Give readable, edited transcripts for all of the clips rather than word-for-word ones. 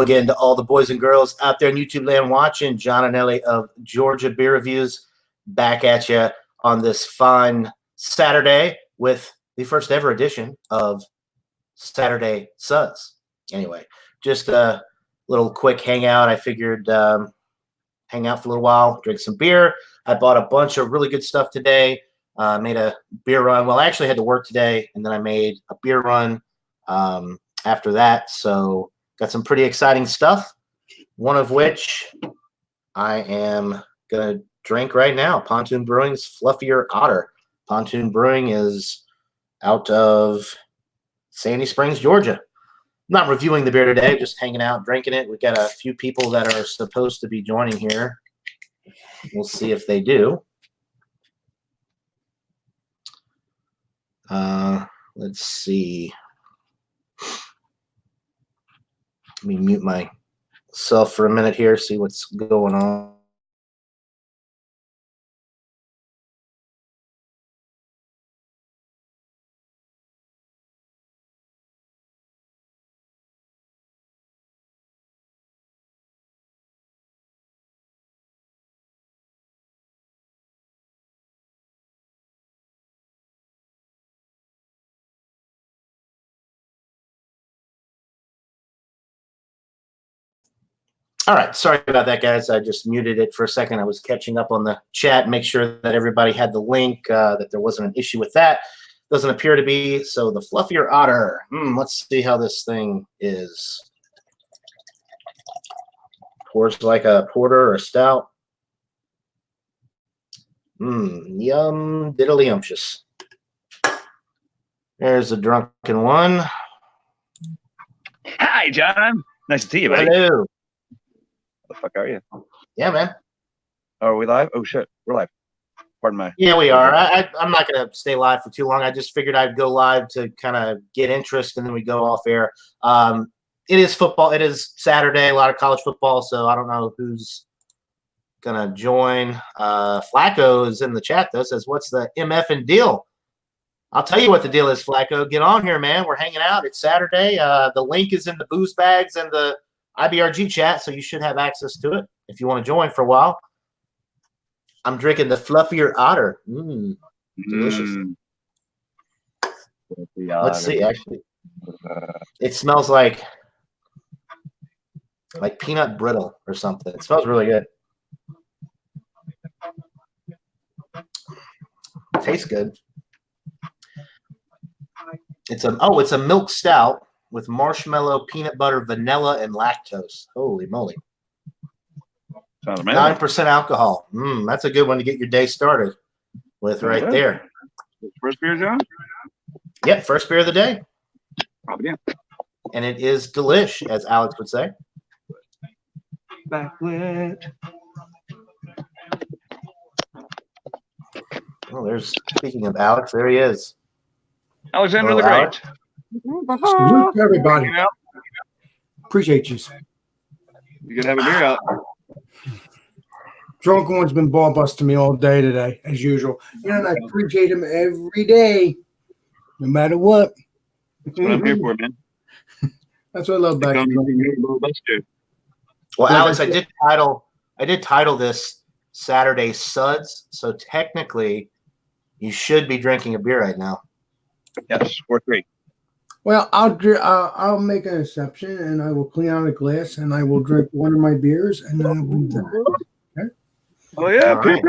again to all the boys and girls out there in YouTube land watching. John and Ellie of Georgia Beer Reviews back at you on this fine Saturday with the first ever edition of Saturday Suds. Anyway, just a little quick hangout. I figured hang out for a little while, drink some beer. I bought a bunch of really good stuff today. Made a beer run. Well, I actually had to work today, and then I made a beer run after that. So got some pretty exciting stuff, one of which I am going to drink right now. Pontoon Brewing's Fluffier Otter. Pontoon Brewing is out of Sandy Springs, Georgia. Not reviewing the beer today, just hanging out, drinking it. We've got a few people that are supposed to be joining here. We'll see if they do. Let's see. Let me mute myself for a minute here, see what's going on. All right, sorry about that, guys. I just muted it for a second. I was catching up on the chat, make sure that everybody had the link, that there wasn't an issue with that. Doesn't appear to be. So the Fluffier Otter. Let's see how this thing is. Pours like a porter or a stout. Yum diddly-umptious. There's the drunken one. Hi, John. Nice to see you, buddy. Hello. How the fuck are you? Yeah, man. Oh, are we live? Oh, shit. We're live. Pardon my... Yeah, we are. I'm not going to stay live for too long. I just figured I'd go live to kind of get interest, and then we go off air. It is football. It is Saturday, a lot of college football, so I don't know who's going to join. Flacco is in the chat, though, says, what's the MF deal? I'll tell you what the deal is, Flacco. Get on here, man. We're hanging out. It's Saturday. The link is in the booze bags and the IBRG chat, so you should have access to it if you want to join for a while. I'm drinking the Fluffier Otter. Delicious. Let's see, actually. It smells like peanut brittle or something. It smells really good. Tastes good. It's a milk stout with marshmallow, peanut butter, vanilla, and lactose. Holy moly. 9% alcohol. That's a good one to get your day started with right there. First beer, John? Yep, first beer of the day. Oh, yeah. And it is delish, as Alex would say. Backlit. Oh, speaking of Alex, there he is. Alexander the Alex. Great. Salute to everybody. Appreciate you. You can have a beer out. Drunken one's been ball busting me all day today, as usual. And I appreciate him every day, no matter what. That's what I'm here for, man. That's what I love about you. Well, Alex, I did title this Saturday Suds, so technically you should be drinking a beer right now. Yes, 4-3. Well, I'll make an exception, and I will clean out a glass, and I will drink one of my beers, and then I'll be done. Okay? Oh, yeah. Right.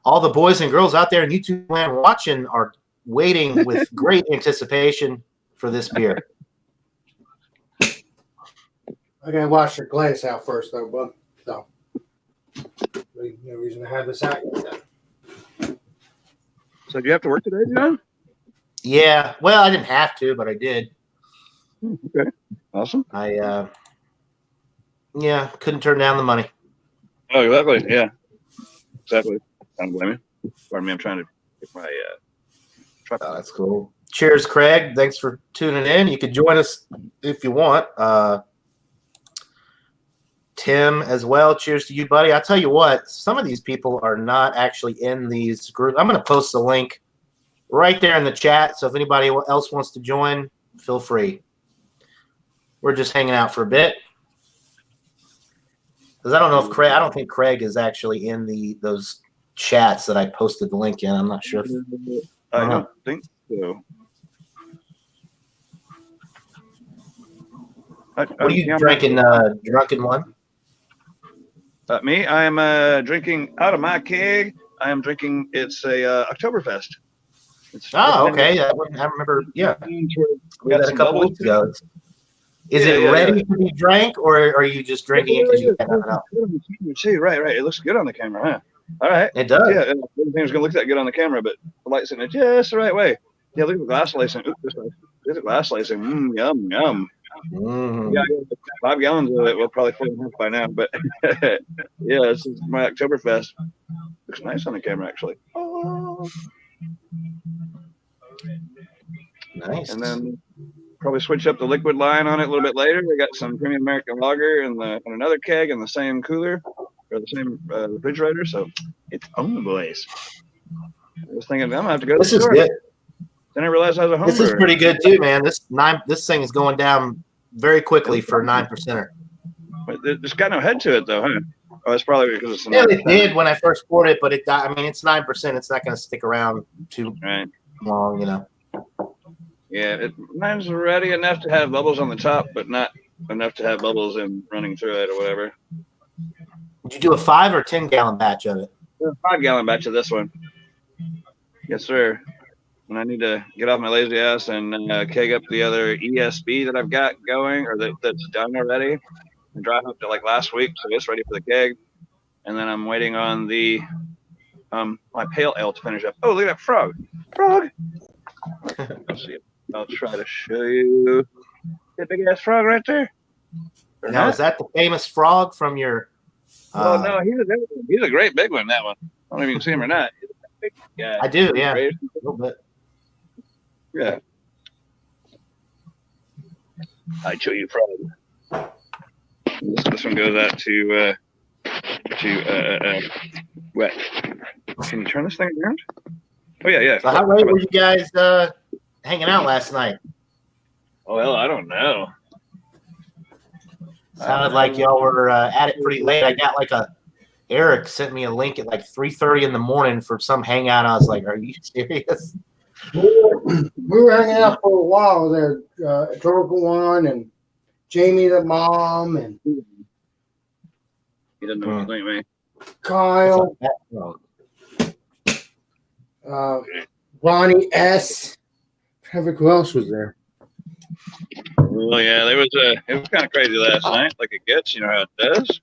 All the boys and girls out there in YouTube land watching are waiting with great anticipation for this beer. I gotta wash your glass out first, though, bud. So, no reason to have this out yet. So, do you have to work today, John? Yeah. Well, I didn't have to, but I did. Okay. Awesome. I couldn't turn down the money. Oh, exactly. Yeah. Exactly. I don't blame you. Pardon me. I'm trying to get my truck. Oh, that's cool. Cheers, Craig. Thanks for tuning in. You can join us if you want. Tim as well. Cheers to you, buddy. I'll tell you what, some of these people are not actually in these groups. I'm going to post the link right there in the chat. So if anybody else wants to join, feel free. we're just hanging out for a bit. Because I don't know if Craig. I don't think Craig is actually in those chats that I posted the link in. I'm not sure. I don't think so. What are you drinking? Drunken one? Me, I am drinking out of my keg. I am drinking. It's a Oktoberfest. Okay. I remember. Yeah, we got a couple weeks ago. Is it ready to be drank, or are you just drinking it because you got nothing else? See, right. It looks good on the camera, huh? All right. It does. Yeah, everything's gonna look that good on the camera, but the light's in it just the right way. Yeah, look at the glass lacing. Ooh, there's a glass lacing. Yum. Yeah, 5 gallons of it. We'll probably fill it by now, but yeah, this is my Oktoberfest. Looks nice on the camera, actually. Oh. Nice. And then probably switch up the liquid line on it a little bit later. We got some premium American lager and another keg in the same cooler or the same refrigerator. So it's on, boys. I was thinking I'm gonna have to go. This to the is store. good. Then I realized I was a home This is pretty good too, man. This thing is going down very quickly for a 9%er. It's got no head to it though, huh? Oh, it's probably because it's it did when I first poured it, but it's 9%. It's not going to stick around too long, you know. Yeah, mine's ready enough to have bubbles on the top, but not enough to have bubbles in running through it or whatever. Did you do a 5 or 10 gallon batch of it? A 5 gallon batch of this one. Yes, sir. And I need to get off my lazy ass and keg up the other ESB that I've got going or that's done already and drive up to like last week, so it's ready for the keg. And then I'm waiting on the my pale ale to finish up. Oh, look at that frog! Let's see. I'll try to show you that big ass frog right there. Now, is that the famous frog from your? Oh no, he's a great big one. That one. I don't know if you can see him or not. He's a big guy. I do, yeah, a little bit. Yeah. I chew you frog. This one goes out to wet. Can you turn this thing around? Oh yeah. So how late were you guys hanging out last night? Oh well, I don't know. Sounded like y'all were at it pretty late. I got Eric sent me a link at like 3:30 in the morning for some hangout. I was like, "Are you serious?" We were hanging out for a while there. Jordan One and Jamie the mom and He doesn't know what to think, Kyle, Ronnie S. Who else was there? Well, yeah, it was kind of crazy last night, like it gets. You know how it does.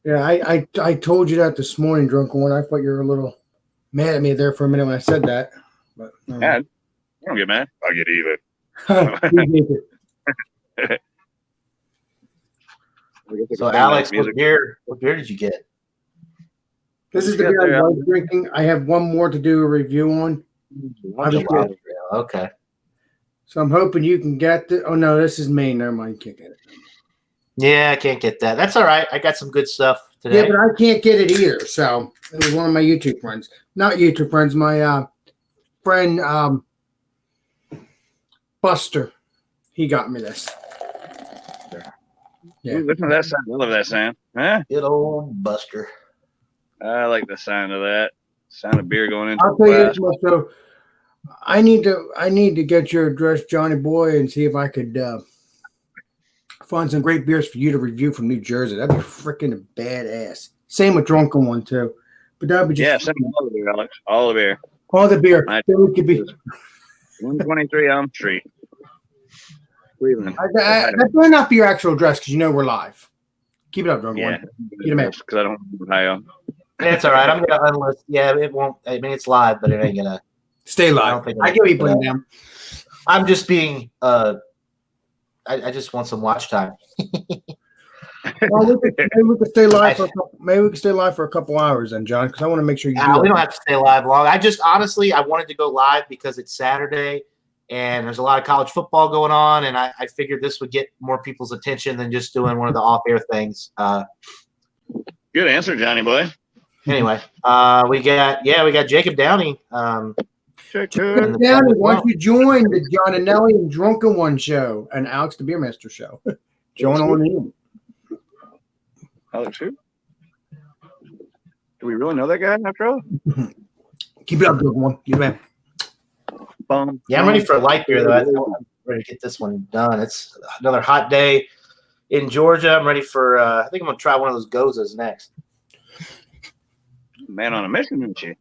Yeah, I told you that this morning, Drunken One. I thought you were a little mad at me there for a minute when I said that. But mad? I don't get mad. I get even. So, Alex, what beer did you get? This is the beer I was drinking. I have one more to do a review on. Okay. So I'm hoping you can get it. Oh, no, this is Maine. Never mind. You can't get it. Yeah, I can't get that. That's all right. I got some good stuff today. Yeah, but I can't get it either. So it was one of my YouTube friends. Not YouTube friends. My friend Buster. He got me this. Yeah. Ooh, listen to that sound. I love that sound. Huh? Good old Buster. I like the sound of that. Sound of beer going into I'll tell you this much, so I need to get your address, Johnny Boy, and see if I could find some great beers for you to review from New Jersey. That'd be freaking badass. Same with Drunken One too. But that'd be just send me all the beer, Alex. All the beer. All the beer. Then we could be 123 Elm Street. Cleveland. That might not be your actual address because you know we're live. Keep it up, Drunken One. Get him in. Because I don't know Ohio. It's all right. I'm gonna unlist. Yeah, it won't. I mean, it's live, but it ain't gonna stay live. I get what you putting down. I'm just being. I just want some watch time. Well, maybe we could stay live for a couple hours, then, John, because I want to make sure you. We don't have to stay live long. I just honestly, I wanted to go live because it's Saturday and there's a lot of college football going on, and I figured this would get more people's attention than just doing one of the off-air things. Good answer, Johnny boy. Anyway, we got Jacob Downey Check Sit it. down and once you join the John and Nelly and Drunken One show and Alex the Beermaster show. Join on in. Alex who? Do we really know that guy after all? Keep it up, good one. You man. Yeah, I'm ready for a light beer though. I'm ready to get this one done. It's another hot day in Georgia. I'm ready for. I think I'm gonna try one of those Gozas next. Man on a mission, isn't she?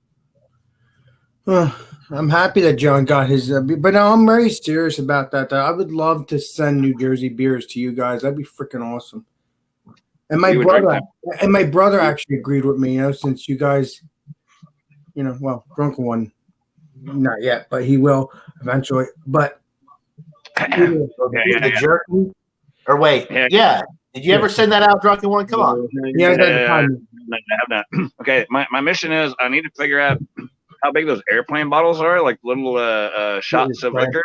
I'm happy that John got his, but no, I'm very serious about that. I would love to send New Jersey beers to you guys. That'd be freaking awesome. And my brother actually agreed with me. Since you guys, Drunken One, not yet, but he will eventually. But the jerky, or wait, yeah. Did you ever send that out, Drunken One? Come on. Yeah, I have not. Okay, my mission is I need to figure out how big those airplane bottles are, like little shots of liquor.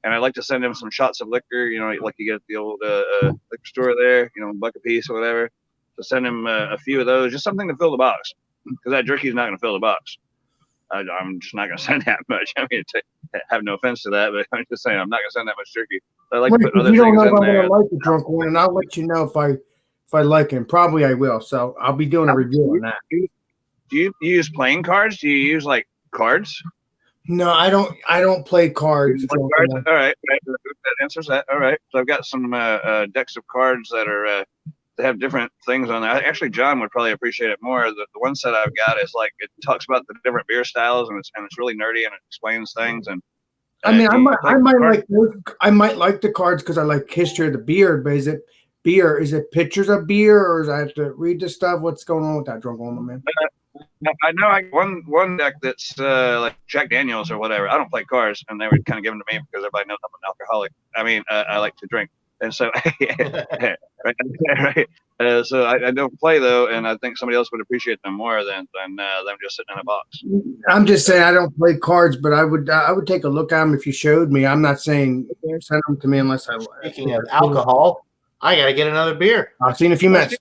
And I'd like to send him some shots of liquor, like you get at the old liquor store there, a buck a piece or whatever. So send him a few of those, just something to fill the box, because that jerky is not going to fill the box. I'm just not going to send that much. I mean, have no offense to that, but I'm just saying I'm not going to send that much jerky. I like to put other things in there. I like the Drunken One, and I'll let you know if I like it. Probably I will. So I'll be doing a review on that. Do you use playing cards? Do you use like cards? No, I don't play cards. All right, that answers that. All right, so I've got some decks of cards that are they have different things on there. Actually, John would probably appreciate it more. The one set I've got is like it talks about the different beer styles, and it's really nerdy and it explains things. And I mean, I might like the cards because I like history of the beer. But is it beer? Is it pictures of beer, or is I have to read the stuff? What's going on with that, Drunken One, man? I know one deck that's like Jack Daniels or whatever. I don't play cards, and they were kind of given to me because everybody knows I'm an alcoholic. I mean, I like to drink, and so right. So I don't play though, and I think somebody else would appreciate them more than them just sitting in a box. I'm just saying I don't play cards, but I would take a look at them if you showed me. I'm not saying send them to me unless I. Speaking of alcohol, I gotta get another beer. I'll see in a few minutes.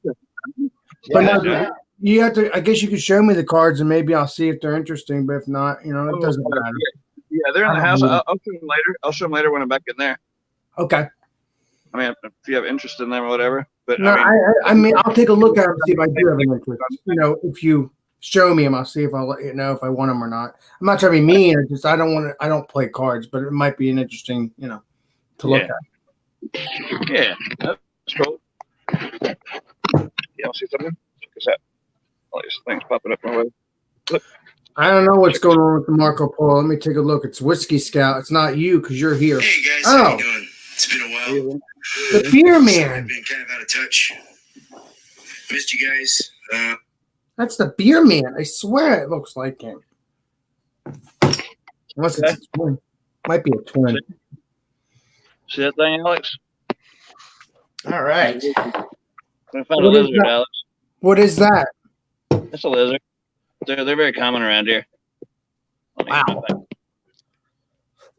You have to. I guess you could show me the cards, and maybe I'll see if they're interesting. But if not, it doesn't matter. Yeah, they're in the house. I'll show them later. I'll show them later when I'm back in there. Okay. I mean, if you have interest in them or whatever. But no, I mean, I'll take a look at them and see if I do have an interest. If you show me them, I'll see if I'll let you know if I want them or not. I'm not trying to be mean. It's just I don't play cards, but it might be an interesting, to look at. Yeah, that's cool. You see something? What's that? All these things popping up my way. Look. I don't know what's going on with the Marco Polo. Let me take a look. It's Whiskey Scout. It's not you because you're here. Hey guys, how you doing? It's been a while. The Beer Man. I've been kind of out of touch. Missed you guys. That's the Beer Man. I swear it looks like him. Unless it's a twin. Might be a twin. See that thing, Alex? All right. I found a lizard, Alex. What is that? That's a lizard. They're very common around here. Wow.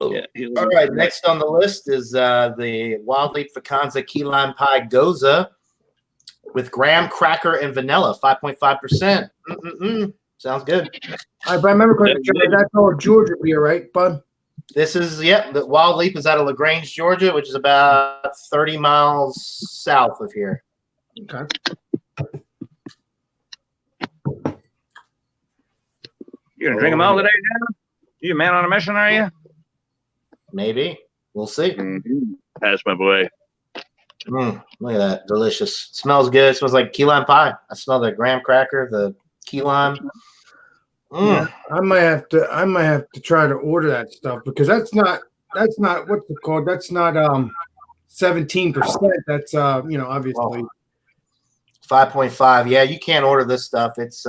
Yeah, all right, next on the list is the Wild Leap Vacanza Key Lime Pie Goza with graham cracker and vanilla, 5.5%. Sounds good. If I remember correctly, that's all Georgia beer, right, bud? This is, the Wild Leap is out of LaGrange, Georgia, which is about 30 miles south of here. Okay. You gonna drink them all today, Dan? You a man on a mission, are you? Maybe. We'll see. Mm-hmm. That's my boy. Look at that. Delicious. Smells good. It smells like key lime pie. I smell the graham cracker, the key lime. Yeah, I might have to try to order that stuff because that's not what's it called? That's not 17%. That's obviously 5.5. Yeah, you can't order this stuff. It's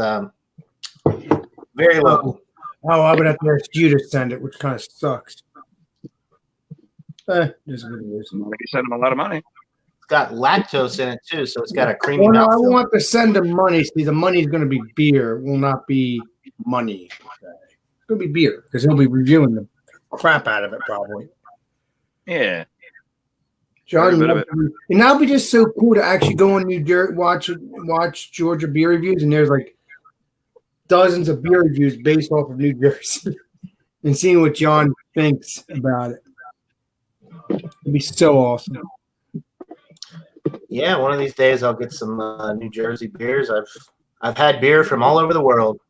very local. Oh, I would have to ask you to send it, which kind of sucks. It is what it is. You send them a lot of money. It's got lactose in it too, so it's got a creamy mouthfeel. I mouthfeel. want to send them money. See, the money is going to be beer. It will not be money. It's going to be beer because he'll be reviewing the crap out of it probably. Yeah. John, and that'll be just so cool to actually go in New Jersey, watch Georgia beer reviews, and there's like dozens of beer reviews based off of New Jersey. and seeing what John thinks about it. It'd be so awesome. Yeah, one of these days I'll get some New Jersey beers. I've had beer from all over the world,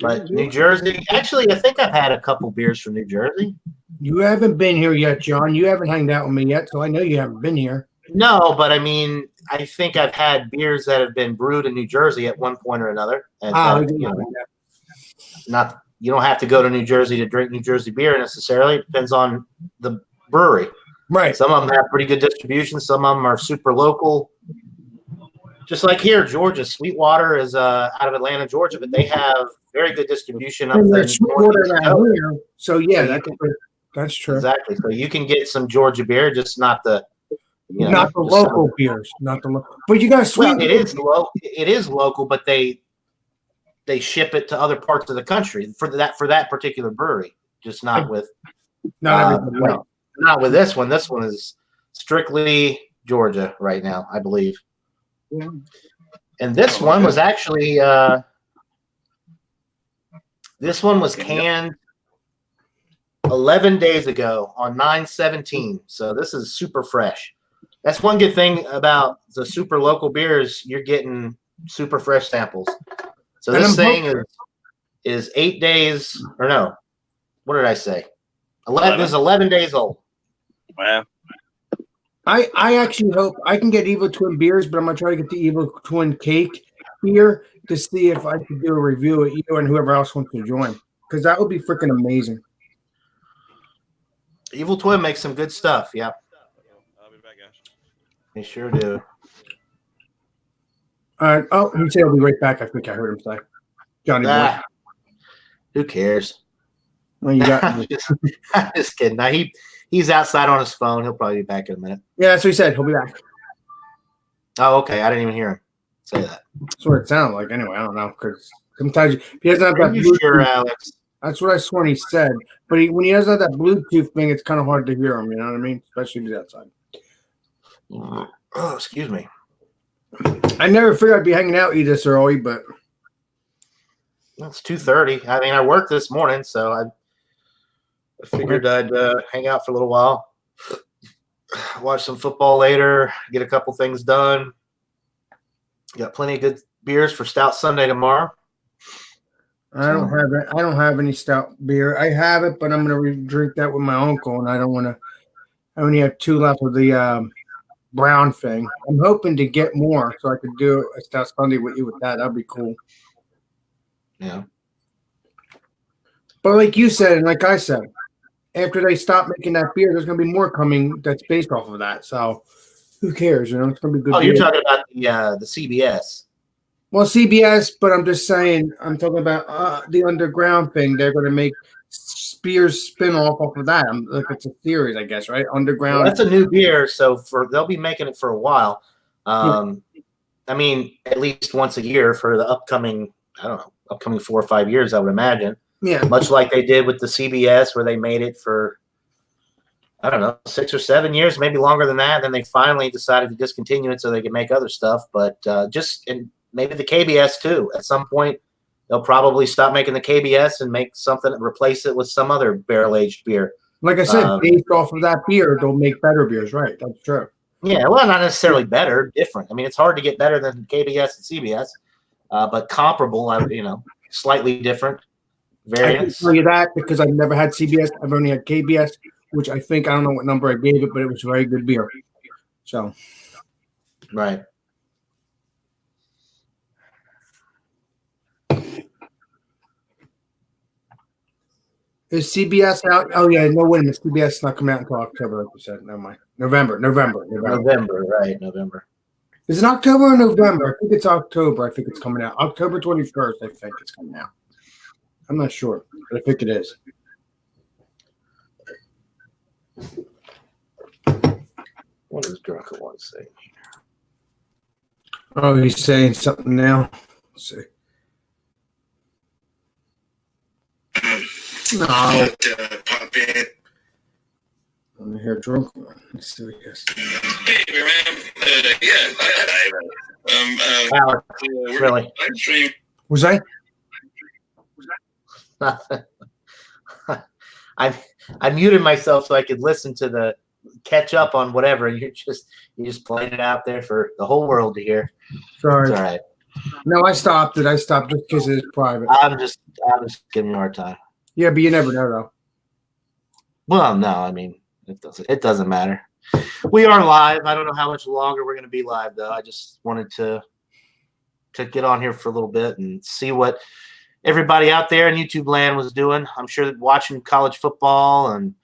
but New Jersey. Actually, I think I've had a couple beers from New Jersey. You haven't been here yet, John. You haven't hanged out with me yet, so I know you haven't been here. No, but I mean, I think I've had beers that have been brewed in New Jersey at one point or another. And not you don't have to go to New Jersey to drink New Jersey beer necessarily. It depends on the brewery. Right. Some of them have pretty good distribution. Some of them are super local. Just like here, Georgia, Sweetwater is out of Atlanta, Georgia, but they have very good distribution up there. So yeah, that's true. Exactly. So you can get some Georgia beer, just not the not the local beers, not the local. But you got sweet. Well, it is local, but they ship it to other parts of the country for that particular brewery. Just not with not with this one. This one is strictly Georgia right now, I believe. Yeah. And this one was actually canned 11 days ago on 9/17. So this is super fresh. That's one good thing about the super local beers. You're getting super fresh samples. So this thing is 8 days, or no, what did I say? 11. This is 11 days old. Wow. I actually hope I can get Evil Twin beers, but I'm gonna try to get the Evil Twin cake beer to see if I can do a review of you and whoever else wants to join, because that would be freaking amazing. Evil Twin makes some good stuff. Yeah. I'll be back, guys. They sure do. Oh, he said he'll be right back. I think I heard him say. Johnny Boy. Who cares? Well, you got I'm just kidding. Now he's outside on his phone. He'll probably be back in a minute. Yeah, that's what he said. He'll be back. Oh, okay. I didn't even hear him say that. That's what it sounded like. Anyway, I don't know, because sometimes if he doesn't have that Bluetooth, sure, Alex? That's what I sworn he said. But when he doesn't have that Bluetooth thing, it's kind of hard to hear him. You know what I mean? Especially if he's outside. Oh, excuse me. I never figured I'd be hanging out this early, but it's 2:30. I mean, I worked this morning, so I figured I'd hang out for a little while, watch some football later, get a couple things done. Got plenty of good beers for Stout Sunday tomorrow. I don't have it. I don't have any stout beer. I have it, but I'm gonna drink that with my uncle, and I don't want to. I only have 2 left of the brown thing. I'm hoping to get more so I could do a Stout Sunday with you with that. That'd be cool. Yeah. But like you said, and like I said, after they stop making that beer, there's going to be more coming that's based off of that. So who cares? You know, it's going to be good. Oh, beer. You're talking about the CBS. Well, CBS, but I'm just saying, I'm talking about the underground thing. They're going to make beers spin off of that. Like it's a series, I guess, right? Underground. Well, that's a new beer, so they'll be making it for a while. I mean, at least once a year for the upcoming 4 or 5 years, I would imagine. Yeah. Much like they did with the CBS, where they made it for, 6 or 7 years, maybe longer than that. Then they finally decided to discontinue it so they could make other stuff. But and maybe the KBS too. At some point, they'll probably stop making the KBS and make something, replace it with some other barrel-aged beer. Like I said, based off of that beer, they'll make better beers, right? That's true. Yeah, well, not necessarily better, different. I mean, it's hard to get better than KBS and CBS, but comparable, slightly different variants. I can tell you that because I've never had CBS. I've only had KBS, which I don't know what number I gave it, but it was a very good beer. So, right. Is CBS out? Oh, yeah. No, wait a minute. CBS is not coming out until October, like you said. Never mind. November, right. November. Is it October or November? I think it's October. I think it's coming out. October 21st, I think it's coming out. I'm not sure, but I think it is. What does Drunken One say? Oh, he's saying something now. Let's see. No. Pop in. Let me hear Drunk One. Let's see what he has. Really? Was I? Nothing. I muted myself so I could listen to the catch up on whatever. And you just playing it out there for the whole world to hear. Sorry. It's all right. No, I stopped it. I stopped just because it's private. I'm just giving you a hard time. Yeah, but you never know, though. Well, no, I mean it doesn't matter. We are live. I don't know how much longer we're going to be live, though. I just wanted to get on here for a little bit and see what everybody out there in YouTube land was doing. I'm sure that watching college football and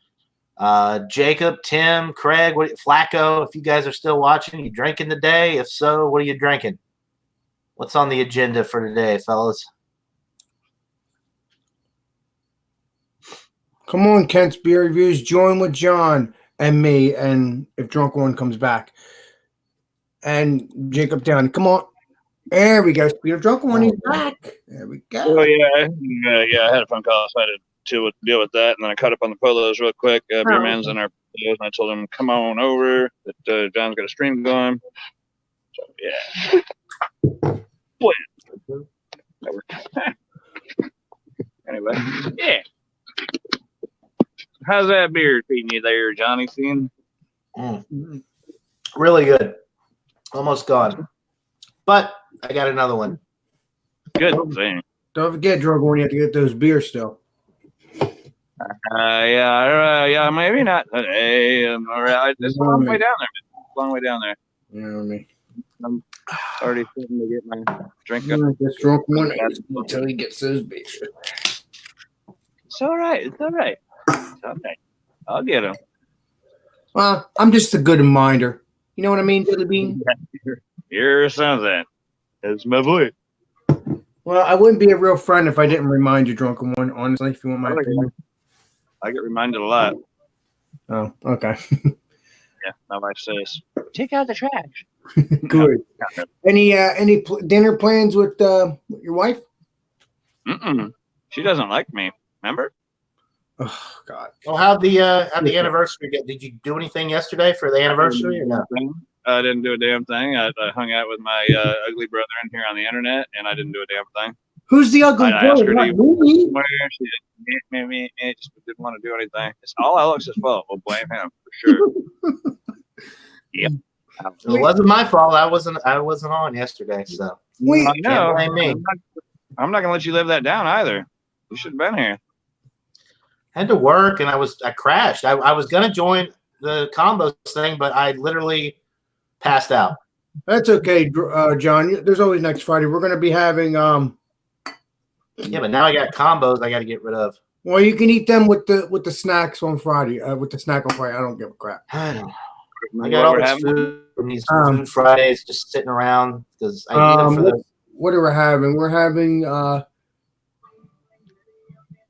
Jacob, Tim, Craig, Flacco, if you guys are still watching, you drinking today? If so, what are you drinking? What's on the agenda for today, fellas? Come on, Kent's Beer Reviews. Join with John and me, and if Drunk One comes back. And Jacob down. Come on. There we go. Peter Drunk One, he's back. There we go. Oh, yeah. I had a phone call, so I had to deal with that. And then I caught up on the polos real quick. Beer Man's in our polos, and I told him, come on over, that John's got a stream going. So, yeah. Boy. Anyway, yeah. How's that beer treating you there, Johnny? Seeing? Really good. Almost gone. But I got another one. Good thing. Don't forget, Drunk One, you have to get those beers still. Yeah, maybe not today. It's a long way down there. It's a long way down there. You know what I mean? I'm already starting to get my drink up. This Drunk One until he gets those beers. It's all right. It's all right. It's all right. I'll get them. Well, I'm just a good reminder. You know what I mean, Billy Bean? You're something. That's my boy. Well, I wouldn't be a real friend if I didn't remind you, Drunken One, honestly, if you want my opinion. I get reminded a lot. Oh, okay. Yeah, my wife says, take out the trash. Good. Any dinner plans with your wife? Mm-mm. She doesn't like me. Remember? Oh, God. Well, how'd the anniversary get? Did you do anything yesterday for the anniversary or not? I didn't do a damn thing. I hung out with my ugly brother in here on the internet, and I didn't do a damn thing. Who's the ugly I asked her brother? to she just didn't want to do anything. It's all Alex's fault. We'll blame him for sure. Yep. It wasn't my fault. I wasn't on yesterday, so Wait, I know. Can't blame me. I'm not gonna let you live that down either. You should have been here. I had to work, and I crashed. I was gonna join the combos thing, but I literally passed out. That's okay, John. There's always next Friday. We're going to be having Yeah, but now I got combos I got to get rid of. Well, you can eat them with the snacks on Friday. With the snack on Friday, I don't give a crap. I don't know. I got all this food from these food Fridays just sitting around because I need them for the. What are we having? We're having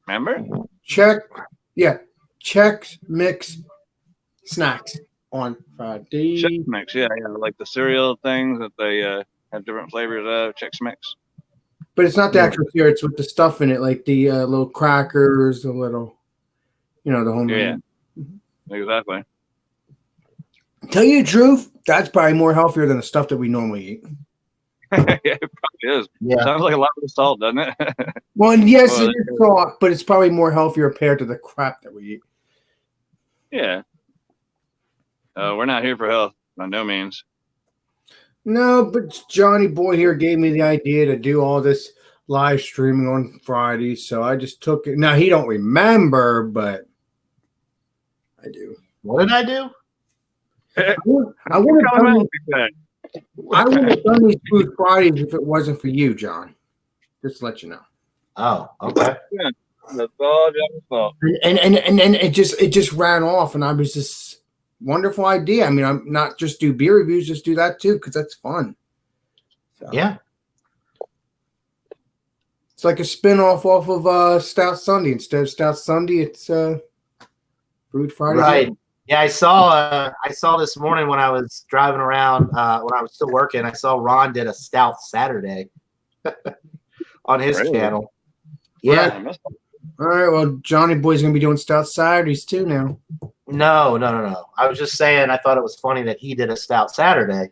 Remember? Chex Mix snacks on Friday. Chex Mix, yeah, like the cereal things that they have different flavors of. Chex Mix. But it's not the actual cereal; it's with the stuff in it, like the little crackers, the little, the home. Yeah, exactly. Tell you the truth, that's probably more healthier than the stuff that we normally eat. Yeah, it probably is. Yeah. Sounds like a lot of salt, doesn't it? Well, yes, it is salt, but it's probably more healthier compared to the crap that we eat. Yeah. We're not here for health, by no means. No, but Johnny Boy here gave me the idea to do all this live streaming on Friday, so I just took it. Now, he don't remember, but I do. What did I do? I would have done these Food Fridays if it wasn't for you, John. Just to let you know. Oh, okay. Yeah, that's all John's fault. And it just ran off, and I was just wonderful idea. I mean, I'm not just do beer reviews, just do that too, because that's fun. So, Yeah. it's like a spin-off off of Stout Sunday. Instead of Stout Sunday, it's Food Friday. Right. Yeah, I saw this morning when I was driving around when I was still working. I saw Ron did a Stout Saturday on his channel. Yeah. All right. Well, Johnny Boy's gonna be doing Stout Saturdays too now. No. I was just saying I thought it was funny that he did a Stout Saturday.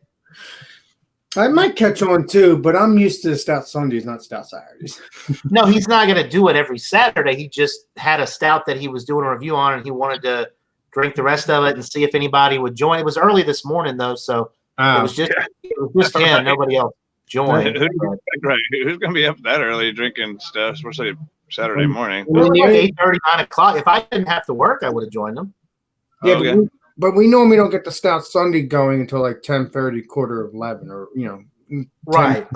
I might catch on too, but I'm used to stout Sundays, not stout Saturdays. No, he's not going to do it every Saturday. He just had a stout that he was doing a review on, and he wanted to drink the rest of it and see if anybody would join. It was early this morning, though, so it was just him. Right. Nobody else joined. Right. Who's going to be up that early drinking stuff, especially Saturday morning? It was like 8:30, 9 o'clock. If I didn't have to work, I would have joined them. Yeah, Okay. but we normally don't get the stout Sunday going until like 10:30, quarter of 11, or 10. Right.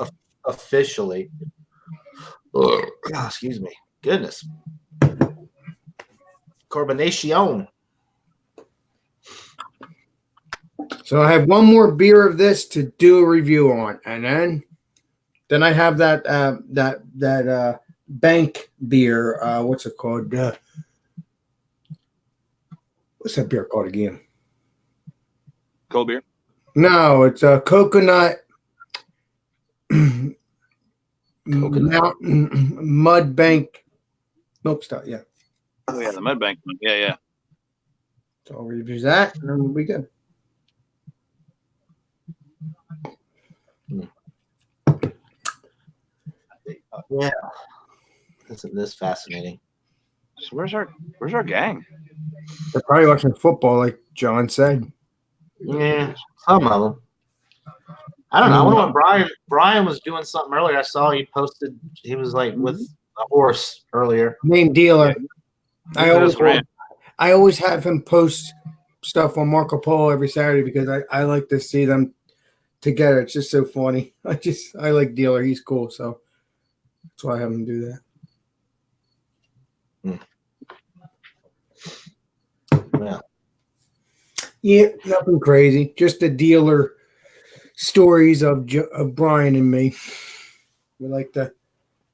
Officially. Oh, excuse me. Goodness. Carbonation. So I have one more beer of this to do a review on, and then I have that bank beer. What's it called? What's that beer called again? Cold beer? No, it's a coconut. Mountain Mud Bank milk stout. Yeah. Oh, yeah, the Mud Bank one. Yeah. So I'll review that, and then we'll be good. Yeah. Isn't this fascinating? So where's our gang? They're probably watching football, like John said. Yeah, some of them. I don't know. I wonder what Brian was doing something earlier. I saw he posted. He was like with a horse earlier. Name dealer. I Right. always have him post stuff on Marco Polo every Saturday because I like to see them together. It's just so funny. I like dealer. He's cool, so that's why I have him do that. Yeah. Yeah, nothing crazy. Just the dealer stories of Brian and me. We like to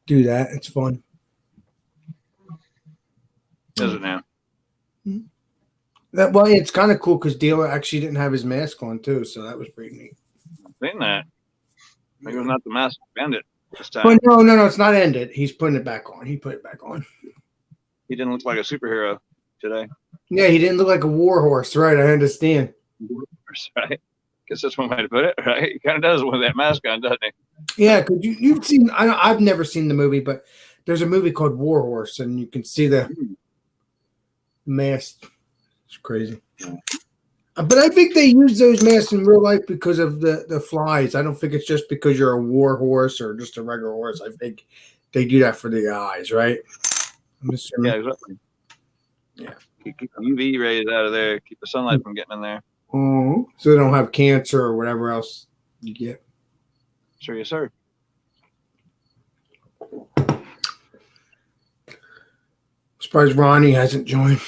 do that. It's fun. Does it now? Well, it's kind of cool because Dealer actually didn't have his mask on too, so that was pretty neat. I've seen that. Maybe it was not the mask bandit this time. But no, it's not ended. He's putting it back on. He put it back on. He didn't look like a superhero today. Yeah, he didn't look like a war horse, right? I understand. Right? Guess that's one way to put it, right? He kind of does with that mask on, doesn't he? Yeah, because you've seen. I've never seen the movie, but there's a movie called War Horse, and you can see the mask. It's crazy. But I think they use those masks in real life because of the flies. I don't think it's just because you're a war horse or just a regular horse. I think they do that for the eyes, right? I'm assuming. Yeah, exactly. Yeah. Keep the UV rays out of there. Keep the sunlight from getting in there. So they don't have cancer or whatever else you get. Sure, yes, sir. Surprised Ronnie hasn't joined.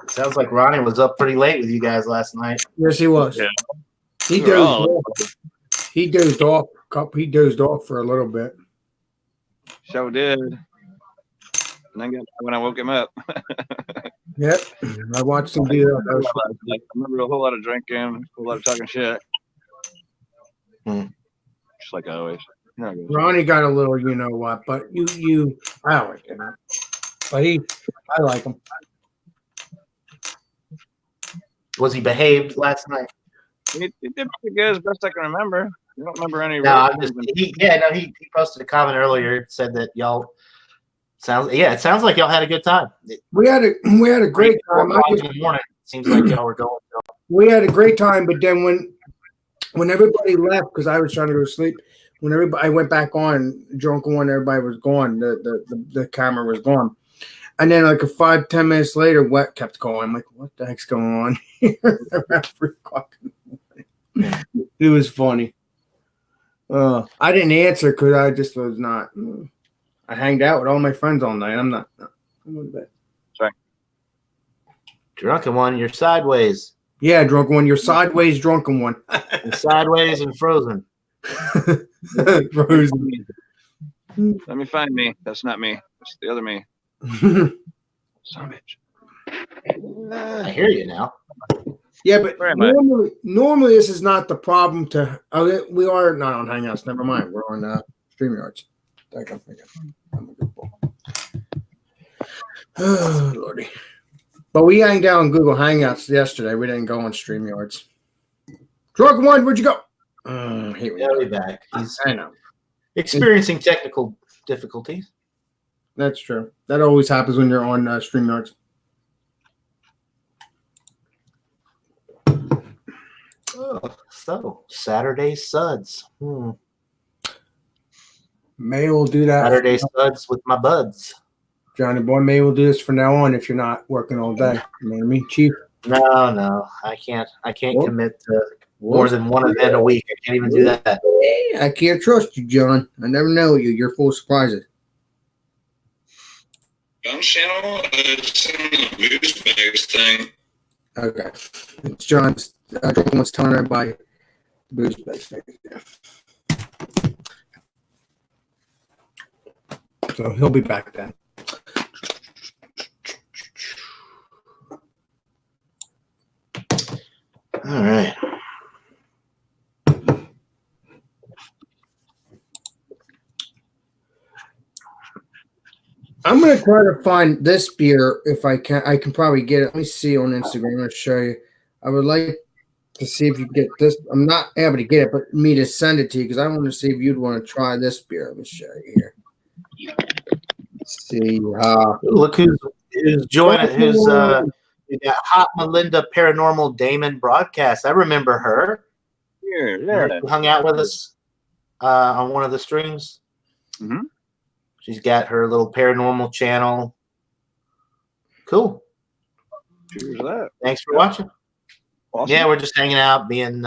Sounds like Ronnie was up pretty late with you guys last night. Yes, he was. Yeah. He dozed off. He dozed off. He dozed off for a little bit. Sure did. And then when I woke him up. Yep. I watched him do that. I remember a whole lot of drinking, a whole lot of talking shit. Just like always. Yeah, Ronnie got a little, you know what, but I don't like him. But I like him. Was he behaved last night? He did pretty good as best I can remember. I don't remember any. No, he posted a comment earlier. It said that y'all it sounds like y'all had a good time. We had a great time. In the morning, it seems like y'all were going. We had a great time, but then when everybody left, because I was trying to go to sleep, I went back on, drunken one, everybody was gone. The camera was gone. And then like 5-10 minutes later, Wet kept going. I'm like, what the heck's going on here? Around 3 o'clock in the morning. It was funny. I didn't answer because I just was not. I hanged out with all my friends all night. I'm not. I'm going to bed. Sorry. Drunken one, you're sideways. Yeah, drunken one. You're sideways drunken one. You're sideways and frozen. Frozen. Let me find me. That's not me. That's the other me. Son of a bitch. I hear you now. Yeah, but normally this is not the problem to. We are not on Hangouts. Never mind. We're on StreamYards. I'm a good boy. Oh, Lordy. But we hanged out on Google Hangouts yesterday. We didn't go on StreamYards. Drug one, where'd you go? Here we He'll go. be back. He's I know. experiencing technical difficulties. That's true. That always happens when you're on StreamYards. Oh, so Saturday Suds. May will do that. Saturday Suds with my buds. Johnny boy, May will do this from now on if you're not working all day. You know what I mean, Chief? No, I can't What? commit to more than one event a week. I can't even do that. Hey, I can't trust you, John. I never know you. You're full of surprises. John's channel, it's in the boost bags thing. Okay. It's John's. John wants telling everybody the booze base thing. So he'll be back then. All right. I'm gonna try to find this beer if I can. I can probably get it. Let me see on Instagram. I'm gonna show you. I would like to see if you can get this. I'm not able to get it, but me to send it to you because I want to see if you'd want to try this beer. Let me show you here. Let's see. Look who's joining. We got Hot Melinda Paranormal Damon broadcast. I remember her. Yeah. Who hung out with us on one of the streams. Mm-hmm. She's got her little paranormal channel. Cool. Cheers to that. Thanks for watching. Awesome. Yeah, we're just hanging out, being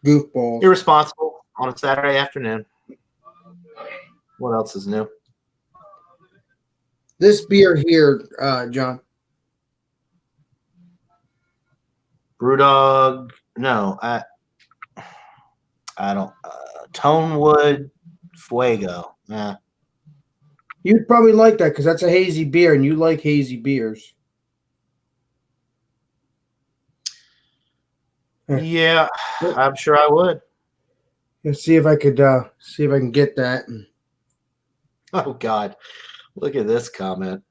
Goofball. irresponsible on a Saturday afternoon. What else is new? This beer here, John. Brewdog. No, I don't. Tonewood Fuego. Yeah. You'd probably like that because that's a hazy beer, and you like hazy beers. Yeah, I'm sure I would. Let's see if I could get that. Oh God, look at this comment.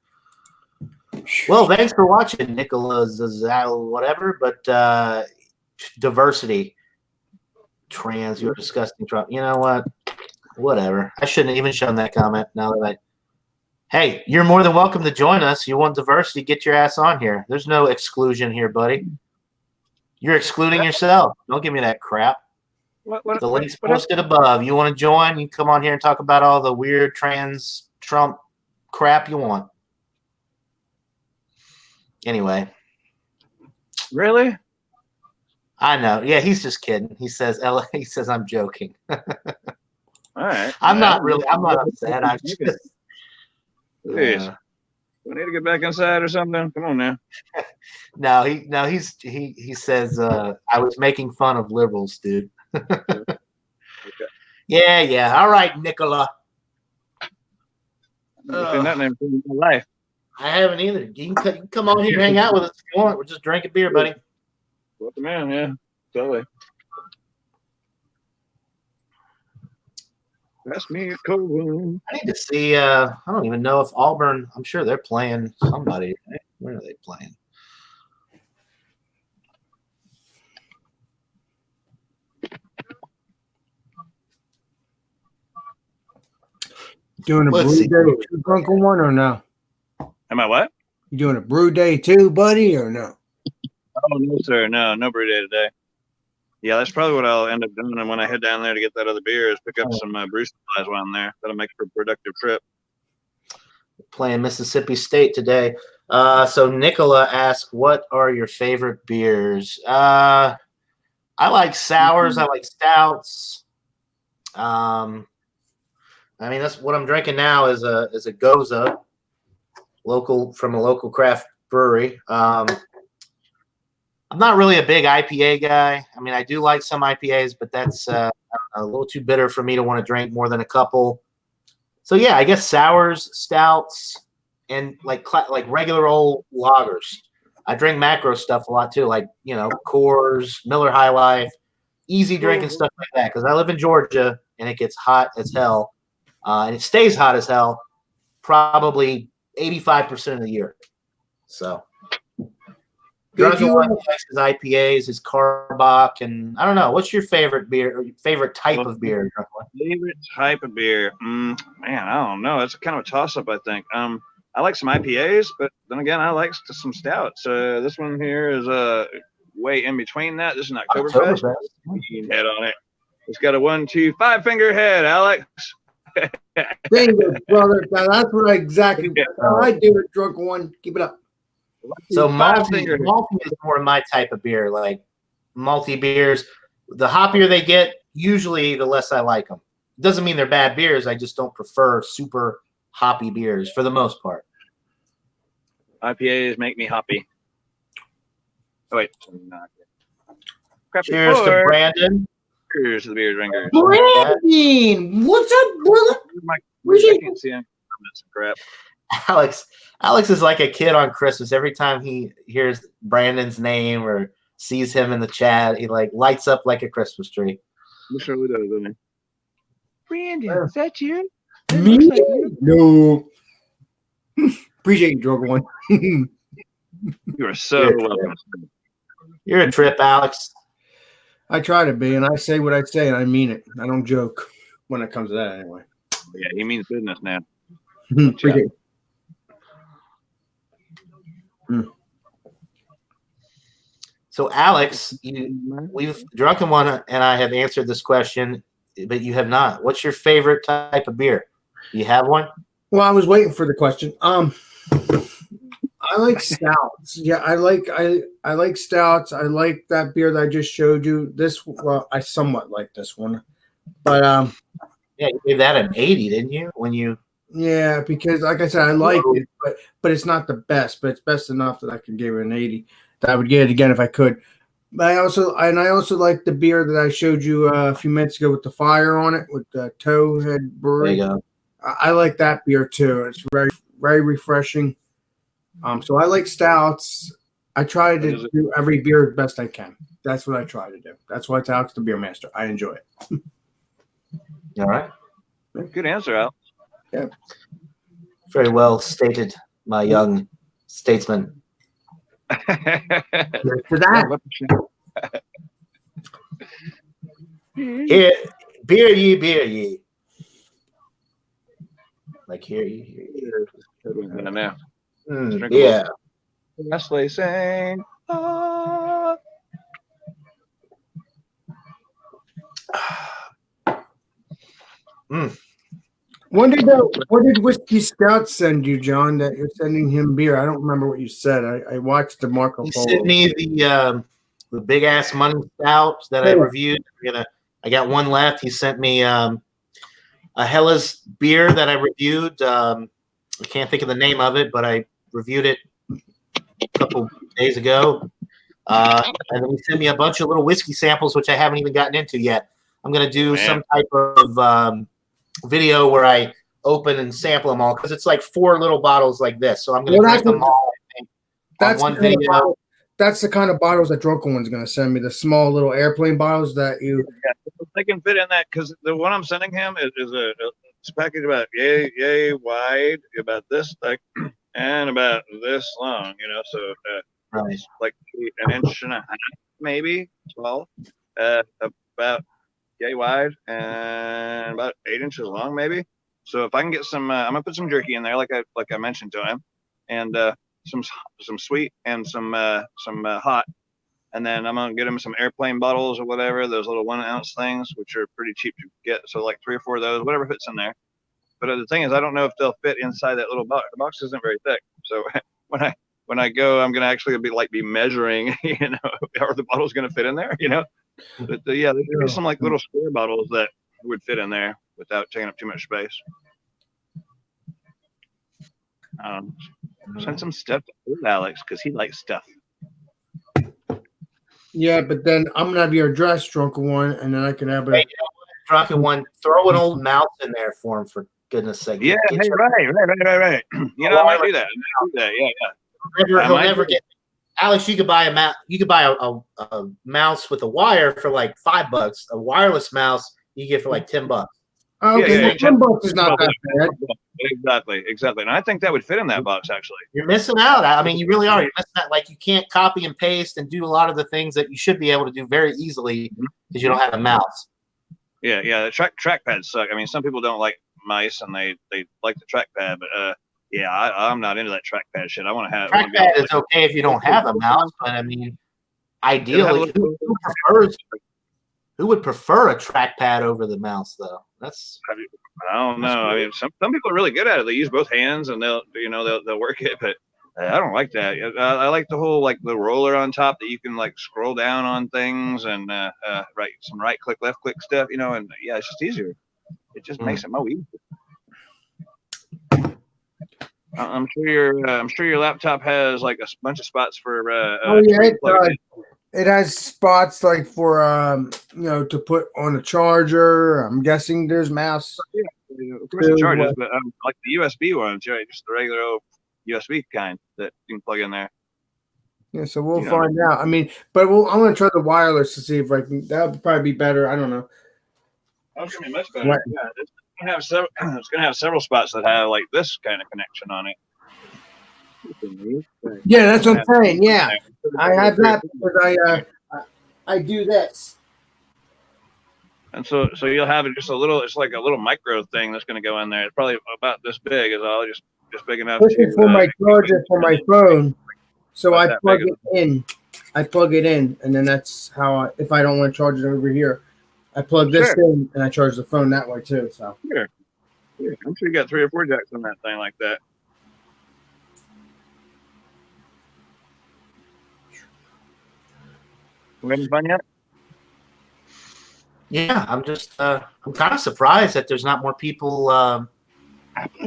Well, thanks for watching, Nicholas, whatever. But diversity, trans, you're disgusting. You know what? Whatever. I shouldn't have even shown that comment. Now that hey, you're more than welcome to join us. You want diversity? Get your ass on here. There's no exclusion here, buddy. You're excluding yourself. Don't give me that crap. The link's posted above. You want to join? You come on here and talk about all the weird trans Trump crap you want. Anyway. Really? I know. Yeah, he's just kidding. He says I'm joking. All right. I'm not upset. I'm just Please. We need to get back inside or something. Come on now. he says I was making fun of liberals, dude. Okay. Yeah. All right, Nicola. I've seen that name in my life. I haven't either. You can come on here and hang out with us if you want. We're just drinking beer, buddy. What the man? Yeah, totally. Pass me a cold one. I need to see. I don't even know if Auburn. I'm sure they're playing somebody. Right? Where are they playing? Doing a Let's brew see. day too, Uncle One, or no? Am I what? You doing a brew day too, buddy, or no? Oh no, sir. No brew day today. Yeah, that's probably what I'll end up doing. And when I head down there to get that other beer, is pick up some brew supplies while I'm there. That'll make for a productive trip. Playing Mississippi State today. So Nicola asked, "What are your favorite beers?" I like sours. I like stouts. I mean, that's what I'm drinking now is a Goza, from a local craft brewery. I'm not really a big IPA guy. I mean, I do like some IPAs, but that's a little too bitter for me to want to drink more than a couple. So yeah, I guess sours, stouts, and like regular old lagers. I drink macro stuff a lot too, like Coors, Miller High Life, easy drinking stuff like that. Because I live in Georgia and it gets hot as hell, and it stays hot as hell, probably 85% of the year. So. Drunken One likes his IPAs, his Carbach, and I don't know. What's your favorite beer? Or favorite type of beer? Favorite type of beer? Man, I don't know. It's kind of a toss-up, I think. I like some IPAs, but then again, I like some stouts. This one here is way in between that. This is an Oktoberfest. Head on it. It's got a 1, 2, 5 finger head, Alex. Bingo, brother. Now, that's what exactly how I do it. Drunk One. Keep it up. So malty is more my type of beer. Like malty beers, the hoppier they get, usually the less I like them. Doesn't mean they're bad beers. I just don't prefer super hoppy beers for the most part. IPAs make me hoppy. Oh, wait. Cheers to Brandon. Cheers to the beer drinkers. Brandon, what's up, brother? I can't see him. That's crap. Alex is like a kid on Christmas. Every time he hears Brandon's name or sees him in the chat, he like lights up like a Christmas tree. He surely does, doesn't he? Brandon, is that you? Me? Like you. No. Appreciate you, Drunk One. You are so welcome. You're a trip, Alex. I try to be, and I say what I say, and I mean it. I don't joke when it comes to that, anyway. Yeah, he means business now. Appreciate it. So, Alex, we've Drunken One and I have answered this question, but you have not. What's your favorite type of beer? Do you have one? Well, I was waiting for the question. I like stouts. Yeah, I like stouts. I like that beer that I just showed you. I somewhat like this one, but yeah, you gave that an 80, didn't you? Yeah, because like I said, I like it, but it's not the best. But it's best enough that I could give it an 80. That I would get it again if I could. But I also like the beer that I showed you a few minutes ago with the fire on it with the Towhead Brewery. There you go. I like that beer too. It's very, very refreshing. So I like stouts. I try to do every beer as best I can. That's what I try to do. That's why it's Alex the Beer Master. I enjoy it. All right. Good answer, Al. Yeah. Very well stated, my young statesman. For that. Here, beer ye. Like hear ye. Yeah. Nestle saying, ah. What did Whiskey Scout send you, John, that you're sending him beer? I don't remember what you said. I watched the Marco He Polo. sent me the big ass money stout that I reviewed. I got one left. He sent me a Hellas beer that I reviewed. I can't think of the name of it, but I reviewed it a couple days ago. And then he sent me a bunch of little whiskey samples, which I haven't even gotten into yet. I'm going to do some type of video where I open and sample them all because it's like 4 little bottles like this. So I'm going to drink them all on one video. That's the kind of bottles that Drunken One's going to send me, the small little airplane bottles that you... Yeah, they can fit in that because the one I'm sending him is it's packaged about yay wide, about this thick, and about this long, so right. It's like an inch and a half, maybe 12, about yay wide and about 8 inches long, maybe. So if I can get some, I'm gonna put some jerky in there, like I mentioned to him, and some sweet and some hot, and then I'm gonna get him some airplane bottles or whatever, those little 1 ounce things, which are pretty cheap to get. So like 3 or 4 of those, whatever fits in there. But the thing is, I don't know if they'll fit inside that little box. The box isn't very thick, so when I go, I'm gonna actually be measuring, are the bottles gonna fit in there, But yeah, there could be some like little square bottles that would fit in there without taking up too much space. Send some stuff to Alex because he likes stuff. Yeah, but then I'm gonna have your address, Drunken One, and then I can have a Drunken One. Throw an old mouse in there for him, for goodness sake. Yeah, right. I might do that. Yeah. He'll never get. Alex, you could buy a mouse with a wire for like $5. A wireless mouse you get for like $10. Oh, okay, Yeah, the phone box is not that bad. Exactly. And I think that would fit in that box, actually. You're missing out. I mean, you really are. You're missing out. Like, you can't copy and paste and do a lot of the things that you should be able to do very easily because you don't have a mouse. Yeah. The trackpads suck. I mean, some people don't like mice and they like the trackpad, but yeah, I'm not into that trackpad shit. I want to have Trackpad is okay if you don't have a mouse, but I mean, ideally, who would prefer a trackpad over the mouse, though? I don't know. I mean, some people are really good at it. They use both hands and they'll work it, but I don't like that. I like the whole like the roller on top that you can like scroll down on things and right click, left click stuff, and yeah, it's just easier. It just makes it more easy. I'm sure your laptop has like a bunch of spots for. It has spots like for to put on a charger. I'm guessing there's mouse. Yeah, of course the chargers, but like the USB ones, right? Just the regular old USB kind that you can plug in there. Yeah, so we'll find out. I mean, but I'm gonna try the wireless to see if I can. That would probably be better. I don't know. That's gonna be much better. Right. Yeah, it's gonna have several spots that have like this kind of connection on it. Yeah, that's what I'm saying. Yeah, I have that because I do this. And so you'll have it just a little. It's like a little micro thing that's going to go in there. It's probably about this big. Is all just big enough. This is for my charger for my phone. So I plug it in. I plug it in, and then that's how. If I don't want to charge it over here, I plug this in, and I charge the phone that way too. So sure. I'm sure you got 3 or 4 jacks on that thing like that. We having fun yet? Yeah, I'm just I'm kind of surprised that there's not more people on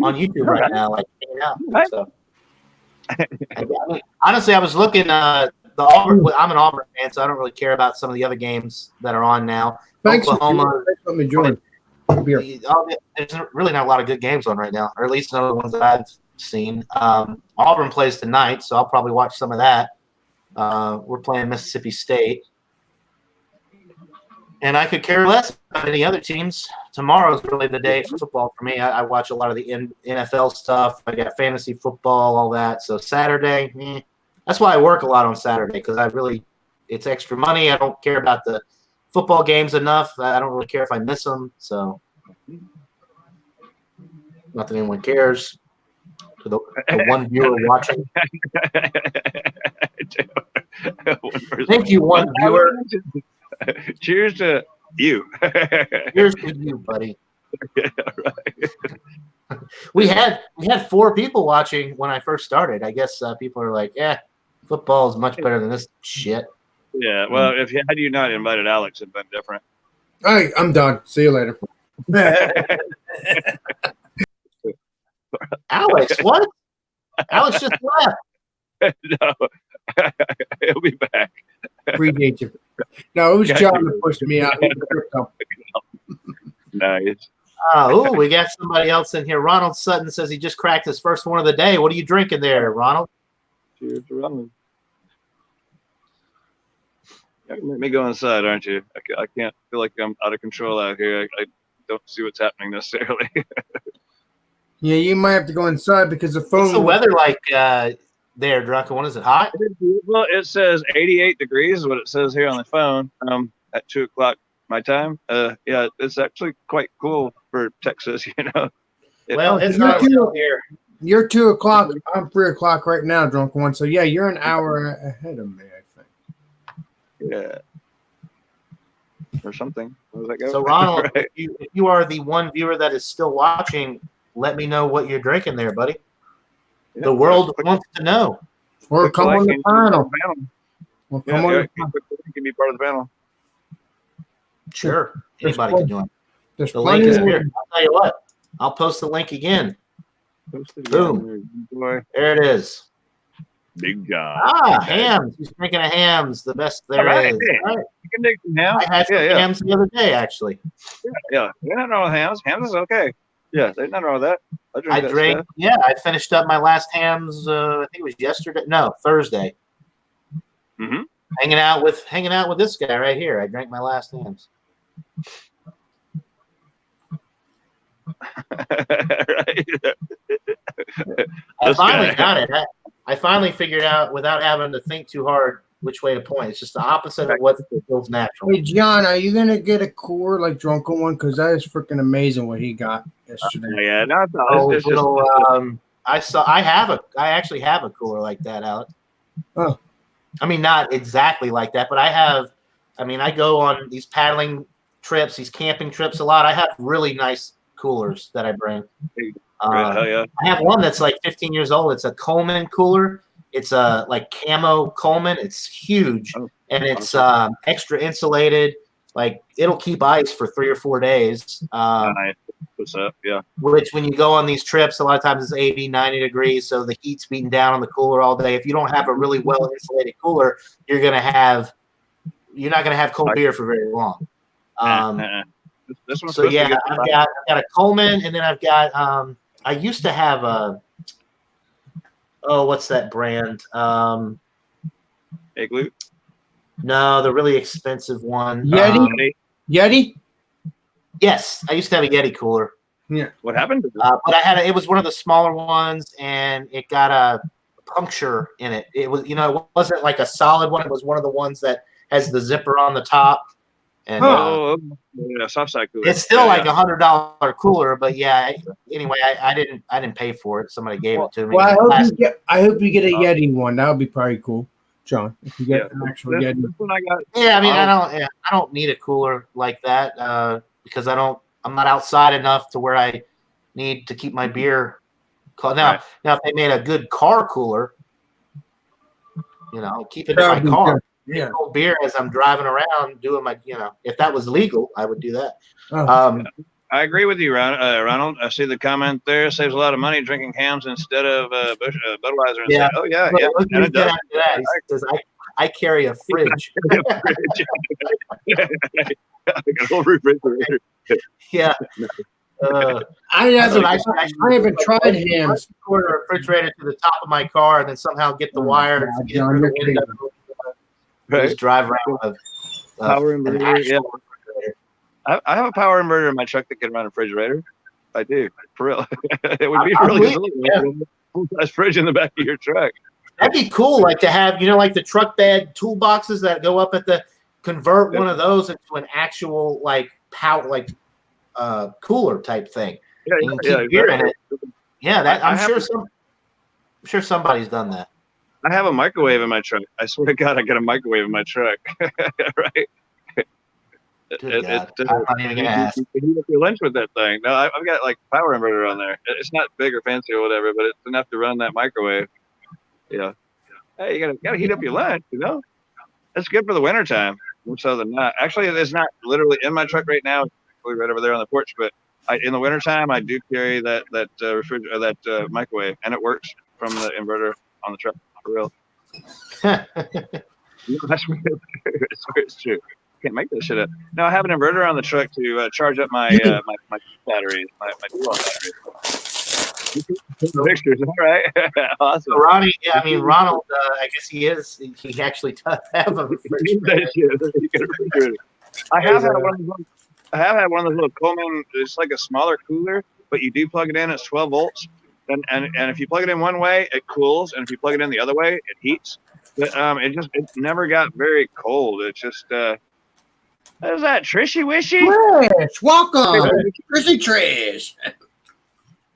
YouTube right now, like hanging out. So, I mean, honestly, I was looking the Auburn. I'm an Auburn fan, so I don't really care about some of the other games that are on now. Thanks, Oklahoma. Let me join. There's really not a lot of good games on right now, or at least none of the ones that I've seen. Auburn plays tonight, so I'll probably watch some of that. We're playing Mississippi State. And I could care less about any other teams. Tomorrow's really the day for football for me. I watch a lot of the NFL stuff. I got fantasy football, all that. So Saturday, that's why I work a lot on Saturday because it's extra money. I don't care about the football games enough. I don't really care if I miss them. So not that anyone cares. To the one viewer watching. Thank you, one viewer. Cheers to you. Cheers to you, buddy. Yeah, right. We had 4 people watching when I first started. I guess people are like, football is much better than this shit. Yeah, well, had you not invited Alex, it'd been different. All right, I'm done. See you later. Alex, what? Alex just left. No, he'll be back. Appreciate you. No, it was John that pushed me out. Nice. We got somebody else in here. Ronald Sutton says he just cracked his first one of the day. What are you drinking there, Ronald? Cheers to Ronald. You're make me go inside, aren't you? I can't feel like I'm out of control out here. I don't see what's happening necessarily. Yeah, you might have to go inside because the phone. What's the weather like there, Drunken? What is it, hot? Well, it says 88 degrees is what it says here on the phone at 2 o'clock my time. Yeah, it's actually quite cool for Texas, Well, it's not here. You're 2 o'clock. I'm 3 o'clock right now, Drunken One. So, yeah, you're an hour ahead of me, I think. Yeah. Or something. How does that go? So, Ronald, Right. if you are the one viewer that is still watching, let me know what you're drinking there, buddy. Yeah, The world wants to know. Or come on the panel. Or come on the panel. You can be part of the panel. Sure. Anybody can join. There's The link is plenty here. I'll tell you what. I'll post the link again. Boom. Boy. There it is. Big guy. Hams. He's drinking a Hams, the best there is. All right. You can dig some hams. I had some Hams the other day, actually. Yeah. There's nothing wrong with hams. Hams is okay. Yeah, there's nothing wrong with that. I finished up my last Hams, I think it was yesterday. No, Thursday. Mm-hmm. Hanging out with this guy right here. I drank my last Hams. Right? I This finally guy. got it. I finally figured out without having to think too hard which way to point. It's just the opposite of what feels natural. Hey, John, are you gonna get a cooler like Drunken One? Because that is freaking amazing what he got yesterday. Yeah, no, Oh, it's just little, I actually have a cooler like that, Alex. Oh. I mean, not exactly like that, but I go on these paddling trips, these camping trips a lot. I have really nice coolers that I bring. hell yeah. I have one that's like 15 years old. It's a Coleman cooler. It's a like camo Coleman. It's huge and it's extra insulated. Like it'll keep ice for 3 or 4 days. Nice. What's up? Yeah. Which when you go on these trips, a lot of times it's 80, 90 degrees. So the heat's beating down on the cooler all day. If you don't have a really well insulated cooler, you're not going to have cold beer for very long. This one's So yeah, I've got a Coleman, and then I've got I used to have what's that brand? Igloo? No, the really expensive one. Yeti? Yes, I used to have a Yeti cooler. Yeah. What happened? But it was one of the smaller ones, and it got a puncture in it. It was, it wasn't like a solid one. It was one of the ones that has the zipper on the top. And soft side cooler. it's still like $100 cooler, but yeah. Anyway, I didn't pay for it. Somebody gave it to me. Well, I hope you get a Yeti one. That would be probably cool, John. If you get an actual Yeti. This one I got. Yeah, I mean, I don't need a cooler like that because I'm not outside enough to where I need to keep my beer cold. Now, if they made a good car cooler, keep it in my car. Yeah. Cold beer as I'm driving around doing my, if that was legal, I would do that. I agree with you, Ronald. I see the comment there. Saves a lot of money drinking hams instead of Budweiser. Yeah. Oh yeah, Look, yeah. And it does. That. He says, I carry a fridge. A whole refrigerator. Yeah. I haven't tried hams. Quarter a refrigerator to the top of my car, and then somehow get the wire. Just drive around with power inverter. Yeah. I have a power inverter in my truck that can run a refrigerator. I do, for real. It would be really cool. Nice fridge in the back of your truck. That'd be cool, like to have, like the truck bed toolboxes that go up at the convert one of those into an actual cooler type thing. Yeah, you can keep beer in it. Yeah, I'm sure somebody's done that. I have a microwave in my truck. I swear to God, I got a microwave in my truck. Right? I'm not even gonna ask. You can heat up your lunch with that thing. No, I've got like power inverter on there. It's not big or fancy or whatever, but it's enough to run that microwave. Yeah. Hey, you gotta heat up your lunch. That's good for the wintertime. More so than not. Actually, it's not literally in my truck right now. It's right over there on the porch. But in the wintertime, I do carry that microwave, and it works from the inverter on the truck. For real. It's true. Can't make this shit up. No, I have an inverter on the truck to charge up my my batteries, my dual batteries. Pictures, all right. Awesome. So Ronnie, Ronald. I guess he is. He actually does have a refrigerator. I have had one of those little Coleman. It's like a smaller cooler, but you do plug it in. It's 12 volts. And if you plug it in one way, it cools, and if you plug it in the other way, it heats. But it never got very cold. It's just what is that, Trishy Wishy? Trish, welcome, Trishy Trish.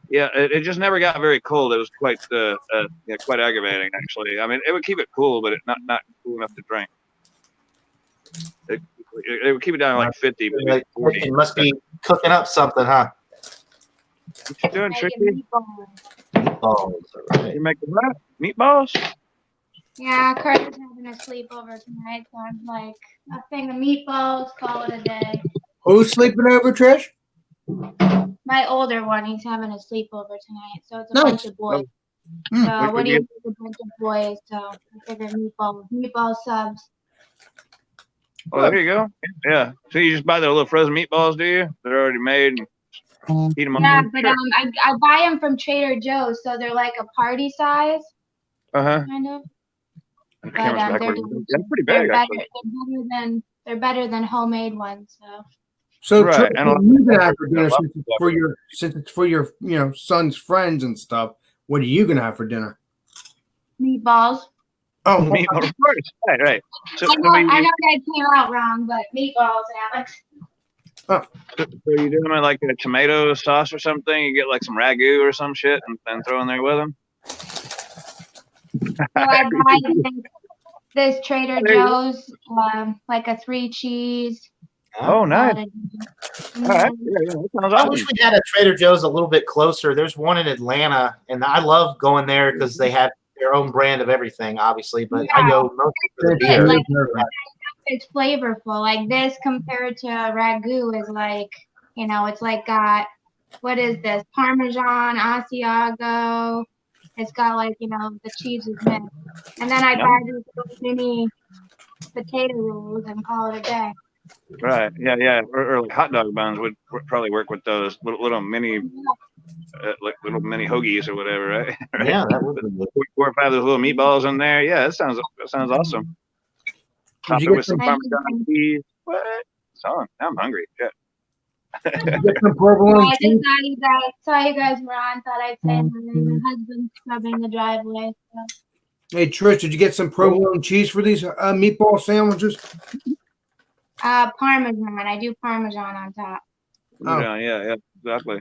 Yeah, it just never got very cold. It was quite quite aggravating, actually. I mean, it would keep it cool, but not cool enough to drink. It would keep it down to like 50, maybe 40. It must be cooking up something, huh? What you doing, Tricky? Meatballs. Right. You making what? Meatballs? Yeah, Carter's having a sleepover tonight, so I'm like, a thing of meatballs, call it a day. Who's sleeping over, Trish? My older one, he's having a sleepover tonight, so it's a bunch of boys. So what do you think, a bunch of boys? So I figured meatball subs. Oh, there you go. Yeah. So you just buy the little frozen meatballs, do you? They're already made and eat them. Yeah, but I buy them from Trader Joe's, so they're like a party size. Kind of. But they're pretty big. They're better than homemade ones. So Right, Trish, and what are you gonna have for dinner love since it's for your son's friends and stuff? What are you gonna have for dinner? Meatballs. Oh, meatball, of course. Right. So, I know that came out wrong, but meatballs, Alex. So you do them in like a tomato sauce or something? You get like some ragu or some shit and throw in there with them? So I buy this Trader Joe's, like a 3 cheese. Oh, nice. All right. Yeah, that sounds I awesome. wish we had a Trader Joe's a little bit closer. There's one in Atlanta, and I love going there because they have their own brand of everything, obviously. But I go mostly for the beer. Like, it's flavorful. Like this compared to ragu is like, it's like got, what is this? Parmesan, Asiago. It's got like, the cheese is mixed. And then I buy these little mini potato rolls and call it a day. Right. Yeah. Or like hot dog buns would probably work with those little mini, like little mini hoagies or whatever, right? Right? Yeah, that would be good. 4 or 5 of those little meatballs in there. Yeah, that sounds awesome. Top it with some Parmesan cheese. What? Son, now I'm hungry. Yeah. Get some provolone I cheese. just saw you guys were on. Thought I'd say my husband's scrubbing the driveway. So. Hey Trish, did you get some provolone cheese for these meatball sandwiches? Parmesan. I do Parmesan on top. Oh. Yeah, exactly.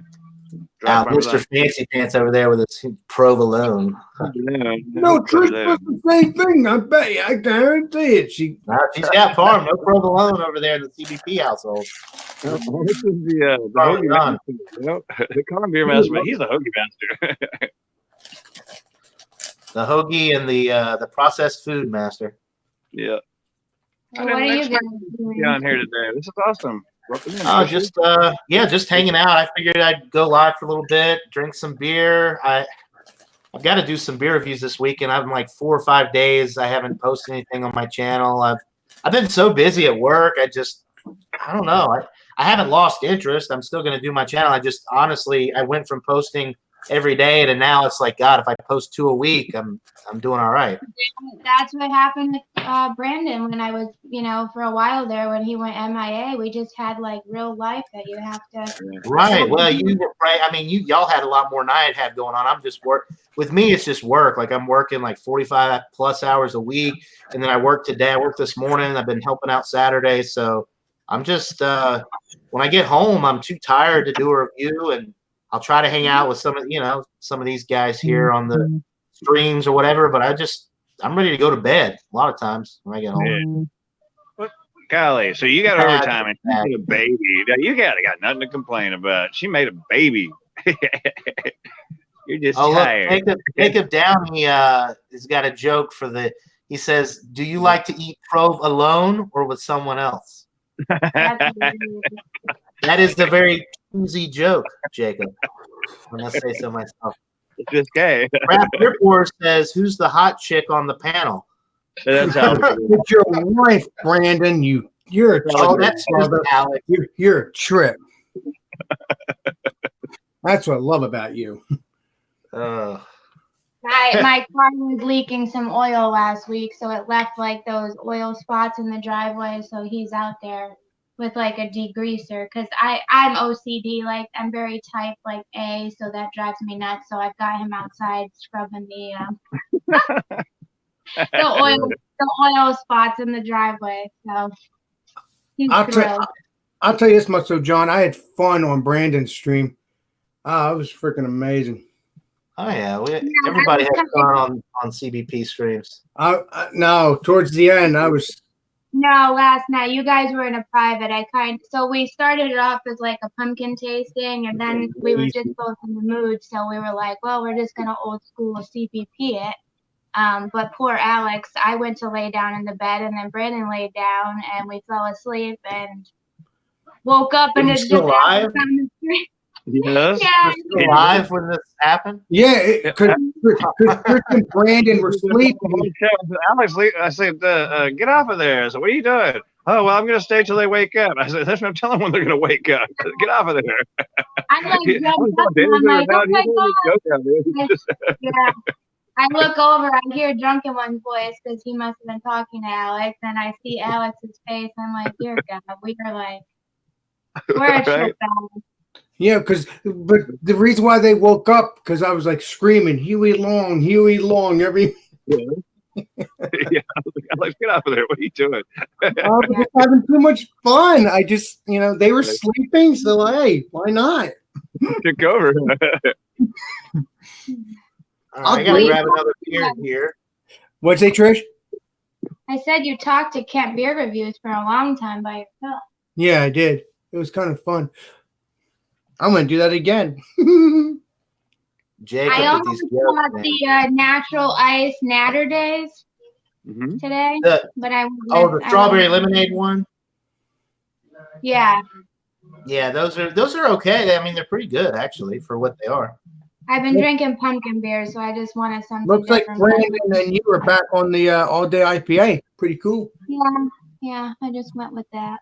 Mr. Fancy Pants over there with his provolone. Yeah, No, Trish does the same thing. I bet you. I guarantee it. She's got parm, no provolone over there in the CBP household. This is the hoagie master. They call him beer master, but he's the hoagie master. The hoagie and the processed food master. Yeah. What are you guys doing? On here today? This is awesome. Just hanging out. I figured I'd go live for a little bit, drink some beer. I've got to do some beer reviews this week, and I'm like 4 or 5 days I haven't posted anything on my channel. I've been so busy at work. I don't know. I haven't lost interest. I'm still going to do my channel. I went from posting every day to now it's like, God, if I post 2 a week, I'm doing all right. That's what happened with Brandon when I was, for a while there when he went MIA. We just had like real life that you have to. Right. Well, you were right. I mean, y'all had a lot more than I had going on. I'm just with me. It's just work. Like I'm working like 45 plus hours a week, and then I work today. I worked this morning. I've been helping out Saturday, so I'm just when I get home, I'm too tired to do a review, and I'll try to hang out with some of these guys here on the streams or whatever. But I'm ready to go to bed a lot of times when I get home. Yeah. Golly, so you got overtime and you made a baby. You got nothing to complain about. She made a baby. You're just tired. Look, Jacob Downey has got a joke he says, "Do you like to eat Prove alone or with someone else?" That is a very cheesy joke, Jacob. I must say so myself. It's just gay. Rap Ripwar says, "Who's the hot chick on the panel?" That's how it's your wife, Brandon. You're a you're a trip. That's what I love about you. My car was leaking some oil last week, so it left like those oil spots in the driveway. So he's out there with like a degreaser because I'm OCD, like I'm very type like A, so that drives me nuts. So I've got him outside scrubbing the oil spots in the driveway. So he's thrilled. I'll tell you this much, so John, I had fun on Brandon's stream. It was freaking amazing. Oh yeah, everybody had fun on CBP streams. No, towards the end, I was. No, last night you guys were in a private. So we started it off as like a pumpkin tasting, and then we were just both in the mood. So we were like, well, we're just gonna old school CPP it. But poor Alex, I went to lay down in the bed, and then Brandon laid down, and we fell asleep and woke up, and it's just live. Yes. Yeah. Live when this happened? Yeah, because Chris and Brandon were sleeping. Alex, I said, get off of there. I said, what are you doing? Oh, well, I'm going to stay till they wake up. I said, there's no telling when they're going to wake up. Get off of there. I'm like, oh my God. Yeah. I look over, I hear Drunken One's voice because he must have been talking to Alex, and I see Alex's face. I'm like, dear God, we are like We're a trip Right? bag. Yeah, but the reason why they woke up because I was like screaming, Huey Long, every. Yeah. Yeah. I was like, Alex, get out of there. What are you doing? I was just having too much fun. I just, they were sleeping, so hey, why not? Took over. All right, I gotta Wait. grab another beer here. What'd you say, Trish? I said you talked to Kent Beer Reviews for a long time by yourself. Yeah, I did. It was kind of fun. I'm gonna do that again. Jacob I with almost these bought jokes, the natural ice natter days Mhm. today, The- but I the I strawberry wasn't- lemonade one. Yeah, Yeah, those are okay. I mean, they're pretty good actually for what they are. I've been drinking pumpkin beer, so I just wanted something Looks like different. Brandon and you were back on the all day IPA. Pretty cool. Yeah, I just went with that.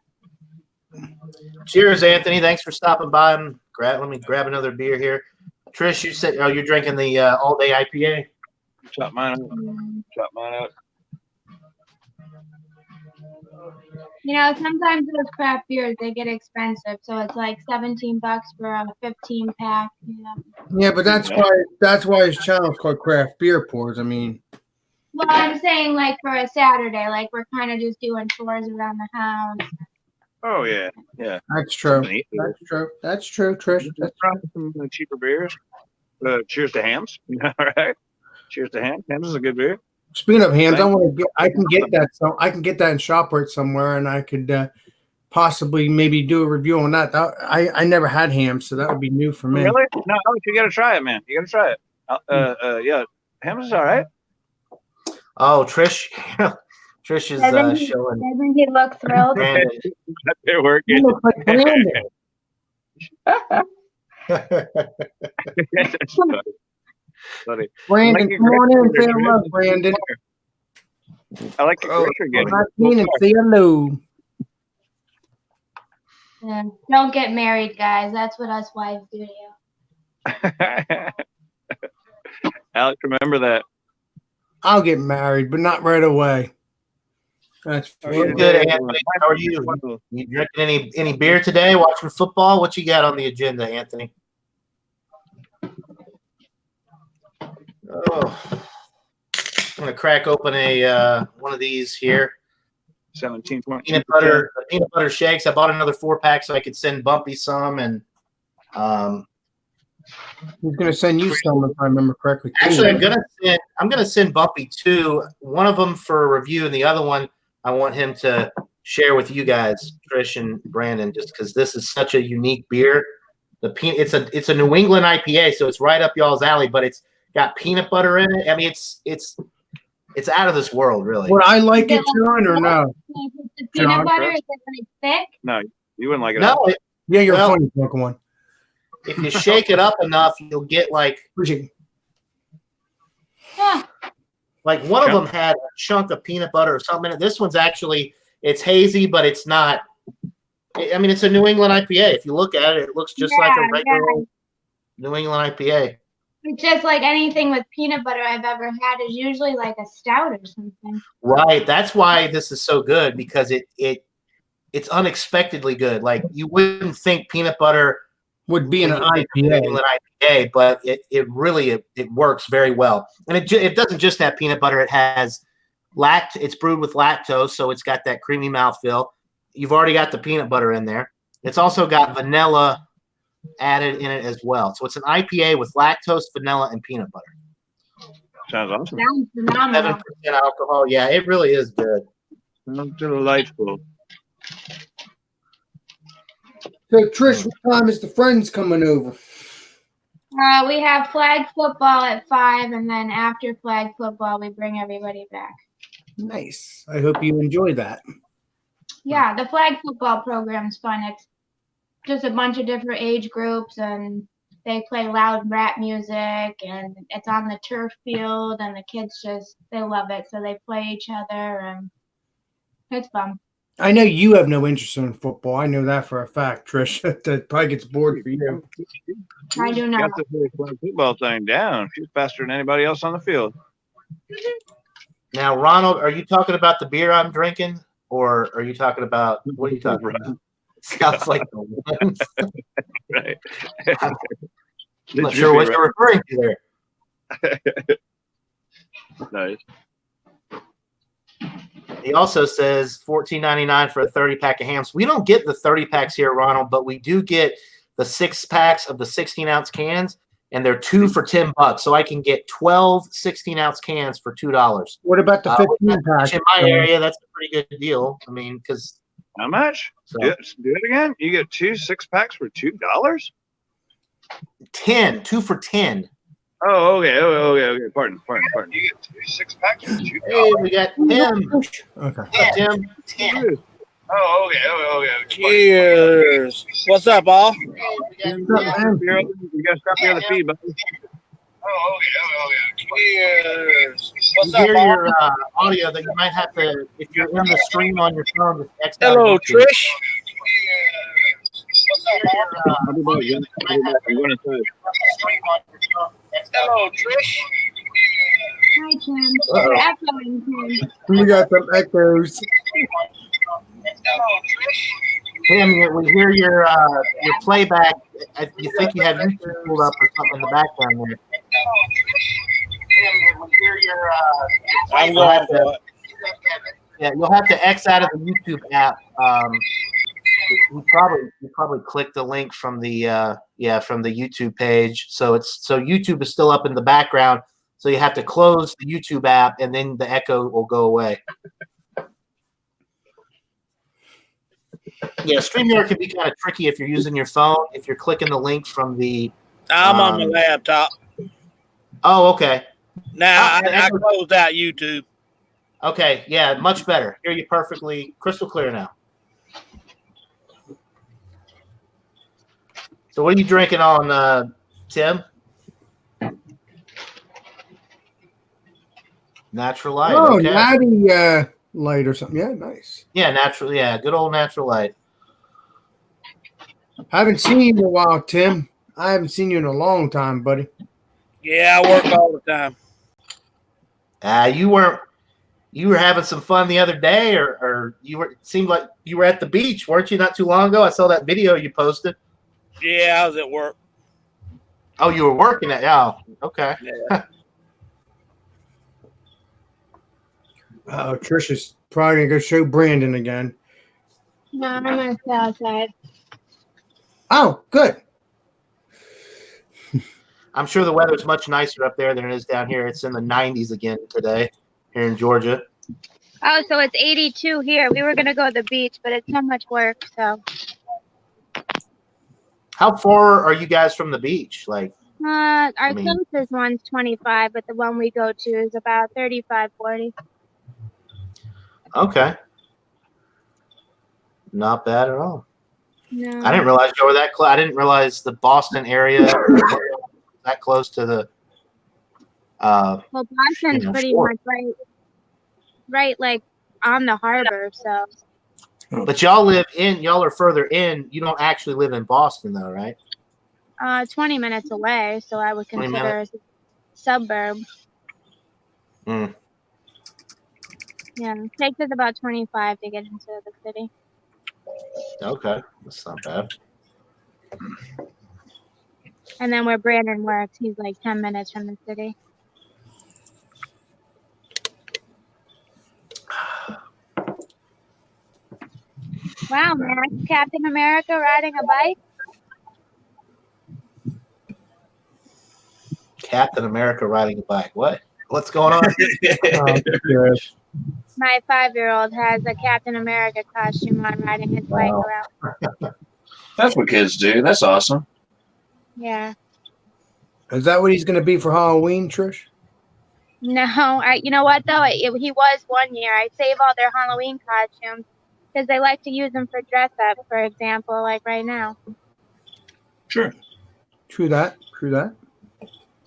Cheers, Anthony. Thanks for stopping by. And let me grab another beer here. Trish, you said, you're drinking the all day IPA. Chop mine out. Mm. Chop mine out. Sometimes those craft beers, they get expensive, so it's like $17 for a 15 pack. Yeah, but that's why his channel's called Craft Beer Pours. I mean, Well, I'm saying like for a Saturday, like we're kind of just doing chores around the house. Oh yeah, yeah. that's true. Something to eat. That's true, Trish. That's Try some cheaper beers. Cheers to hams. All right. Cheers to hams. Hams is a good beer. Speaking of hams, I can get that. So I can get that in ShopRite somewhere, and I could possibly maybe do a review on that. I never had hams, so that would be new for me. Really? No, you got to try it, man. You got to try it. Yeah, hams is all right. Oh, Trish. Trish is Doesn't he look thrilled? Brandon. They're You working. look like Brandon. That's funny. Brandon, your come on in and say Grisham. hello, Brandon. I like your Oh, Grisham game. Come on in and say hello. Yeah. Don't get married, guys. That's what us wives do to you. Alex, remember that. I'll get married, but not right away. That's for Oh, sure. yeah. Good, Anthony. How are you? You drinking any beer today? Watching football? What you got on the agenda, Anthony? Oh, I'm gonna crack open a one of these here. 17.2%. Peanut butter shakes. I bought another 4-pack so I could send Bumpy some, and He's gonna send you some if I remember correctly. Too. actually I'm gonna send Bumpy 2. One of them for a review, and the other one I want him to share with you guys, Trish and Brandon, just because this is such a unique beer. It's a New England IPA, so it's right up y'all's alley, but it's got peanut butter in it. I mean, it's out of this world, really. Would I like it, John, or no? Like, with the peanut butter, is it like thick? No, you wouldn't like it. No, Yeah, you're Well- a funny fucking one. if you shake it up enough, you'll get like Appreciate it. Huh. one of them had a chunk of peanut butter or something in it. This one's actually it's hazy, but it's not. I mean, it's a New England IPA. If you look at it, it looks just like a Yeah, regular old New England IPA. It's just like anything with peanut butter I've ever had is usually like a stout or something. Right. That's why this is so good, because it's unexpectedly good. Like you wouldn't think peanut butter Would be in an when you think New IPA. England IPA, but it really works very well. And it doesn't just have peanut butter. It has it's brewed with lactose, so it's got that creamy mouthfeel. You've already got the peanut butter in there. It's also got vanilla added in it as well. So it's an IPA with lactose, vanilla, and peanut butter. Sounds awesome. Sounds phenomenal. 7% alcohol. Yeah, it really is good. Sounds delightful. So, Trish, what time is the friends coming over? We have flag football at 5, and then after flag football, we bring everybody back. Nice. I hope you enjoy that. Yeah, the flag football program's fun. It's just a bunch of different age groups, and they play loud rap music, and it's on the turf field, and the kids they love it. So they play each other, and it's fun. I know you have no interest in football. I know that for a fact, Trish. That probably gets bored for you. I do not. Got this flag football thing down. She's faster than anybody else on the field. Now, Ronald, are you talking about the beer I'm drinking, or are you talking about what are you talking about? Sounds like the ones. Right. I'm not sure what you're referring to there. Nice. He also says $14.99 for a 30-pack of hams. We don't get the 30 packs here, Ronald, but we do get the 6 packs of the 16-ounce cans, and they're 2 for $10. So I can get 12 16-ounce cans for $2. What about the 15 pack? In my area, that's a pretty good deal. I mean, because How much? So, Do it again. You get 2 6-packs for $2. 2 for 10. Oh, okay. Pardon. You get 2 6-packs for $2. Hey, we got Tim. Okay. Tim. 10. Oh, okay. Cheers. What's up, all? You gotta stop the other feed, buddy. Oh, okay. Cheers. What's You up, hear all? your audio that you might have to, if you're in the stream on your phone, just X out Hello, of YouTube. Trish. What's up, all? I'm going inside. Hello, Trish. Hi, Tim. You're echoing, Tim. We got some echoes. Hello, Trish. Tim, we hear your playback. You think you have YouTube pulled up or something in the background there. Tim, we hear your I'm going for it. Yeah, you'll have to X out of the YouTube app. You probably clicked the link from the from the YouTube page. So YouTube is still up in the background. So you have to close the YouTube app, and then the echo will go away. Yeah, StreamYard can be kind of tricky if you're using your phone. If you're clicking the link from the. I'm on my laptop. Oh, okay. Now, I closed out YouTube. Okay, yeah, much better. Hear you perfectly, crystal clear now. So what are you drinking on, Tim? Natural Light. Oh, okay. Natty Light or something. Yeah, nice. Yeah, natural. Yeah, good old Natural Light. Haven't seen you in a while, Tim. I haven't seen you in a long time, buddy. Yeah, I work all the time. You were having some fun the other day, or it seemed like you were at the beach, weren't you, not too long ago? I saw that video you posted. Yeah, I was at work. Oh, you were working at, oh, okay. Yeah. Trish is probably going to go show Brandon again. No, I'm gonna stay outside. Oh, good. I'm sure the weather's much nicer up there than it is down here. It's in the 90s again today here in Georgia. Oh, so it's 82 here. We were gonna go to the beach, but it's so much work. So. How far are you guys from the beach? Like, Our closest one's 25, but the one we go to is about 35, 40. okay. Not bad at all. No. I didn't realize you were that close. I didn't realize the Boston area was that close to the. Well, Boston's pretty shore. much right, like on the harbor. So. But y'all are further in. You don't actually live in Boston, though, right? 20 minutes away, so I would 20 consider a suburb. Mm. Yeah, it takes us about 25 to get into the city. Okay, that's not bad. And then where Brandon works, he's like 10 minutes from the city. Wow, man, Captain America riding a bike? Captain America riding a bike. What? What's going on? My 5-year-old has a Captain America costume on, riding his bike around. That's what kids do. That's awesome. Yeah. Is that what he's going to be for Halloween, Trish? No, you know what though? He was one year. I save all their Halloween costumes because they like to use them for dress up, for example, like right now. Sure. True that.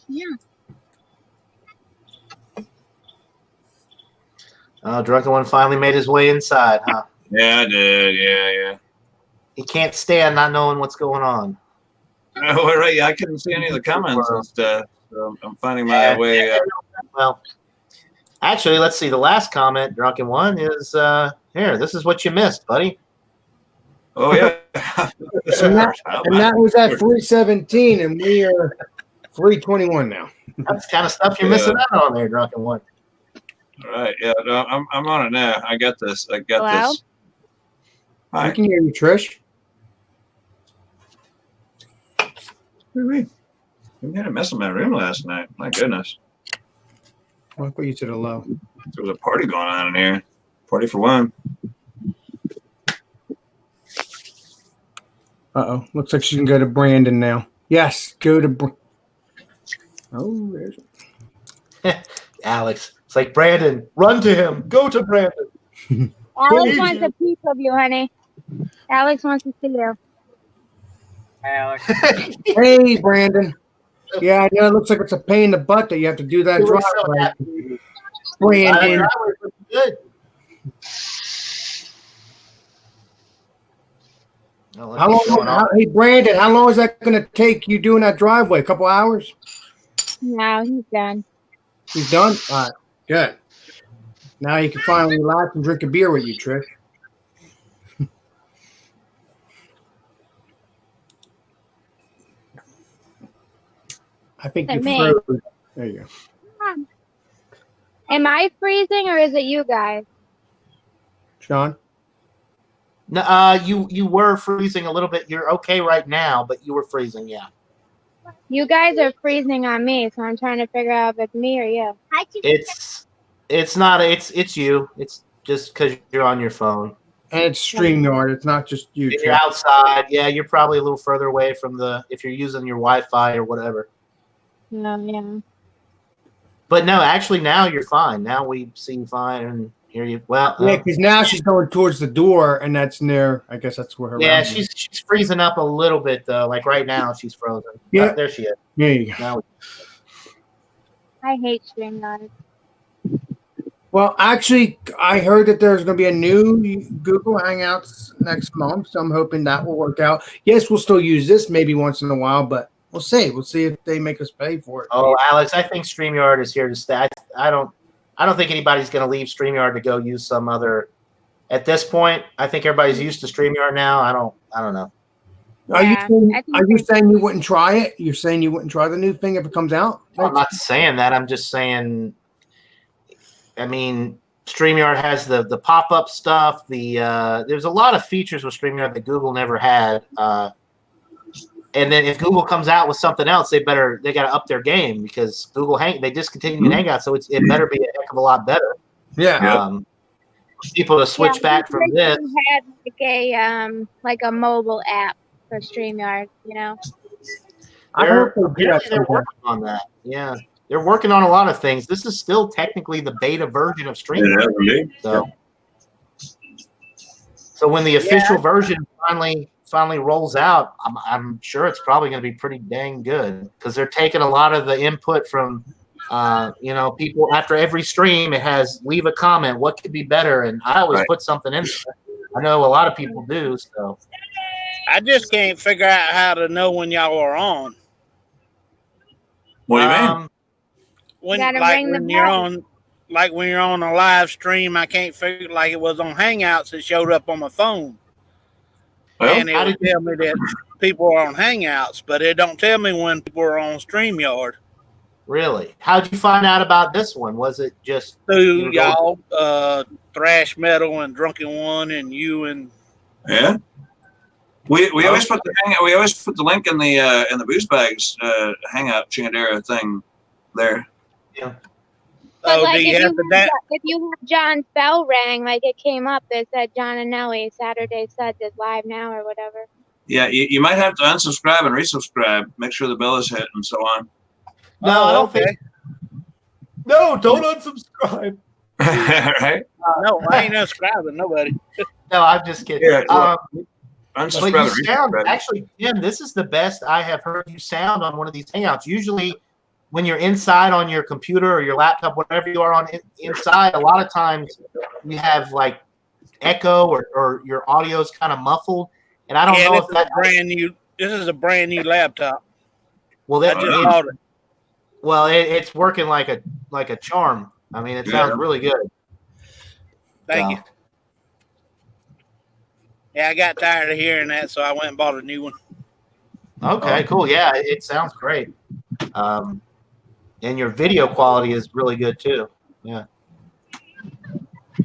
Yeah. Drunken One finally made his way inside, huh? Yeah, I did. Yeah. He can't stand not knowing what's going on. Oh, right. I couldn't see any of the comments and stuff. So I'm finding my way. Well, actually, let's see. The last comment, Drunken One, is here. This is what you missed, buddy. Oh yeah. And that was at 317, and we are 321 now. That's the kind of stuff you're missing out on there, Drunken One. All right. Yeah. No, I'm on it now. I got this. Hello? This. Hi. We can hear you, Trish. What do you mean? We had a mess in my room last night. My goodness. I'll put you to the low. There was a party going on in here. Party for one. Uh-oh. Looks like she can go to Brandon now. Yes, go to Oh, there's Alex. It's like, Brandon, run to him. Go to Brandon. Alex wants a piece of you, honey. Alex wants to see you. Hey, Brandon. Yeah, I know. It looks like it's a pain in the butt that you have to do that He was drive. so Right? happy. Brandon. That was looking good. Oh, look How what's going on. long? Hey, Brandon, how long is that going to take you doing that driveway? A couple hours? No, he's done. He's done? All right, good. Now you can finally relax and drink a beer with you, Trish. I think you Me. froze. There you go. Am I freezing or is it you guys? Sean? No, you were freezing a little bit. You're okay right now, but you were freezing, yeah. You guys are freezing on me, so I'm trying to figure out if it's me or you. It's not. It's you. It's just because you're on your phone. And it's StreamYard. It's not just you, If you're Trish. outside, yeah, you're probably a little further away from if you're using your Wi-Fi or whatever. Yeah. But no, actually, now you're fine. Now we see you fine and hear you. Well, Yeah, because now she's going towards the door, and that's near. I guess that's where her. yeah, round is. she's freezing up a little bit though. Like right now, she's frozen. Yeah. There she is. There you go. Now, I hate StreamYard. Well, actually, I heard that there's going to be a new Google Hangouts next month, so I'm hoping that will work out. Yes, we'll still use this maybe once in a while, but we'll see. We'll see if they make us pay for it. oh, Alex, I think StreamYard is here to stay. I don't think anybody's going to leave StreamYard to go use some other. At this point, I think everybody's used to StreamYard now. I don't know. Are you Yeah, saying, I think are you saying you wouldn't try it? You're saying you wouldn't try the new thing if it comes out? I'm not saying that. I'm just saying. I mean, StreamYard has the pop-up stuff. There's a lot of features with StreamYard that Google never had. And then if Google comes out with something else, they got to up their game because they discontinued Hangout, so it better be a heck of a lot better. Yeah. People to switch back from this. Had like a mobile app for StreamYard, you know. They're Yeah. working on that. Yeah, they're working on a lot of things. This is still technically the beta version of StreamYard. So when the official version finally rolls out, I'm sure it's probably going to be pretty dang good because they're taking a lot of the input from people after every stream. It has leave a comment, what could be better, and I always put something in there. I know a lot of people do. So I just can't figure out how to know when y'all are on. What do you mean? When you're on, like when you're on a live stream, I can't figure like it was on Hangouts. It showed up on my phone, and it would tell me that people are on Hangouts, but it don't tell me when people are on StreamYard. Really, how'd you find out about this one? Was it just Through y'all, Thrash Metal and Drunken One, and you and Yeah. We always put the link in the Boost Bags Hangout Chandera thing there. Yeah. But like do you if have that? if you have John's bell rang, like it came up that said John and Nelly Saturday Suds is live now or whatever. Yeah, you might have to unsubscribe and resubscribe. Make sure the bell is hit and so on. No, I don't okay. think. No, don't unsubscribe. Right? No, I ain't unsubscribing nobody. No, I'm just kidding. Yeah, well, But unsubscribe you and sound resubscribe. actually, Tim. This is the best I have heard you sound on one of these hangouts. Usually, when you're inside on your computer or your laptop, whatever you are on inside, a lot of times you have like echo or your audio is kind of muffled. And I don't know if that brand new. This is a brand new laptop. well I just bought it. well it's working like a charm. I mean, it sounds really good. Thank you. Yeah, I got tired of hearing that, so I went and bought a new one. Okay, cool. Yeah, it sounds great. And your video quality is really good too. Yeah.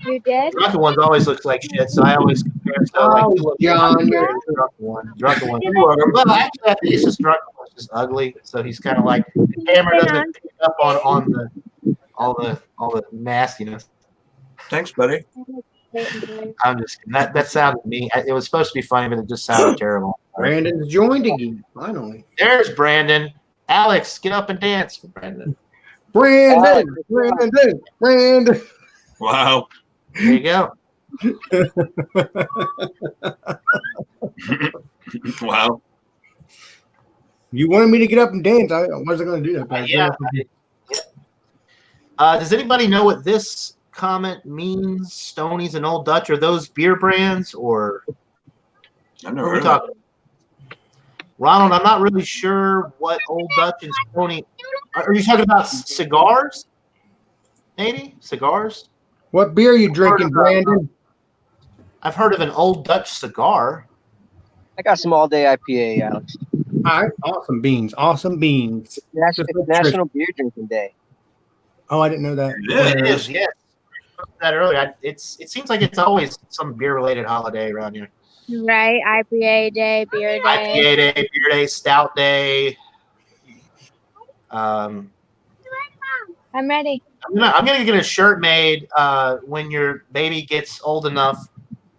You did? Drunken ones always looks like shit, so I always compare. So like, Oh, you look John, like you're the drunken one. Drunken one. Well, actually, I think it's just drunken one's just ugly. So he's kind of like the camera doesn't pick up on the all the nastiness. Thanks, buddy. I'm just kidding. That sounded mean. It was supposed to be funny, but it just sounded terrible. Brandon's joined again. Finally, There's Brandon. Alex, get up and dance for Brandon. Brandon. Wow. There you go. Wow. You wanted me to get up and dance. I wasn't going to do that. But Yeah. Does anybody know what this comment means? Stoney's and Old Dutch, are those beer brands or? I've never What are we heard of talking? Ronald, I'm not really sure what Old Dutch and Stoney. Are you talking about cigars? Maybe cigars. What beer are you drinking, Brandon? I've heard of an Old Dutch cigar. I got some all-day IPA, Alex. All right, awesome beans. It's National Beer Drinking Day. Oh, I didn't know that. It is, yes. That earlier. It seems like it's always some beer-related holiday around here. Right, IPA day, beer day. IPA day, beer day, stout day. I'm ready. I'm gonna get a shirt made when your baby gets old enough.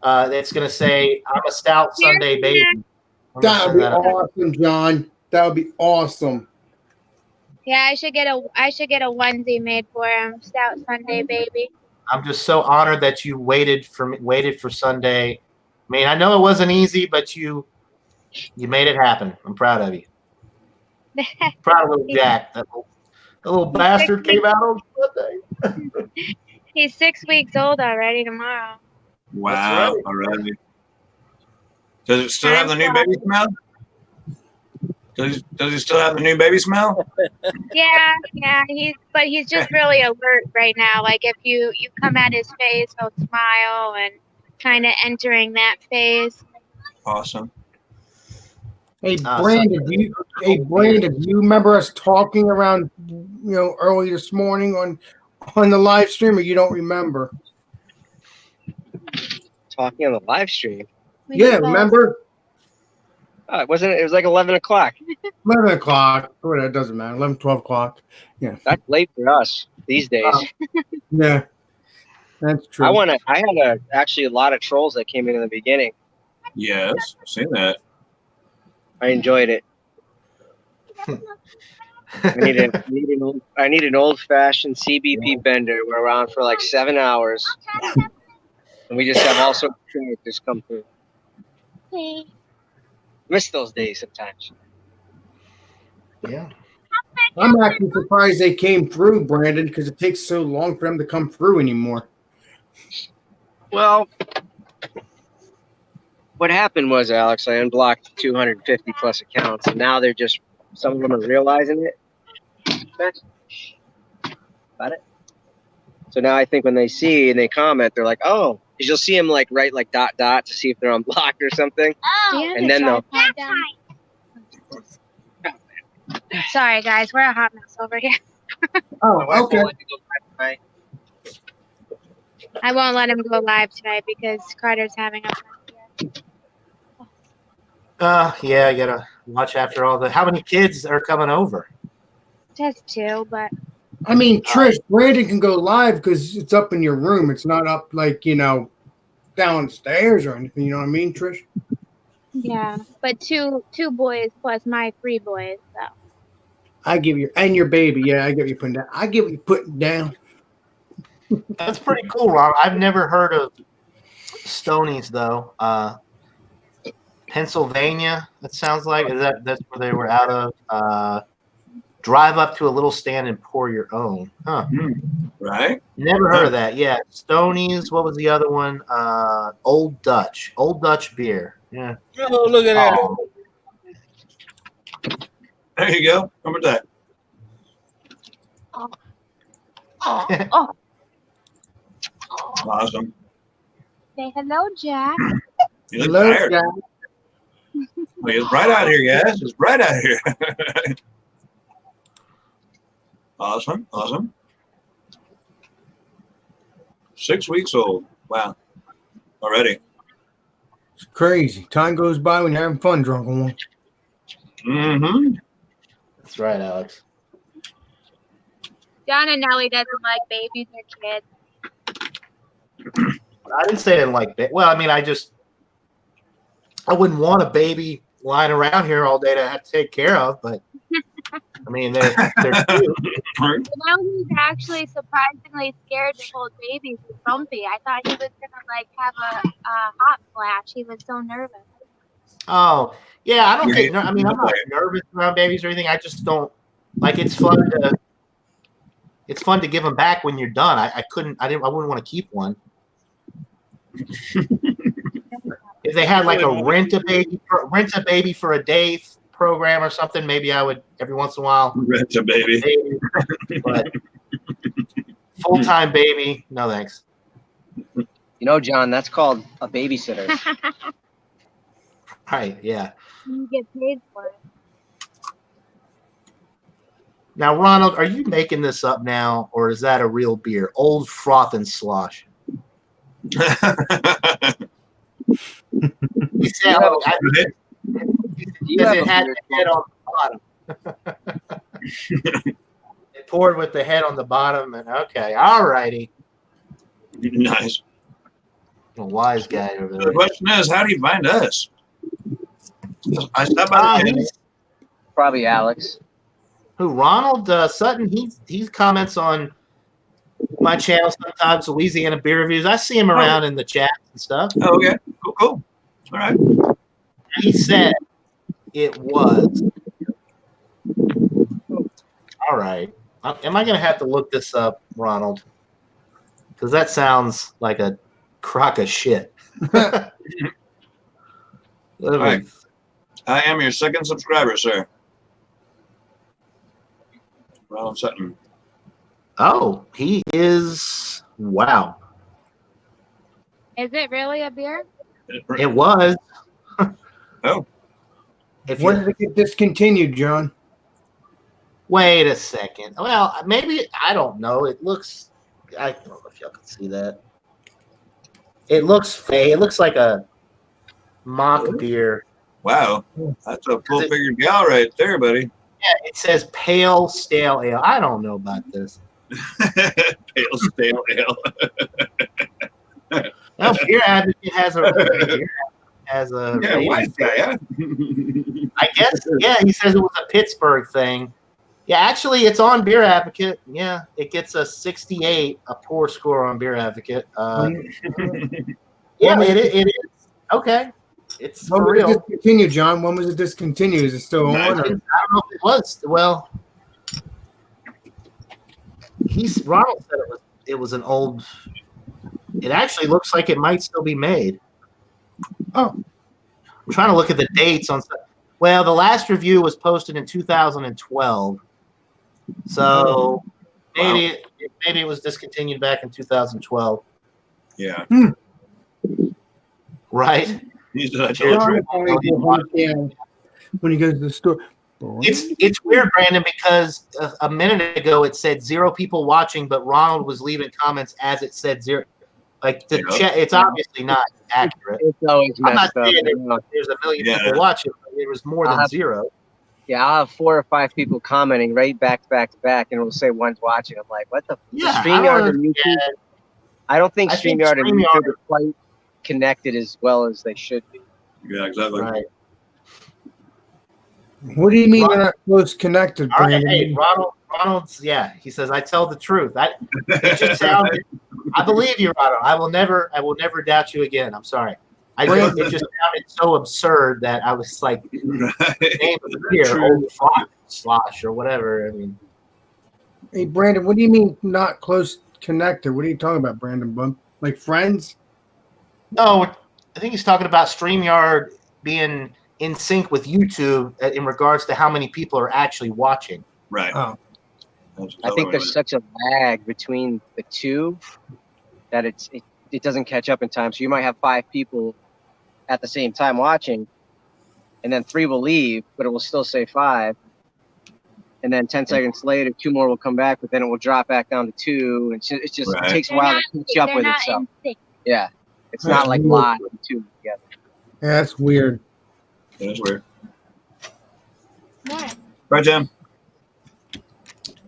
That's gonna say, "I'm a stout Sunday baby." That would be awesome, John. That would be awesome. Yeah, I should get a onesie made for him. Stout Sunday baby. I'm just so honored that you waited for Sunday. I mean, I know it wasn't easy, but you made it happen. I'm proud of you. Proud of little Jack. That little bastard came out on Sunday. He's 6 weeks old already tomorrow. Wow. Right. Already. Does it still have the new baby smell? Does he still have the new baby smell? Yeah. He's just really alert right now. Like if you come at his face, he'll smile and kind of entering that phase. Awesome. Hey, Brandon, do you remember us talking around, early this morning on the live stream, or you don't remember? Talking on the live stream. Yeah, remember? Oh, it wasn't. It was like 11 o'clock. 11 o'clock. Oh, that doesn't matter. 11, 12 o'clock. Yeah. That's late for us these days. Yeah. That's true. I had actually a lot of trolls that came in the beginning. Yes, I've seen that. I enjoyed it. I need an old-fashioned CBP bender. We're around for like 7 hours, and we just have all sorts of characters come through. Miss those days sometimes. Yeah. I'm actually surprised they came through, Brandon, because it takes so long for them to come through anymore. Well, what happened was, Alex, I unblocked 250 plus accounts, and now they're just, some of them are realizing it. Got it? So now I think when they see and they comment, they're like, oh, because you'll see them like write like ... to see if they're unblocked or something. Oh, and then they'll. Sorry, guys, we're a hot mess over here. Oh, okay. I won't let him go live tonight because Carter's having a Yeah, I gotta watch after all the. How many kids are coming over? just 2, but I mean, Trish, Brandon can go live because it's up in your room. It's not up like, downstairs or anything. You know what I mean, Trish? yeah, but two boys plus my 3 boys. So I give you, and your baby. Yeah, I get what you're putting down. I get what you're putting down. That's pretty cool, Ron. I've never heard of Stonies though. Pennsylvania. That sounds like that's where they were out of. Drive up to a little stand and pour your own. Huh. Right? Never heard of that. Yeah. Stonies. What was the other one? Old Dutch. Old Dutch beer. Yeah. Oh, look at that. Oh. There you go. How about that? oh, Awesome. say hello, Jack. You look Hello, tired. guys. Well, it's bright out here, guys. It's bright out here. Awesome. 6 weeks old. Wow. Already. It's crazy. Time goes by when you're having fun, drunken one. Mm-hmm. That's right, Alex. John and Nellie doesn't like babies or kids. I didn't say I didn't like it. Well, I mean, I wouldn't want a baby lying around here all day to have to take care of, but I mean, they're cute. Now he's actually surprisingly scared to hold babies with Bumpy. I thought he was gonna like have a hot flash. He was so nervous. Oh, yeah, I don't get. I mean, I'm not nervous around babies or anything. I just don't like. It's fun to give them back when you're done. I wouldn't want to keep one. If they had like a rent a baby for a day program or something, maybe I would every once in a while Rent a baby. But full-time baby, no thanks. You know, John, that's called a babysitter. Right, yeah. You get paid for it. Now, Ronald, are you making this up now, or is that a real beer? Old Froth and Slosh. He said, it had the head on the bottom. It poured with the head on the bottom, and okay, all righty. Nice. A wise guy over So there. the question is, how do you find us? I stopped by the channel. Probably Alex. Who, Ronald Sutton? He comments on my channel sometimes, Louisiana Beer Reviews. I see him around in the chat and stuff. Oh, okay. Cool. All right. He said it was. All right. Am I going to have to look this up, Ronald? Because that sounds like a crock of shit. All right. I am your second subscriber, sir. Ronald Sutton. Oh, he is. Wow. Is it really a beer? It was. Oh. When did it get discontinued, John? Wait a second. Well, maybe, I don't know. It looks, I don't know if y'all can see that. It looks fake. It looks like a mock beer. Wow. That's a full-figured gal right there, buddy. Yeah, it says pale stale ale. I don't know about this. Pale stale ale. Well, Beer Advocate has a Yeah, why is that? Yeah. I guess, yeah, he says it was a Pittsburgh thing. Yeah, actually, it's on Beer Advocate. Yeah, it gets a 68, a poor score on Beer Advocate. Yeah, it is. Okay. It's When for was real. it discontinued, John? When was it discontinued? Is it still on? I don't know if it was. Well, Ronald said it was an old. It actually looks like it might still be made. Oh, I'm trying to look at the dates on. Well, the last review was posted in 2012, so maybe it was discontinued back in 2012. Yeah. Right. John only did one thing when he goes to the store. It's weird, Brandon, because a minute ago it said 0 people watching, but Ronald was leaving comments as it said 0. Like the chat, it's obviously not accurate. It's always I'm not messed up. saying there's a million people watching, but there was more than 0. Yeah, I'll have 4 or 5 people commenting right back to back to back, and it'll say one's watching. I'm like, what the? Yeah, StreamYard and YouTube. I don't think StreamYard and YouTube are quite connected as well as they should be. Yeah, exactly. Right. What do you mean they're not close connected, Brandon? Hey, Ronald's, yeah, he says, I tell the truth. It just sounded, I believe you, Ronald. I will never doubt you again. I'm sorry. It just sounded so absurd that I was like, name of the beer, Old Slosh or whatever. I mean, Hey, Brandon, what do you mean not close connected? What are you talking about, Brandon Bump? Like friends? no, I think he's talking about StreamYard being in sync with YouTube in regards to how many people are actually watching. Right. Oh. I think there's such a lag between the two that it doesn't catch up in time. So you might have 5 people at the same time watching, and then 3 will leave, but it will still say 5. And then 10 seconds later, 2 more will come back, but then it will drop back down to 2. And it just Right. it takes a while to catch up with itself. Yeah, it's not like live 2 together. Yeah, that's weird. That is weird. What? Right, Jim?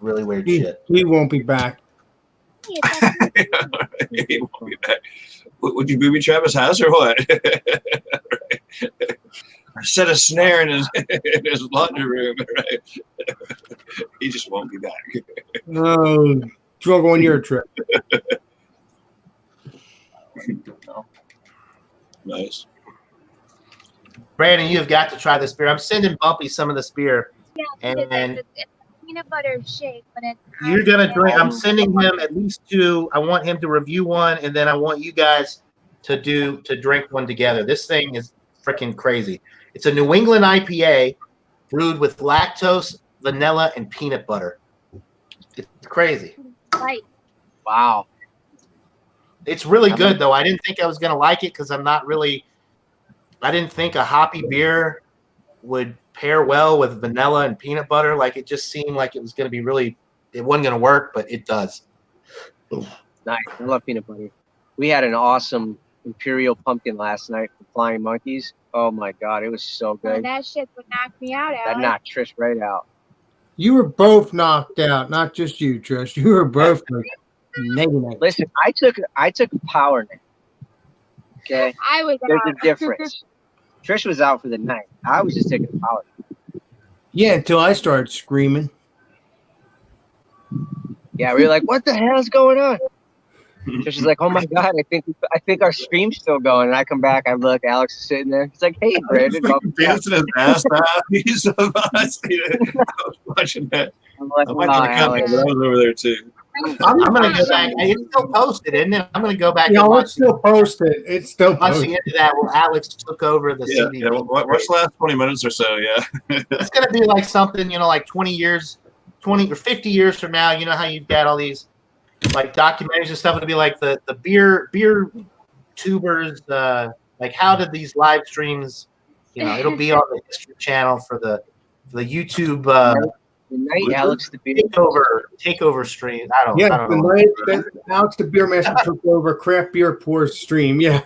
Really weird shit. He won't be back. He won't be back. Would you booby trap his house or what? Set a snare in his laundry room, right? He just won't be back. Oh, drug on your trip. Nice. Brandon, you have got to try this beer. I'm sending Bumpy some of this beer. Yeah, And it's peanut butter shake, but it's you're gonna drink. I'm sending him at least 2. I want him to review one, and then I want you guys to drink one together. This thing is freaking crazy. It's a New England IPA brewed with lactose, vanilla, and peanut butter. It's crazy. Right. Wow. It's really good though. I didn't think I was gonna like it because I'm not really. I didn't think a hoppy beer would pair well with vanilla and peanut butter. Like it just seemed like it was going to be really, it wasn't going to work, but it does. Nice. I love peanut butter. We had an awesome Imperial Pumpkin last night from Flying Monkeys. Oh my God, it was so good. Oh, that shit would knock me out, That Alex. knocked Trish right out. You were both knocked out, not just you, Trish. You were both like negative. Listen, I took a power nap. Okay, I was there's out. a difference. Trish was out for the night. I was just taking a power nap. Yeah, until I started screaming. Yeah, we were like, "What the hell's going on?" Trish is like, "Oh my God, I think our stream's still going." And I come back, I look, Alex is sitting there. He's like, "Hey, Brandon, welcome back." Dancing his ass off. He's so honestly, I was watching that. I'm like, I "Oh, might not have come, Alex." but I was over there too. I'm going to go back. It's still posted, isn't it? I'm going to go back and No, watch it's still posted. It's still watch the posted. end of that where Alex took over the Yeah, CBD. yeah. Watch the last 20 minutes or so. Yeah. It's going to be like something, like 20 years, 20 or 50 years from now. You know how you've got all these like documentaries and stuff. It'll be like the beer tubers. Like how did these live streams? It'll be on the History Channel for the YouTube The night Alex the beer. takeover stream. I don't Yeah, know. the night that Alex the Beer Master took over craft beer pours stream. Yeah.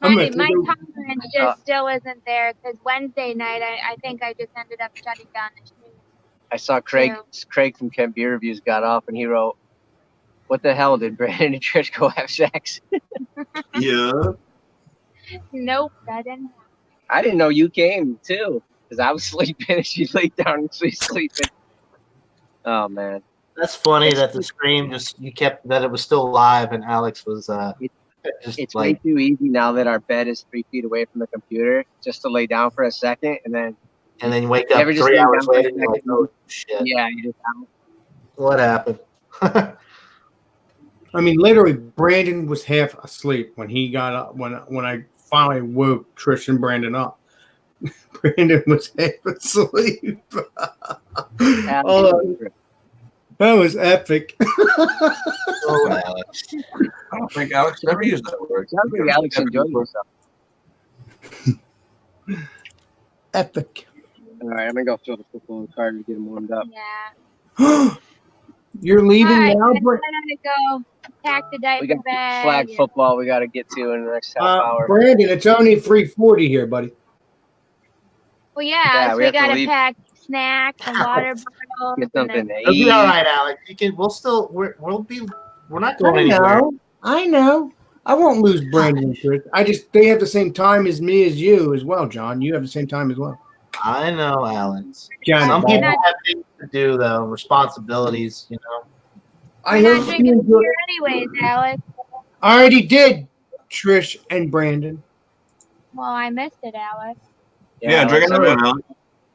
My tolerance just still isn't there because Wednesday night I think I just ended up shutting down the stream. I saw Craig from Kent Beer Reviews got off and he wrote, "What the hell did Brandon and Trish go have sex?" Yeah. Nope, that didn't. I didn't know you came too because I was sleeping and she laid down and she's sleeping. Oh man, That's funny that the stream that it was still live and Alex was it's way too easy now that our bed is 3 feet away from the computer just to lay down for a second and then you wake up Never just 3 lay hours down later for a and you're like, second. oh shit, yeah, you just out. what happened? I mean, literally, Brandon was half asleep when he got up. When I finally woke Trish and Brandon up, Brandon was half asleep. Oh, that was epic. Oh, Alex. I don't think Alex ever used that word. Sounds like Alex enjoyed himself. Epic. All right, I'm gonna go fill the football card and get him warmed up. Yeah. You're leaving All right, now, I'm gonna go pack the diaper We got bag. flag football we got to get to in the next half hour. Brandon, it's only 3:40 here, buddy. Well, Yeah, so we we have to gotta leave. pack snacks and water bottles. Get something to It'll eat. be all right, Alex. We're not going anywhere. I know. I won't lose Brandon and Trish. They have the same time as me as you as well, John. You have the same time as well. I know, Alex. John, Some We're people not- have things to do, though, responsibilities, I We're know not drinking beer anyways, Alex. I already did, Trish and Brandon. Well, I missed it, Alex. Yeah, drink Alex, another one, Alex.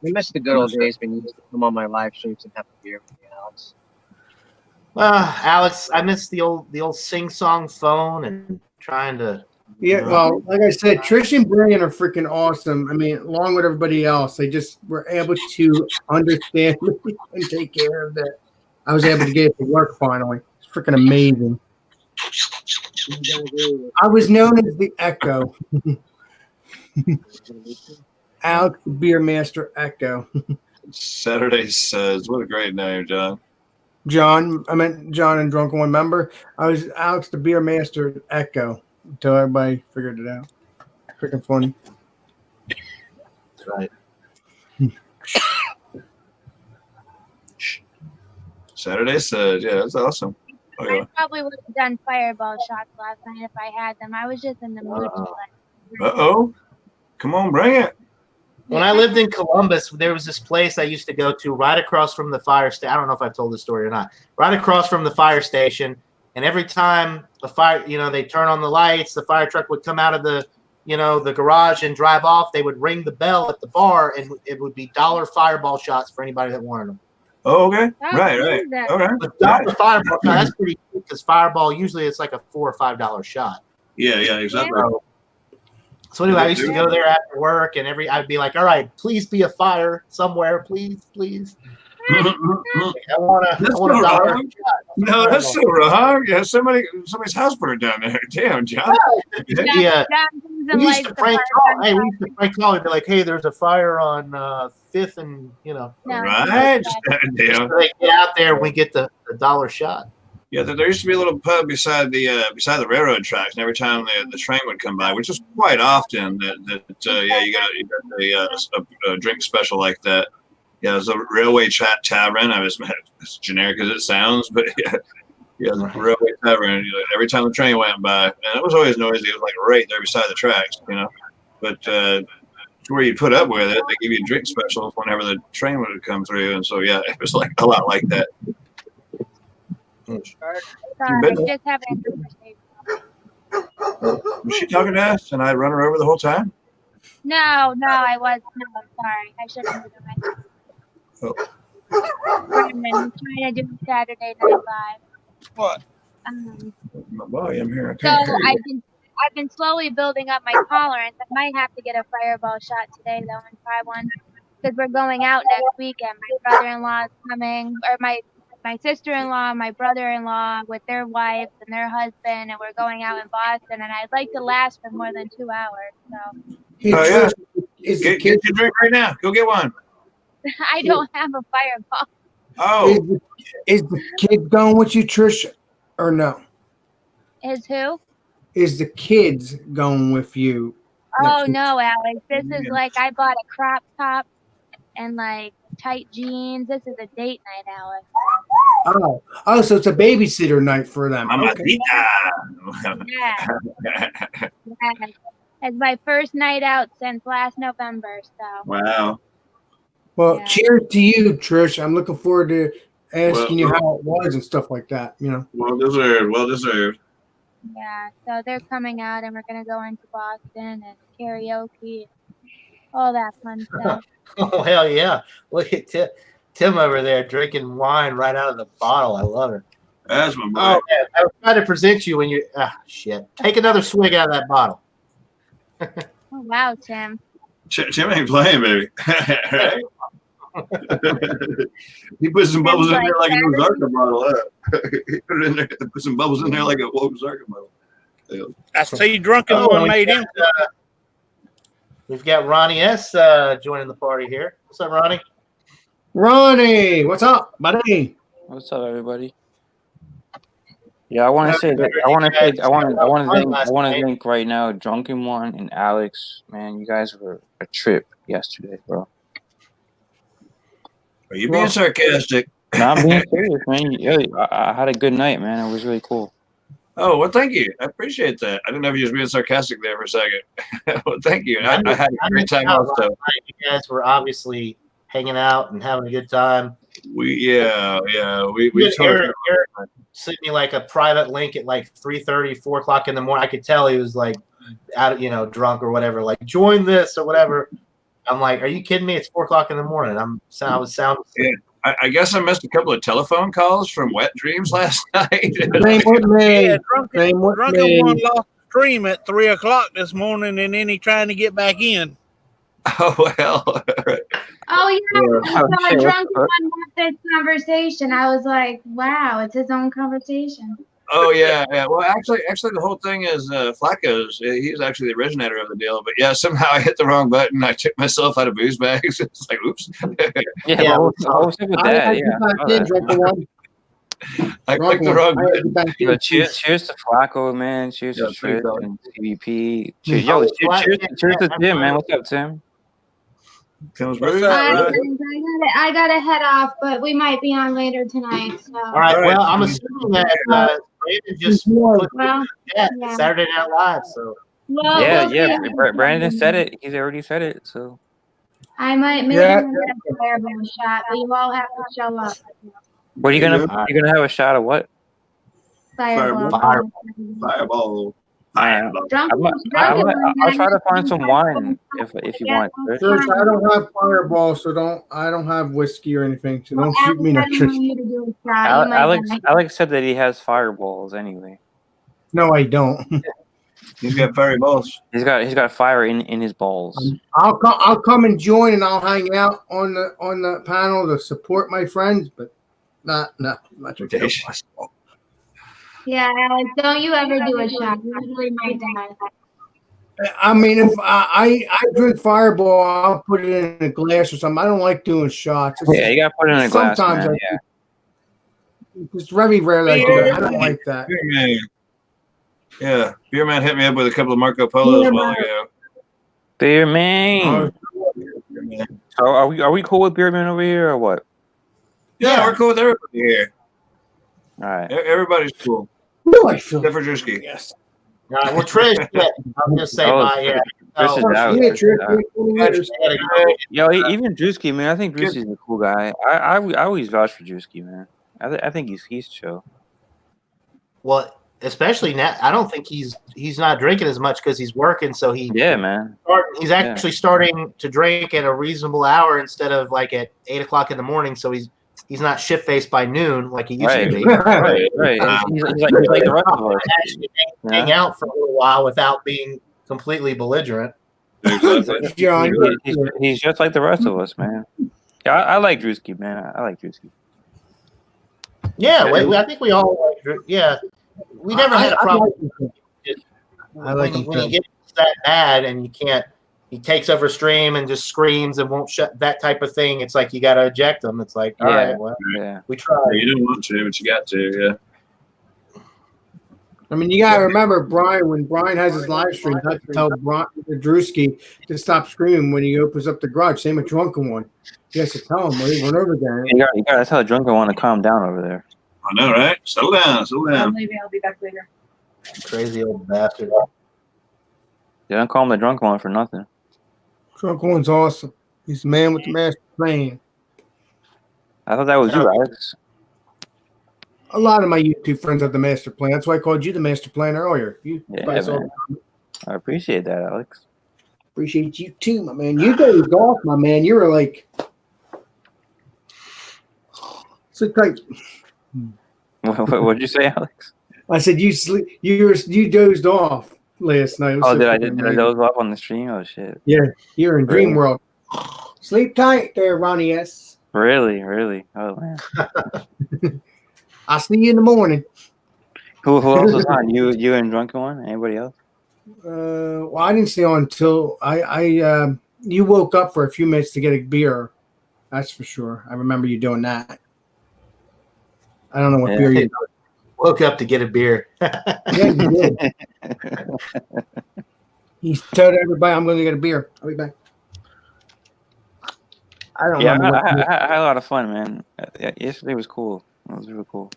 I miss the good old days when you used to come on my live streams and have a beer with me, Alex. Alex, I miss the old sing-song phone and trying to. Yeah, well, like I said, Trish and Brandon are freaking awesome. I mean, along with everybody else, they just were able to understand me and take care of that. I was able to get it to work finally. It's freaking amazing. I was known as the Echo. Alex the Beer Master Echo. Saturday Suds. What a great name, John. I meant John and Drunken One. Remember, I was Alex the Beer Master Echo until everybody figured it out. Freaking funny. That's right. Saturday Suds. Yeah, that's awesome. Oh, yeah. I probably would have done fireball shots last night if I had them. I was just in the mood. Uh-oh. Come on, bring it. When I lived in Columbus, there was this place I used to go to right across from the fire station. I don't know if I've told this story or not. Right across from the fire station, and every time the fire, they turn on the lights, the fire truck would come out of the garage and drive off. They would ring the bell at the bar, and it would be $1 fireball shots for anybody that wanted them. Oh, okay. Right. Okay. But $1 fireball shot, that's pretty cool because fireball usually it's like a $4 or $5 shot. Yeah, exactly. So anyway, I used to go there after work, and I'd be like, "All right, please be a fire somewhere, please." I want a $1 shot. No, that's so wrong. Yeah, somebody's house burned down there. Damn, John. Yeah. We used to prank call. Hey, we used to prank call and be like, "Hey, there's a fire on 5th and Right. Damn. So they get out there and we get the $1 shot. Yeah, there used to be a little pub beside the railroad tracks, and every time the train would come by, which is quite often, you got a drink special like that. Yeah, it was a railway tavern. It's generic as it sounds, but yeah, the railway tavern. Every time the train went by, and it was always noisy. It was like right there beside the tracks, But where you put up with it, they give you drink specials whenever the train would come through, and so yeah, it was like a lot like that. Sorry, just having a conversation. Was she talking to us, and I run her over the whole time? No, I was. No, sorry. I shouldn't have done that. I'm trying to do Saturday Night Live. What? My volume here. So I've been slowly building up my tolerance. I might have to get a fireball shot today, though, and try one. Because we're going out next weekend. My brother-in-law is coming, or my sister-in-law, my brother-in-law with their wives and their husband, and we're going out in Boston, and I'd like to last for more than 2 hours. So. Yeah. Get your drink right now. Go get one. I don't have a fireball. Oh. Is the kid going with you, Trish, or no? Is who? Is the kids going with you? Oh, no, Alex. This is like I bought a crop top and like tight jeans. This is a date night, Alex. Oh, so it's a babysitter night for them. Okay. Yeah. It's my first night out since last November. So. Wow. Well, cheers to you, Trish. I'm looking forward to asking you how it was and stuff like that. Well deserved. Yeah. So they're coming out, and we're gonna go into Boston and karaoke, all that fun stuff. Oh hell yeah! Look at Tim over there drinking wine right out of the bottle. I love it. That's my boy. Oh man, I was trying to present you when you shit. Take another swig out of that bottle. Oh wow, Tim. Tim ain't playing, baby. Right? He put some bubbles in there like a Ozarka bottle. He put it in there. Put some bubbles in there like a Ozarka bottle. I see Drunken One made him. We've got Ronnie S. Joining the party here. What's up, Ronnie? Ronnie, what's up, buddy? What's up, everybody? Yeah, I want to say that. I want to thank right now Drunken One and Alex. Man, you guys were a trip yesterday, bro. Are you being sarcastic? No, I'm being serious, man. Yeah, I had a good night, man. It was really cool. Oh, well, thank you. I appreciate that. I didn't know if you were being sarcastic there for a second. Well, thank you. I had a great time also. You guys were obviously hanging out and having a good time. We Eric sent me like a private link at like 3:30, 4 o'clock in the morning. I could tell he was like out, drunk or whatever. Like, join this or whatever. I'm like, are you kidding me? It's 4 o'clock in the morning. I was sound. Yeah. I guess I missed a couple of telephone calls from Wet Dreams last night. Same with me. Yeah, Drunken One lost the stream at 3 o'clock this morning, and then he trying to get back in. Oh, well. Oh, yeah. So Drunken One with this conversation. I was like, wow, it's his own conversation. Oh yeah, yeah. Well, actually, the whole thing is Flacco's. He's actually the originator of the deal. But yeah, somehow I hit the wrong button. I took myself out of booze bags. It's like, oops. Yeah, what was up with that? I clicked the wrong button. Yo, cheers to Flacco, man. Cheers to Trish and CVP. Cheers, cheers to Tim, man. What's up, Tim? Tim's What's Brew. up, I gotta head off, but we might be on later tonight. So. All right. Well, I'm assuming that Brandon just put Saturday Night Live. So. Well, Yeah. Brandon said it. He's already said it. So. I might maybe get a fireball shot, but you all have to show up. What are you gonna have a shot of what? Fireball. I'll try to find some wine if you want. Church, I don't have Fireball, so I don't have whiskey or anything, so don't shoot me. Alex said that he has fireballs anyway. No, I don't. He's got fireballs. He's got fire in his balls. I'll come and join, and I'll hang out on the panel to support my friends, but not too possible. Yeah, Alex, don't you ever do a shot. You really might die. I mean, if I drink Fireball, I'll put it in a glass or something. I don't like doing shots. Yeah, you got to put it in a glass, sometimes man. It's very rarely I do it. I don't like that. Yeah, Beer Man hit me up with a couple of Marco Polos a while ago. Beer Man. So are we cool with Beer Man over here or what? Yeah, we're cool with everybody here. All right. Everybody's cool. No, I feel except for Drewski. Yes. All right. Well, Trish, I'm gonna say bye. Yeah. Trish is out. Yo, even Drewski, man. I think Drewski's a cool guy. I always vouch for Drewski, man. I think he's chill. Well, especially now, I don't think he's not drinking as much because he's working. So man. He's actually starting to drink at a reasonable hour instead of like at 8 o'clock in the morning. So he's not shit faced by noon like he used to be. Right. He's like the rest of us. Actually hang out for a little while without being completely belligerent. He's just like the rest of us, man. Yeah, I like Drewski, man. I like Drewski. Yeah, I think we all like Drew. Yeah, we never had a problem. I like him when he gets that bad and you can't. He takes over stream and just screams and won't shut that type of thing. It's like you got to eject them. It's like, all right, well, we tried. You don't want to, but you got to, yeah. I mean, you got to remember, Brian, when Brian has his live stream, you have to tell Drewski to stop screaming when he opens up the garage. Same with Drunken One. He has to tell him over and over again. You got to tell Drunken One to calm down over there. I know, right? Settle down. I'm leaving. I'll be back later. Crazy old bastard. They don't call him the Drunken One for nothing. Drunken One's awesome. He's the man with the master plan. I thought that was you, Alex. A lot of my YouTube friends have the master plan. That's why I called you the master plan earlier. I appreciate that, Alex. Appreciate you too, my man. You dozed off, my man. You were like, so tight. What'd you say, Alex? I said you dozed off last night. Did I doze off on the stream? Oh shit. Yeah, you're in dream world. Sleep tight there, Ronnie S. Really? Oh man. I'll see you in the morning. Who else was on? You and Drunken One? Anybody else? Well, I didn't stay on until you woke up for a few minutes to get a beer. That's for sure. I remember you doing that. I don't know what beer you woke up to get a beer. Yeah, you did. He told everybody, "I'm going to get a beer. I'll be back." I don't know. I had a lot of fun, man. Yesterday was cool. It was really cool.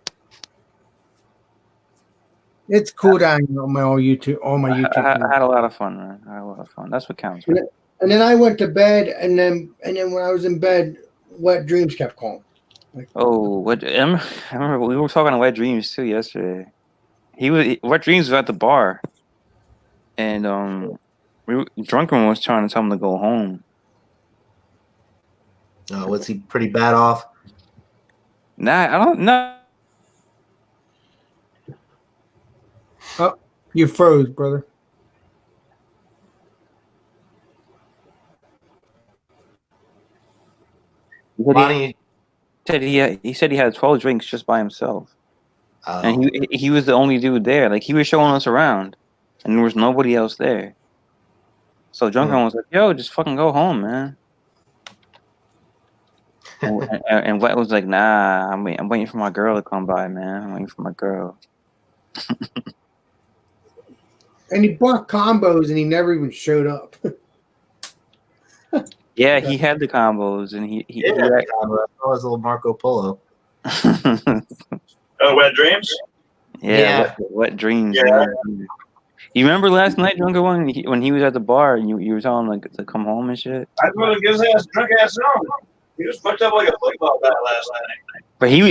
It's cool down here on all my YouTube. I had a lot of fun, man. I had a lot of fun. That's what counts. And then I went to bed, and then when I was in bed, Wet Dreams kept calling. I remember we were talking to Wet Dreams too yesterday. Wet Dreams was at the bar, and Drunken was trying to tell him to go home. Was he pretty bad off? Nah, I don't know. Oh, you froze, brother. He said he had 12 drinks just by himself. And he was the only dude there. Like he was showing us around, and there was nobody else there. So Drunken was like, "Yo, just fucking go home, man." and Wet was like, "Nah, I'm waiting for my girl to come by, man. I'm waiting for my girl." And he bought combos, and he never even showed up. Yeah, he had the combos, and he had the combo. That was a little Marco Polo. Oh, Wet Dreams? Yeah. Wet Dreams. Yeah. Man. You remember last night, Drunken One, when he was at the bar and you were telling him like to come home and shit? I told him to get his ass drunk ass home. He was fucked up like a football bat last night. But he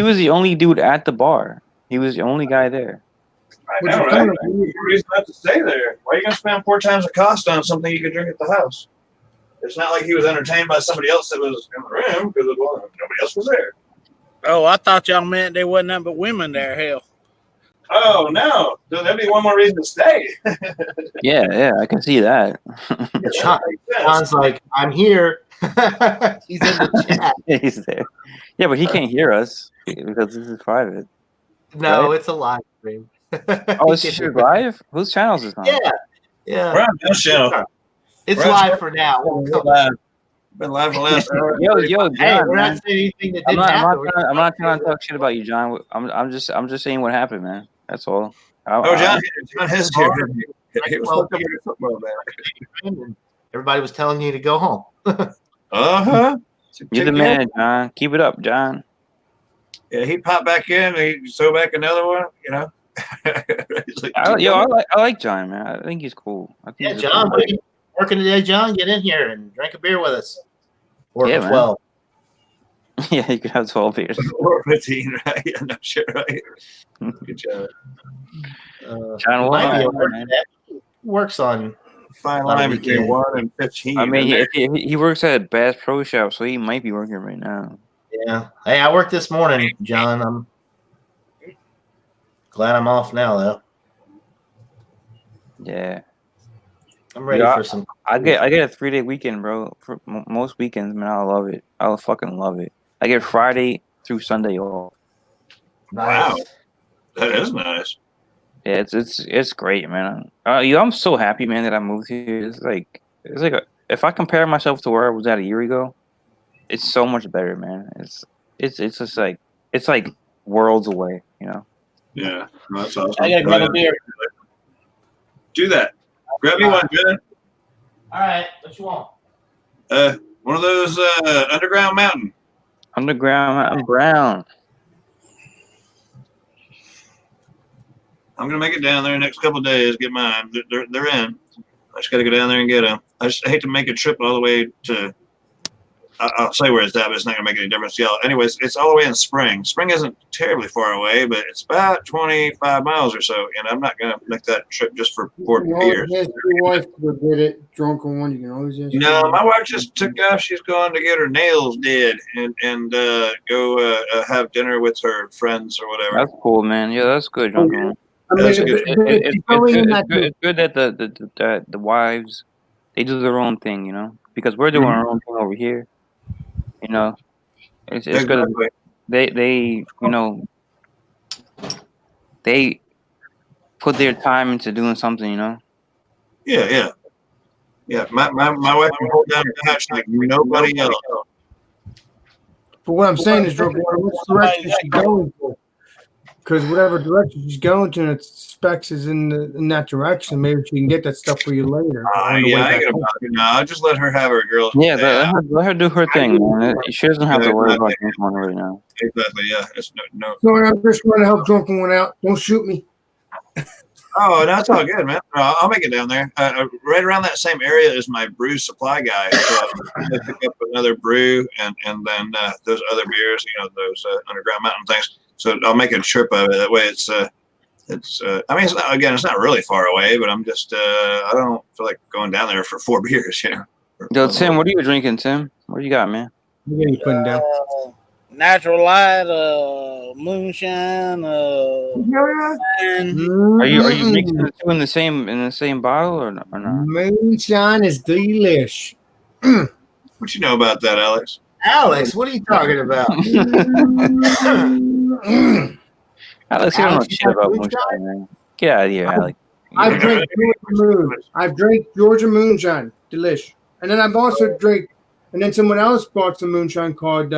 was the only dude at the bar. He was the only guy there. I know, right? There's no reason not to stay there. Why are you going to spend 4 times the cost on something you could drink at the house? It's not like he was entertained by somebody else that was in the room because nobody else was there. Oh, I thought y'all meant there wasn't nothing but women there. Hell. Oh, no. So that'd be one more reason to stay. Yeah, I can see that. John's like, I'm here. He's in the chat. He's there. Yeah, but he can't hear us because this is private. No, right? It's a live stream. Oh, it's just live? Whose channel is this on? Yeah. We're on this channel. It's live for now. Been live for the last hour. Yo, John, hey, we're not saying anything that didn't happen. I'm not trying to talk shit about you, John. I'm just saying what happened, man. That's all. John has here. He was Well, fucked up with a football bat. Everybody was telling you to go home. Uh-huh. You're the man, John. Keep it up, John. Yeah, he popped back in. He throw back another one. You know. Like, I like John, man. I think he's cool. I think he's John, cool. working today, John. Get in here and drink a beer with us. Or Yeah, 12. Yeah, you could have 12 beers. Or 15, right? Yeah, no shit, right? Good job. John, works on fine line between 1 and 15. I mean, he works at Bass Pro Shop, so he might be working right now. Yeah. Hey, I worked this morning, John. I'm glad I'm off now, though. Yeah. I'm ready for some. I get a 3-day weekend, bro. For most weekends, man, I love it. I'll fucking love it. I get Friday through Sunday off. Wow, that is nice. Yeah, it's great, man. I'm so happy, man, that I moved here. It's like if I compare myself to where I was at a year ago, it's so much better, man. It's just like it's like worlds away, you know. Yeah, that's awesome. I gotta grab a beer. Do that. Grab me one, John. All right, what you want? One of those Underground Mountain. Underground Mountain Brown. I'm gonna make it down there in the next couple of days. Get mine. They're in. I just got to go down there and get them. I hate to make a trip all the way to. I'll say where it's at, but it's not gonna make any difference to y'all. Anyways, it's all the way in Spring. Spring isn't terribly far away, but it's about 25 miles or so. And I'm not gonna make that trip just for 4 beers. Your wife could get it. Drunken One, you can always ask. No, my wife just took off. She's going to get her nails did and go have dinner with her friends or whatever. That's cool, man. Yeah, that's good, Drunken One. It's good that the wives, they do their own thing, you know, because we're doing our own thing over here. You know, it's good. They you know, they put their time into doing something, you know. Yeah. My wife can hold down her couch like nobody else. But what I'm saying is, Drunken One, which direction is she going for? Because whatever direction she's going to, and it specs is in that direction. Maybe she can get that stuff for you later. I'll just let her have her girls. Yeah, let her do her thing, man. She doesn't have to worry about Drunken One right now. Exactly. Yeah. It's no. Sorry, I'm just trying to help Drunken One out. Don't shoot me. Oh, that's all good, man. I'll make it down there. Right around that same area is my brew supply guy. So I pick up another brew and then those other beers, you know, those Underground Mountain things. So I'll make a trip of it. That way it's I mean, it's not really far away, but I'm just, I don't feel like going down there for 4 beers, you know. Yo, Tim, what are you drinking, Tim? What do you got, man? What are you putting down? Natural light, moonshine. Are you mixing the two in the same bottle or not? Moonshine is delish. What you know about that, Alex? Alex, what are you talking about? Alex, you don't know Alex, you shit got about moonshine? moonshine, man. Get out of here, Alex. I've drank Georgia Moon. I've drank Georgia Moonshine. Delish. And then I've also drank, and then someone else bought some moonshine called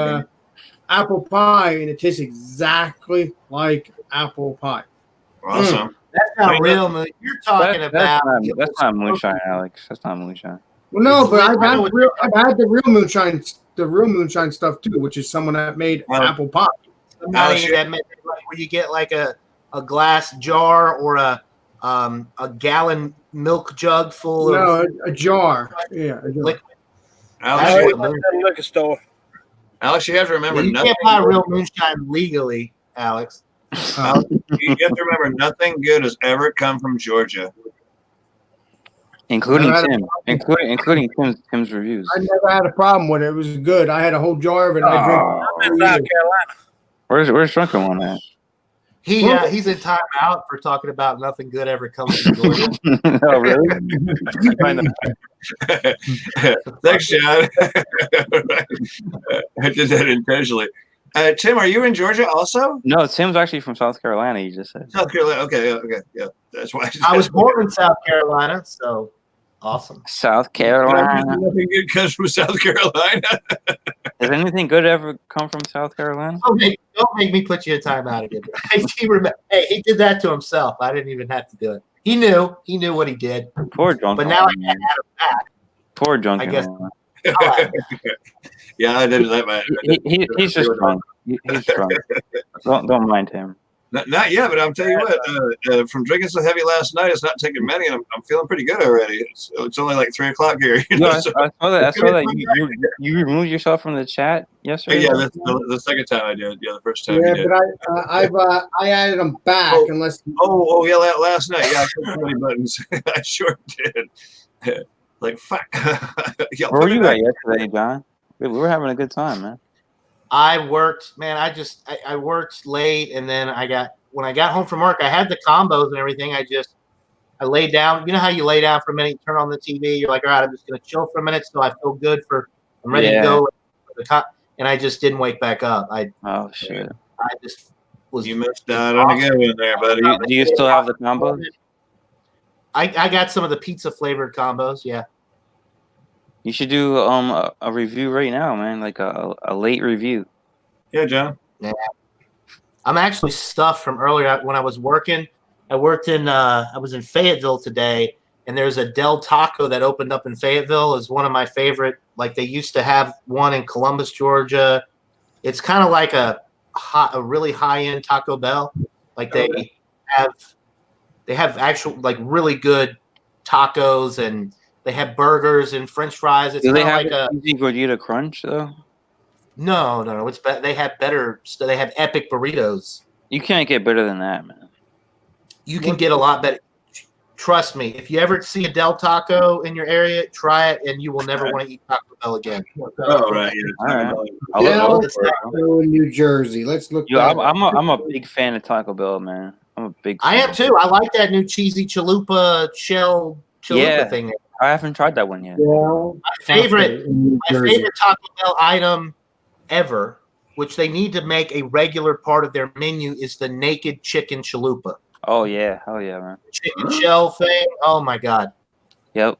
apple pie, and it tastes exactly like apple pie. Awesome. That's not real moon. You're talking about. That's not moonshine, Alex. That's not moonshine. Well, no, It's but lit. I've had the real moonshine stuff too, which is someone that made apple pie. Somebody that made, like, where you get like a glass jar or a gallon milk jug full of a jar. Yeah, a jar. liquid. Alex, liquor store. Alex, you have to remember You nothing. can't buy real moonshine legally, Alex. Alex, you have to remember nothing good has ever come from Georgia. Including Tim. Including Tim's reviews. I never had a problem with it. It was good. I had a whole jar of it. And I drank I'm in South Carolina. Where's Drunken One at? He's in timeout for talking about nothing good ever comes from Georgia. Oh, really? Thanks, John. I did that intentionally. Tim, are you in Georgia also? No, Tim's actually from South Carolina. You just said South Carolina. Okay, yeah. That's why I was born in South Carolina, so awesome. South Carolina. Nothing good comes from South Carolina. Does anything good ever come from South Carolina? Don't make me put you in timeout again. He did that to himself. I didn't even have to do it. He knew what he did. Poor Drunken. But now I can't add him back. Poor Drunken. I guess. Yeah, I did that, man. He's just drunk. He's drunk. Don't mind him. Not yet, but I'm telling you what. From drinking so heavy last night, it's not taking many, and I'm feeling pretty good already. It's only like 3 o'clock here. I saw that. You removed yourself from the chat yesterday. Yeah, that's the second time I did. Yeah, the first time. Yeah, you did. but I added them back unless. Yeah, last night. Yeah, I clicked so many buttons. I sure did. Like fuck. Where were you at yesterday, John? We were having a good time, man. I worked, man. I worked late, and then when I got home from work, I had the combos and everything. I laid down. You know how you lay down for a minute, you turn on the TV, you're like, all right, I'm just gonna chill for a minute, so I feel good I'm ready to go. And I just didn't wake back up. Oh shit! I just was. You missed out on a good one there, buddy. Do you still have the combos? I got some of the pizza flavored combos. Yeah. You should do a review right now, man. Like a late review. Yeah, John. Yeah. I'm actually stuffed from earlier when I was working. I was in Fayetteville today, and there's a Del Taco that opened up in Fayetteville. Is one of my favorite. Like, they used to have one in Columbus, Georgia. It's kind of like a really high end Taco Bell. Like they have actual like really good tacos, and they have burgers and French fries. It's Do they have like a easy gordita crunch though? No. It's they have better. They have epic burritos. You can't get better than that, man. You can get a lot better. Trust me. If you ever see a Del Taco in your area, try it, and you will never want to eat Taco Bell again. Oh, right. All right. Del Taco in New Jersey. Let's look. I'm a big fan of Taco Bell, man. I'm a big fan. I am too. I like that new cheesy chalupa thing. I haven't tried that one yet. Yeah. My favorite Taco Bell item ever, which they need to make a regular part of their menu, is the naked chicken chalupa. Oh yeah, hell yeah, man. Chicken shell thing. Oh my god. Yep.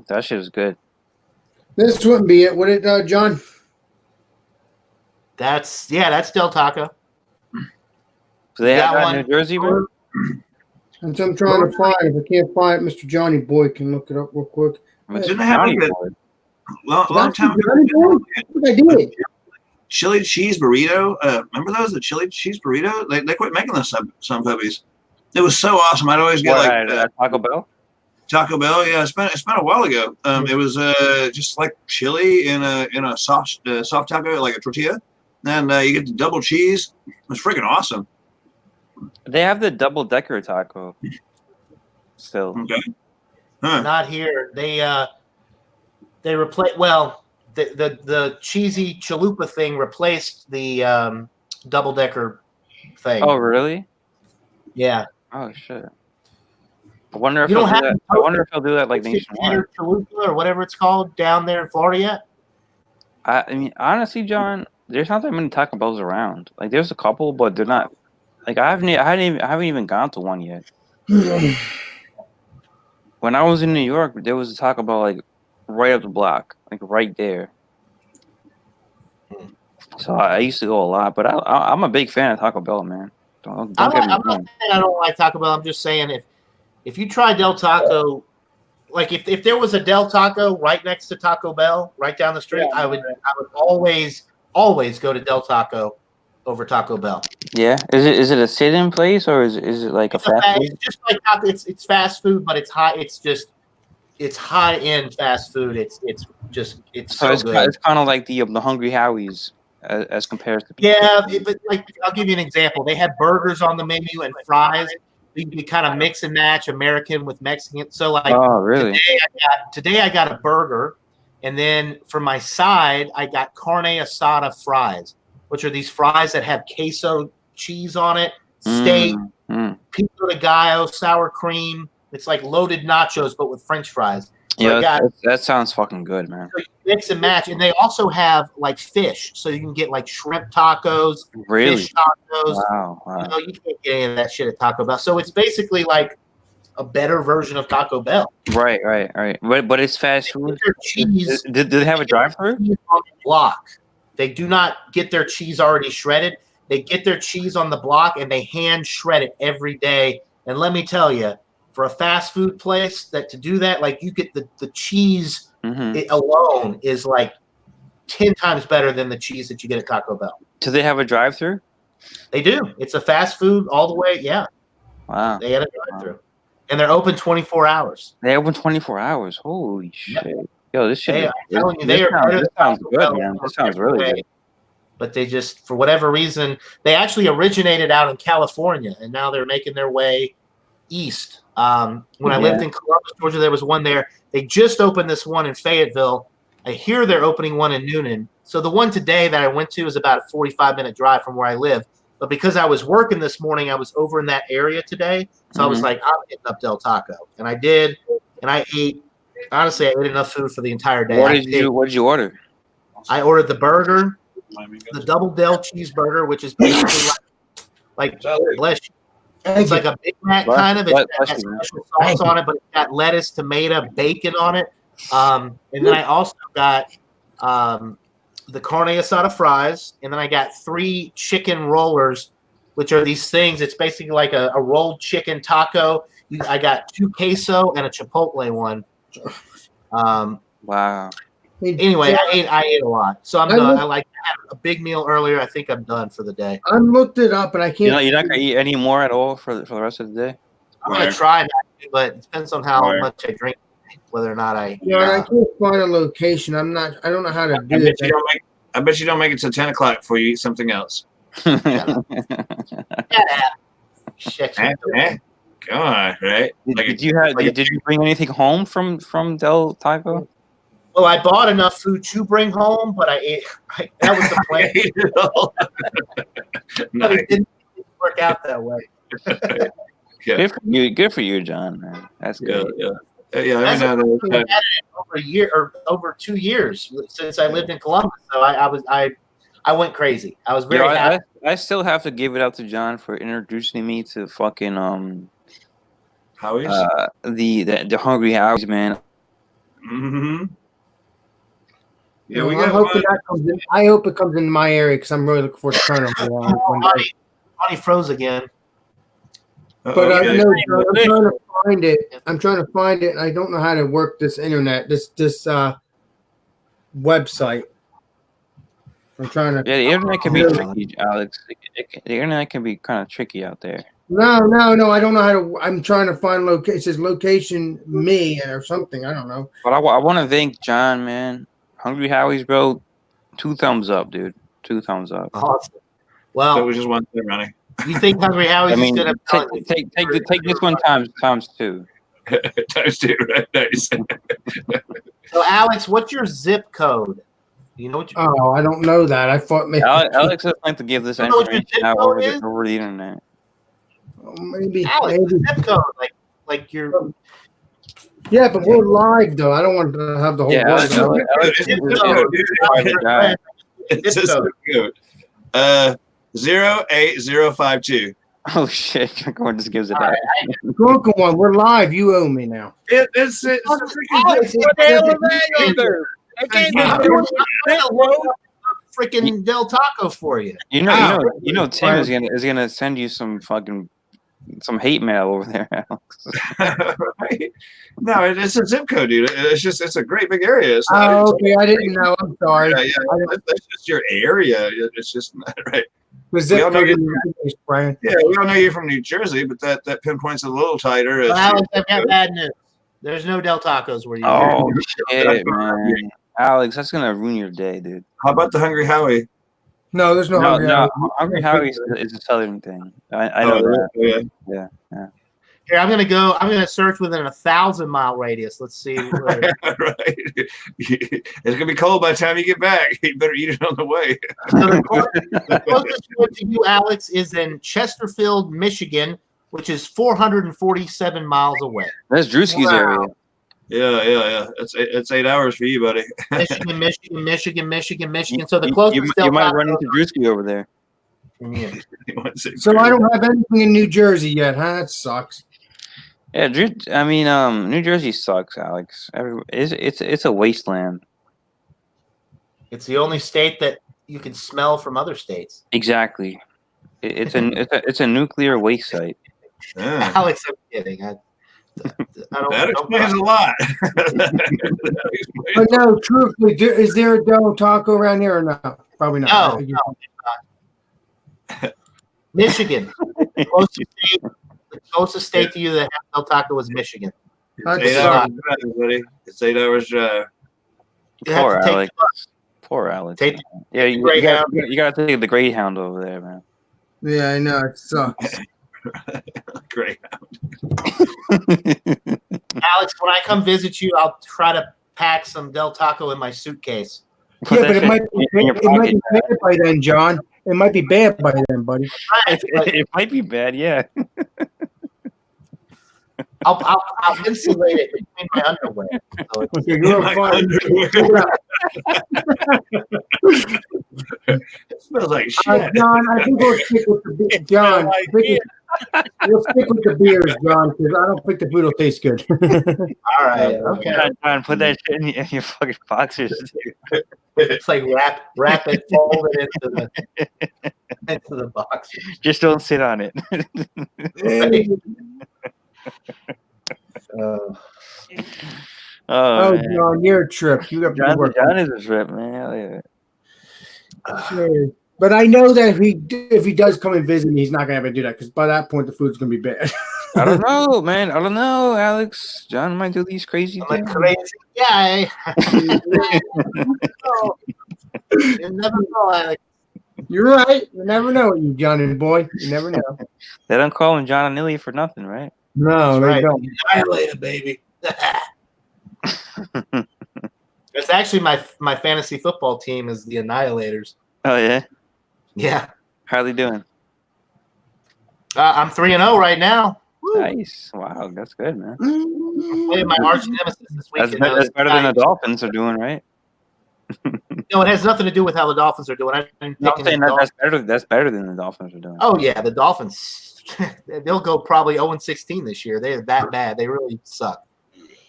That shit is good. This wouldn't be it, would it, John? That's Del Taco. Do they have that in New Jersey, man? I'm trying to find it. If I can't find it, Mr. Johnny Boy can look it up real quick. Didn't they have like a long time ago? I did. Chili cheese burrito. Remember those? The chili cheese burrito? They quit making those some puppies. It was so awesome. I'd always get Taco Bell. Taco Bell, yeah. It's been a while ago. It was just like chili in a soft taco, like a tortilla, and you get the double cheese. It was freaking awesome. They have the double decker taco. Still. Okay. Huh. Not here. They replace. Well, the cheesy chalupa thing replaced the double decker thing. Oh really? Yeah. Oh shit. I wonder if they'll do that. I wonder if they'll do that like nationwide. Chalupa or whatever it's called down there in Florida yet? I mean, honestly, John, there's not that many Taco Bells around. Like, there's a couple, but they're not Like I haven't even gone to one yet. When I was in New York, there was a Taco Bell like right up the block, like right there. So I used to go a lot, but I'm a big fan of Taco Bell, man. Don't get me I'm not wrong. saying I don't like Taco Bell. I'm just saying if you try Del Taco, like if there was a Del Taco right next to Taco Bell, right down the street, I would always go to Del Taco over Taco Bell. Yeah, is it a sit-in place or is it like a fast food? It's just like it's fast food, but it's high. It's high end fast food. It's so good. It's kind of like the Hungry Howie's as compared to Yeah, but like I'll give you an example. They have burgers on the menu and fries. You can kind of mix and match American with Mexican. So like, oh really? Today I got a burger, and then for my side I got carne asada fries, which are these fries that have queso cheese on it, steak, pico de gallo, sour cream. It's like loaded nachos, but with French fries. So yeah, that sounds fucking good, man. So you mix and match, and they also have like fish, so you can get like shrimp tacos, fish tacos. Wow. You know, you can't get any of that shit at Taco Bell. So it's basically like a better version of Taco Bell. Right. But it's fast food. Cheese. Did they have a drive-thru? On the block. They do not get their cheese already shredded. They get their cheese on the block, and they hand shred it every day. And let me tell you, for a fast food place, that to do that, like you get the cheese it alone is like 10 times better than the cheese that you get at Taco Bell. Do they have a drive-thru? They do. It's a fast food all the way. Yeah. Wow. They had a drive-thru, and they're open 24 hours. They open 24 hours. Holy shit! Yo, this shit. This sounds good, man. This sounds really good. But they just, for whatever reason, they actually originated out in California, and now they're making their way east. When I lived in Columbus, Georgia, there was one there. They just opened this one in Fayetteville. I hear they're opening one in Noonan. So the one today that I went to is about a 45-minute drive from where I live. But because I was working this morning, I was over in that area today. So I was like, I'm hitting up Del Taco. And I did. And I ate, honestly, I ate enough food for the entire day. What did you order? I ordered the burger, the double Del cheeseburger, which is basically like bless you. It's like a Big Mac kind of. It's got special sauce on it, but it's got lettuce, tomato, bacon on it. And then I also got the carne asada fries, and then I got 3 chicken rollers, which are these things. It's basically like a rolled chicken taco. I got 2 queso and a chipotle one. Wow. Anyway, I ate a lot, so I'm done. I had a big meal earlier. I think I'm done for the day. I looked it up, and I can't. You're not gonna eat any more at all for the rest of the day. I'm gonna try that, but it depends on how much I drink, whether or not I. Yeah, I can't find a location. I don't know how to do it. I bet you don't make it to 10 o'clock before you eat something else. Shit. Come on, right? Did you bring anything home from Del Taco? Well, I bought enough food to bring home, but I ate. That was the plan. But it didn't work out that way. Good for you, John. Man. That's good. That's over a year or over 2 years since I lived in Columbus. So I went crazy. I was very happy. I still have to give it up to John for introducing me to fucking Howie's? The Hungry Howie's, man. Mm-hmm. Yeah, I hope it comes in my area because I'm really looking forward to trying them. Bonnie froze again. But I'm trying to find it. I'm trying to find it, and I don't know how to work this internet. This website. I'm trying to. Yeah, the internet can be tricky, Alex. The internet can be kind of tricky out there. No. I don't know how to. I'm trying to find location. It says location me or something. I don't know. But I want to thank John, man. Hungry Howie's, bro. 2 thumbs up, dude. 2 thumbs up. Awesome. Well, so it was just one thing, Ronnie. You think Hungry Howie's is going to take this one times 2. Times 2, right? Nice. So, Alex, what's your zip code? You know what? I don't know that. I thought maybe Alex would like to give this information out over the internet. Maybe Alex, zip code, like your. Yeah, but we're live though. I don't want to have the whole world. It's 08052. Oh shit! Drunken just gives it back. Drunken one, we're live. You owe me now. It's a freaking Alex, What the hell is that gonna do? They can't I'm do gonna look up freaking Del Taco for you. Tim is gonna send you some hate mail over there, Alex. right? No, it's a zip code, dude. It's a great big area. It's not, Okay, I didn't know. I'm sorry. Yeah. That's just your area. It's just not right. The zip all know code you- is Brian. Yeah, we all know you're from New Jersey, but that pinpoints it a little tighter. Well, Alex, I've got bad news. There's no Del Tacos where you are. Oh shit, man, Alex, that's gonna ruin your day, dude. How about the Hungry Howie? No, there's no Hungry Howie. Hungry Howie is a southern thing. I know that. Yeah. Here, I'm gonna search within a 1,000-mile radius. Let's see. Right. It's gonna be cold by the time you get back. You better eat it on the way. So the closest one to you, Alex, is in Chesterfield, Michigan, which is 447 miles away. That's Drewski's area. Yeah. It's 8 hours for you, buddy. Michigan. So the closest you might run into Drewski over there. Yeah. So I don't have anything in New Jersey yet, huh? That sucks. Yeah, New Jersey sucks, Alex. It's a wasteland. It's the only state that you can smell from other states. Exactly. It's a nuclear waste site. Yeah. Alex, I'm kidding. I don't. That explains a lot. But no, truthfully, is there a Del Taco around here or not? Probably not. No. Michigan. The closest state to you that has Del Taco is Michigan. It's 8 hours drive, buddy. It's 8 hours drive. Poor Alex. Yeah, you gotta take the Greyhound over there, man. Yeah, I know. It sucks. Greyhound. Alex, when I come visit you, I'll try to pack some Del Taco in my suitcase. Yeah, but it might be bad by then, John. It might be bad by then, buddy. It might be bad, yeah. I'll insulate it between my underwear. So It smells like shit. John, I think we'll stick with the John. We'll stick with the beers, John, because I don't think the food will taste good. All right. Okay. John, put that shit in your fucking boxers. It's like wrap it, fold it into the box. Just don't sit on it. John, you're a trip. You got to work. John is a trip, man. Hell yeah. Sure. But I know that if he does come and visit me, he's not gonna have to do that because by that point the food's gonna be bad. I don't know, man. I don't know, Alex. John might do these crazy things. I'm a crazy guy. You never know, Alex. You're right. You never know, you Johnny boy. You never know. They don't call him John and Lily for nothing, right? No, they don't. Annihilator, baby. It's actually my fantasy football team is the Annihilators. Oh yeah. Yeah. How are they doing? I'm 3-0 right now. Woo. Nice. Wow, that's good, man. I'm playing my arch nemesis this week. That's better than the Dolphins are doing, right? No, it has nothing to do with how the Dolphins are doing. I'm saying that's better than the Dolphins are doing. Oh yeah, the Dolphins. They'll go probably 0-16 this year. They're that bad. They really suck.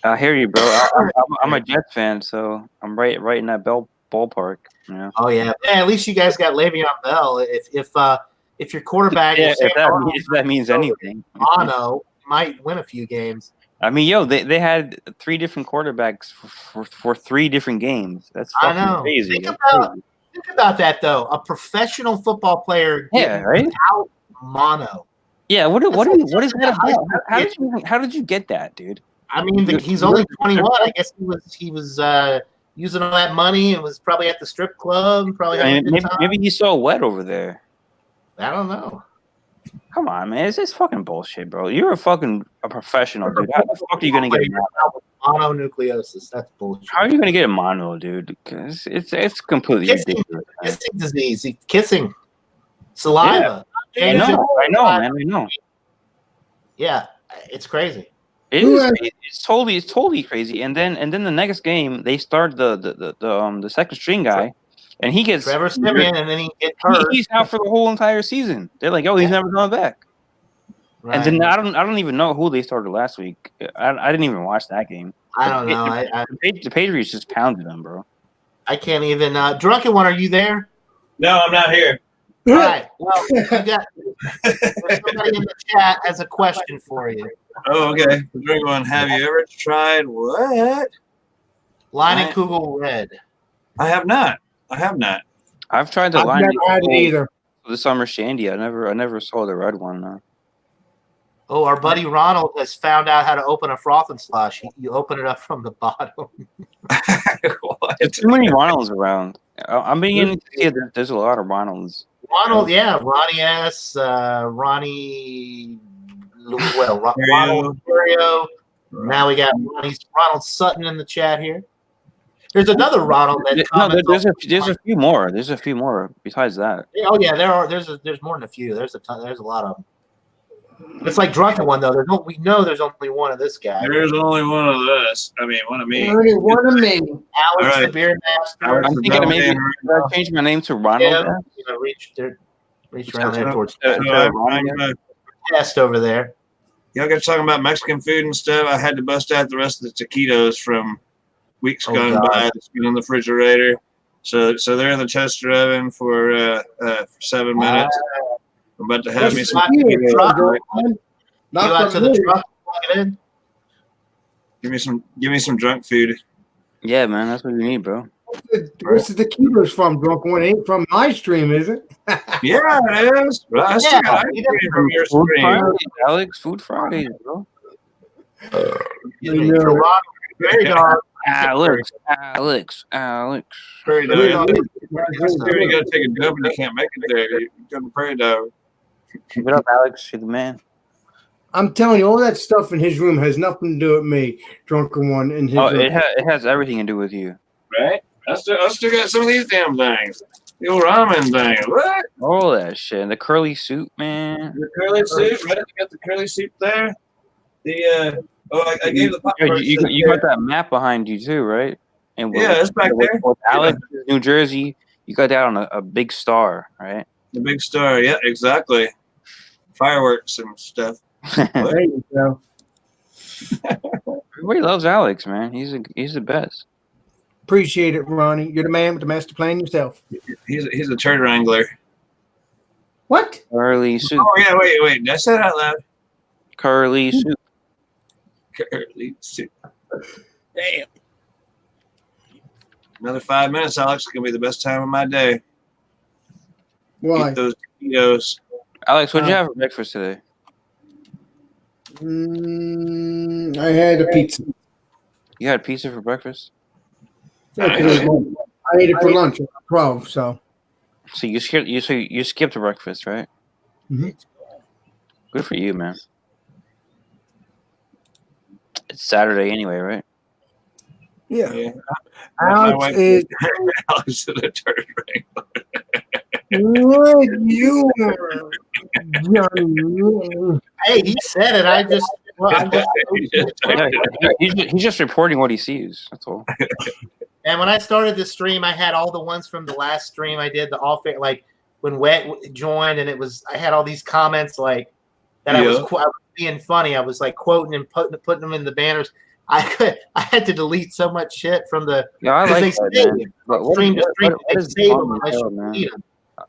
I hear you, bro. I'm a Jets fan, so I'm right in that ballpark. You know? Oh yeah. At least you guys got Le'Veon Bell. If your quarterback yeah, is if that means anything, Mono might win a few games. I mean, they had 3 different quarterbacks for 3 different games. That's fucking crazy. Think about that though. A professional football player without mono. Yeah, what is that about? How did you get that, dude? I mean, he's only 21. I guess he was using all that money and was probably at the strip club. Probably maybe he saw wet over there. I don't know. Come on, man. It's just fucking bullshit, bro. You're a professional, dude. How the fuck are you going to get mononucleosis? That's bullshit. How are you going to get a mono, dude? Because it's completely ridiculous. Kissing disease. Kissing. Saliva. Yeah. I know, man. I know. Yeah, it's crazy. It's totally crazy. And then the next game they start the second string guy, and he gets Trevor Simeon, and then he gets hurt. He's out for the whole entire season. They're like, oh, he's never coming back. Right. And then I don't even know who they started last week. I didn't even watch that game. I don't know. The Patriots just pounded them, bro. I can't even. Drunken One, are you there? No, I'm not here. All right. Well, there's somebody in the chat has a question for you. Oh, okay. Drink One, have you ever tried what? Leinenkugel Red. I have not. I've tried the I've line never had it either. the summer shandy. I never saw the red one though. Oh, our buddy Ronald has found out how to open a froth and slush. You open it up from the bottom. There's too many Ronalds around. I'm beginning to see that there's a lot of Ronalds. Ronald, yeah, Ronnie S, Ronnie, Ronald Furio. Now we got Ronald Sutton in the chat here. There's another Ronald that comments. There's a few more. There's a few more besides that. Oh yeah, there's more than a few. There's a lot of them. It's like Drunken One though. We know there's only one of this guy. There's only one of us. I mean, one of me. Only one of me. Alex, Right. the beer master. I'm thinking of maybe change my name to Ronald. Yeah, reach around there towards I'm, test over there. y'all got talking about Mexican food and stuff. I had to bust out the rest of the taquitos from weeks gone by. That's been in the refrigerator. So they're in the toaster oven for 7 minutes. I'm about to have me some. Not to the truck, plug it in. Give me some drunk food. Yeah, man, that's what you need, bro. Where's the keepers from? Drunk One ain't from my stream, is it? Yeah, it is. I still got ice cream from your Food stream. Fridays, Alex. Food Fridays, bro. Alex. Prairie dog. You gotta take a dump and you can't make it there. You got the prairie dog. Keep it up, Alex. You're the man. I'm telling you, all that stuff in his room has nothing to do with me. Drunken One in his room. It has everything to do with you. Right? I still got some of these damn things. The old ramen thing. What? All that shit. The curly suit, man. The curly suit, right? You got the curly suit there. The I gave the popcorn. You got that map behind you too, right? And yeah, it's back there. With Alex, New Jersey, you got that on a big star, right? The big star, yeah, exactly. Fireworks and stuff. There you go. Everybody loves Alex, man. He's the best. Appreciate it, Ronnie. You're the man with the master plan yourself. He's a turd wrangler. What? Curly suit. Oh yeah, wait. Did I say that out loud? Curly suit. Curly suit. Damn. Another 5 minutes, Alex. It's gonna be the best time of my day. Why? Eat those taquitos. Alex, what'd you have for breakfast today? I had a pizza. You had pizza for breakfast? I ate it for lunch at 12, so. So you skipped breakfast, right? Mhm. Good for you, man. It's Saturday anyway, right? Yeah. Alex is Alex is a turd what you Johnny. Hey, he said it. He's just reporting what he sees. That's all. And when I started the stream, I had all the ones from the last stream I did, the all fair, like when Wet joined, and I had all these comments like that. I was being funny. I was like quoting and putting them in the banners. I had to delete so much shit from the. Yeah, I like that, man. Stream to stream. They save them. I should delete them.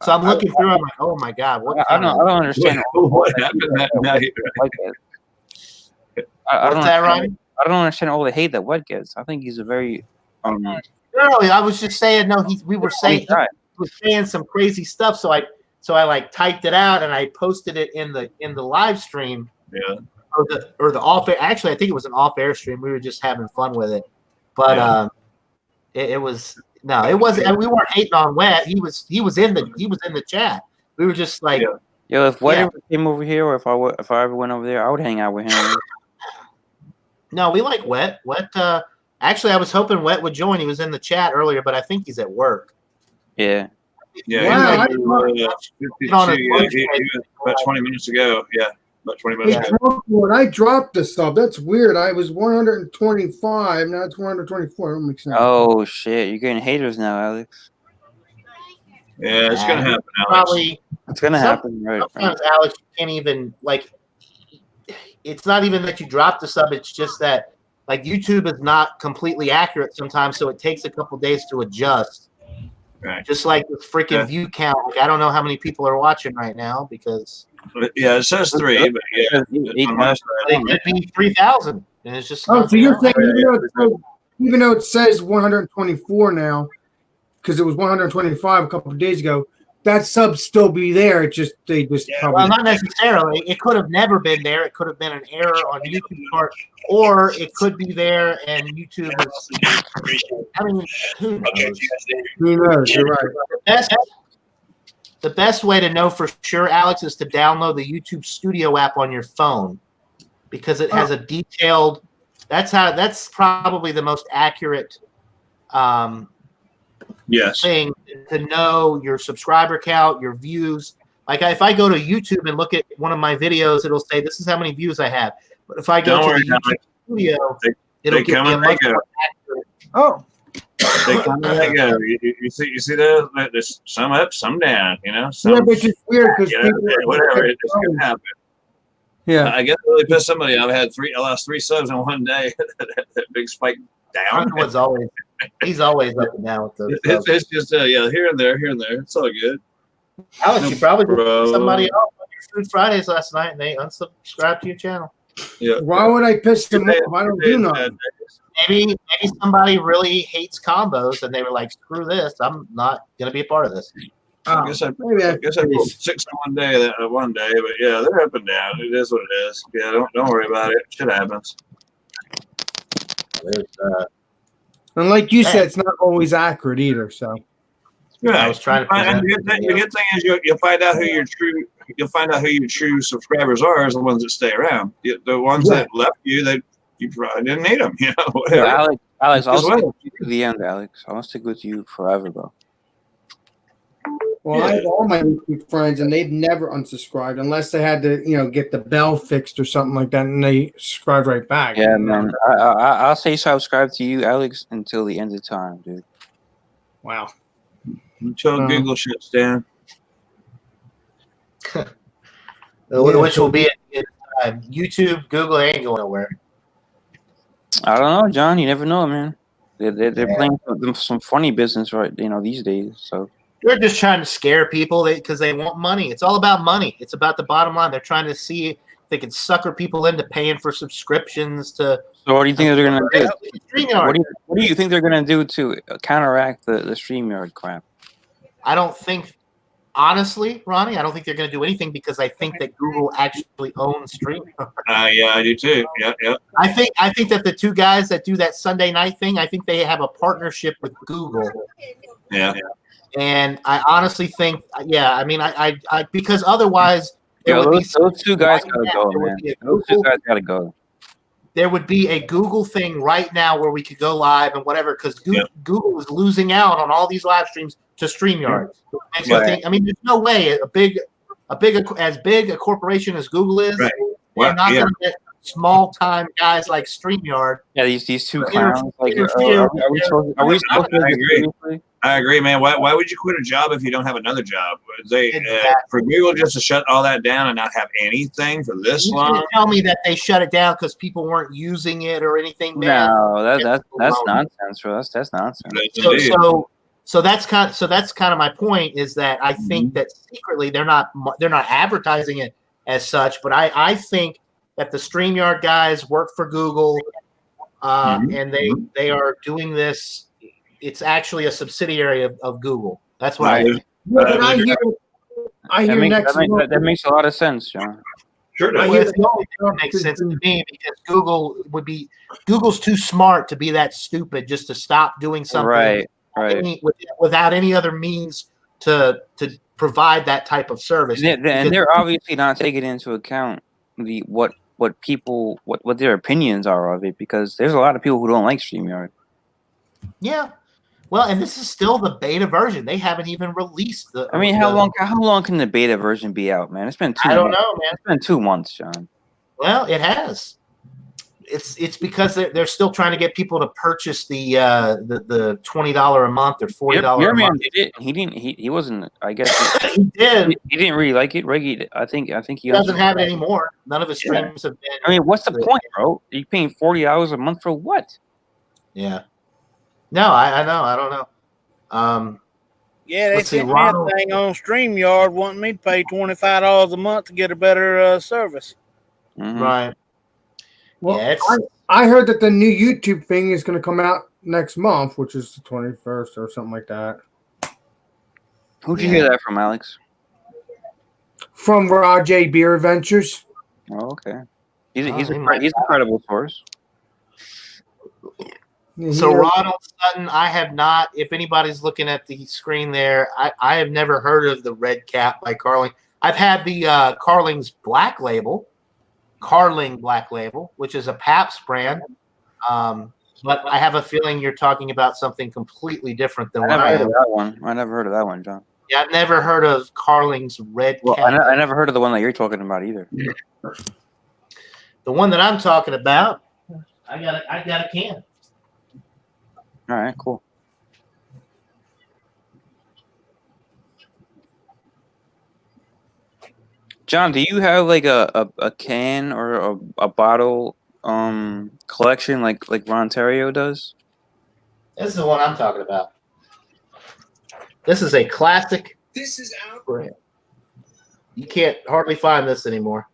So I'm looking through. I'm like, oh my god, I don't understand what happened that night. I What's that, Ryan? I don't understand all the hate that Wet gets. I think he's a very No, I was just saying. No, we were saying he was saying some crazy stuff. So I like typed it out and I posted it in the live stream. Yeah. Or the off air. Actually, I think it was an off air stream. We were just having fun with it, but it was. No, it wasn't. We weren't hating on Wet. He was in the chat. We were just like, yo, if Wet ever came over here, or if I ever went over there, I would hang out with him. No, we like Wet. Wet. Actually, I was hoping Wet would join. He was in the chat earlier, but I think he's at work. Yeah. Yeah. He was about 20 minutes ago. Yeah. About 20 minutes ago. When I dropped the sub, that's weird. I was 125, now it's 124. That makes sense. Oh shit, you're getting haters now, Alex. Yeah, it's gonna happen, Alex. Probably. It's gonna happen, right? Sometimes Alex can't even like. it's not even that you drop the sub. It's just that like YouTube is not completely accurate sometimes, so it takes a couple days to adjust. Right. Just like this freaking view count. Like, I don't know how many people are watching right now because it says 3, but yeah, on my side, it could be 3,000, and it's just. Oh, so you're saying even though it says 124 now, because it was 125 a couple of days ago, that sub still be there. It just probably. Well, not necessarily. It could have never been there. It could have been an error on YouTube's part, or it could be there and YouTube is. I mean, who knows? Who knows? You're right. The best way to know for sure, Alex, is to download the YouTube Studio app on your phone because it has a detailed. That's probably the most accurate. Thing to know your subscriber count, your views. Like if I go to YouTube and look at one of my videos, it'll say this is how many views I have. But if I go to the YouTube Studio, it'll give me a much more accurate. Oh, they come and they go. You see those? There's some up, some down. You know. Some, yeah, but it's weird because whatever it can happen. Yeah, I guess it really pissed somebody. I lost 3 subs in one day. that big spike down. He's always up and down with those. It's just here and there. It's all good. Alex, you probably did somebody off on your Food Fridays last night, and they unsubscribed to your channel. Yeah. Why would I piss them off? I don't do nothing. Maybe somebody really hates combos, and they were like, "Screw this! I'm not gonna be a part of this." I guess I pulled 6 in one day. But yeah, they're up and down. It is what it is. Yeah, don't worry about it. Shit happens. And like you said, it's not always accurate either. So yeah, I was trying to. The good thing is you'll find out who your true. You'll find out who your true subscribers are. Is the ones that stay around. The ones that left you, you probably didn't need them. You know, whatever. Yeah, Alex, I'll stick with you to the end, Alex. I'll stick with you forever, though. Well, I have all my YouTube friends, and they've never unsubscribed unless they had to, get the bell fixed or something like that, and they subscribed right back. Yeah, man. I'll say subscribe to you, Alex, until the end of time, dude. Wow. Until Google shuts down. Which will be at YouTube, Google ain't going nowhere. I don't know, John. You never know, man. They're playing some funny business right, these days. So they're just trying to scare people because they want money. It's all about money. It's about the bottom line. They're trying to see if they can sucker people into paying for subscriptions to. So what do you think they're going to do? What do you think they're going to do to counteract the StreamYard crap? I don't think, honestly, Ronnie, I don't think they're going to do anything because I think that Google actually owns StreamYard. Yeah, I do too. Yeah. I think that the two guys that do that Sunday night thing, I think they have a partnership with Google. Yeah. And I honestly think, I mean, I because otherwise, those two guys gotta go, man. Those two guys gotta go. There would be a Google thing right now where we could go live and whatever, because Google is losing out on all these live streams to StreamYard. Makes me think. I mean, there's no way as big a corporation as Google is, they're not going to get small-time guys like StreamYard. Yeah, these two clowns. Like, are we supposed to? I agree, man. Why would you quit a job if you don't have another job? For Google just to shut all that down and not have anything for this long. You tell me that they shut it down because people weren't using it or anything. No, that's nonsense for us. That's nonsense. So that's kind of my point is that I think that secretly they're not advertising it as such, but I think that the StreamYard guys work for Google, and they are doing this. It's actually a subsidiary of Google. That's what I think. That makes a lot of sense, John. Sure does. It's the only thing that makes sense to me because Google's too smart to be that stupid just to stop doing something without any other means to provide that type of service. And they're obviously not taking into account what their opinions are of it, because there's a lot of people who don't like StreamYard. Yeah. Well, and this is still the beta version. They haven't even released the. I mean, how long can the beta version be out, man? It's been 2 months. I don't know, man. It's been 2 months, John. Well, it has. It's because they're still trying to get people to purchase the $20 a month or $40 Your a man month. did it. He wasn't. I guess He did. he didn't really like it. Reggie, I think he He doesn't have it anymore. None of his streams have been. I mean, what's the point, bro? Are you paying $40 a month for what? Yeah. No, I know. I don't know. Yeah, they Let's see, sent me Ronald- a thing on StreamYard wanting me to pay $25 a month to get a better service. Right. Well, Yeah, it's I heard that the new YouTube thing is going to come out next month, which is the 21st or something like that. Who'd you hear that from, Alex? From Rajay Beer Adventures. Oh, okay. He's he a might- credible source. So Ronald Sutton, I have not. If anybody's looking at the screen there, I have never heard of the Red Cap by Carling. I've had the Carling's Black Label, Carling Black Label, which is a Pabst brand. But I have a feeling you're talking about something completely different than I what never I heard am. of that one. I never heard of that one, John. Yeah, I've never heard of Carling's Red Well, Cap. I never heard of the one that you're talking about either. The one that I'm talking about, I got a can. All right, cool. John, do you have like a can or a bottle collection like Rontario does? This is the one I'm talking about. This is a classic. This is out. Brand. You can't hardly find this anymore.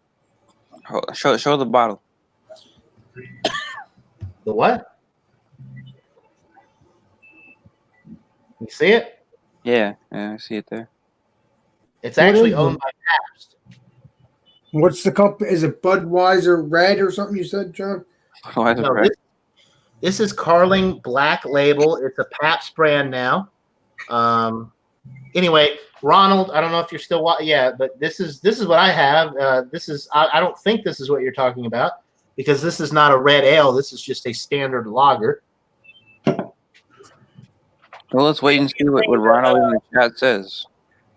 Show the bottle. The what? You see it? Yeah, I see it there. It's actually is it? owned by Pabst. What's the company? Is it Budweiser Red or something you said, John? Why is it No, red? this is Carling Black Label. It's a Pabst brand now. Anyway, Ronald, I don't know if you're still but this is what I have. I don't think this is what you're talking about because this is not a red ale. This is just a standard lager. Well, let's wait and see what Ronald in the chat says.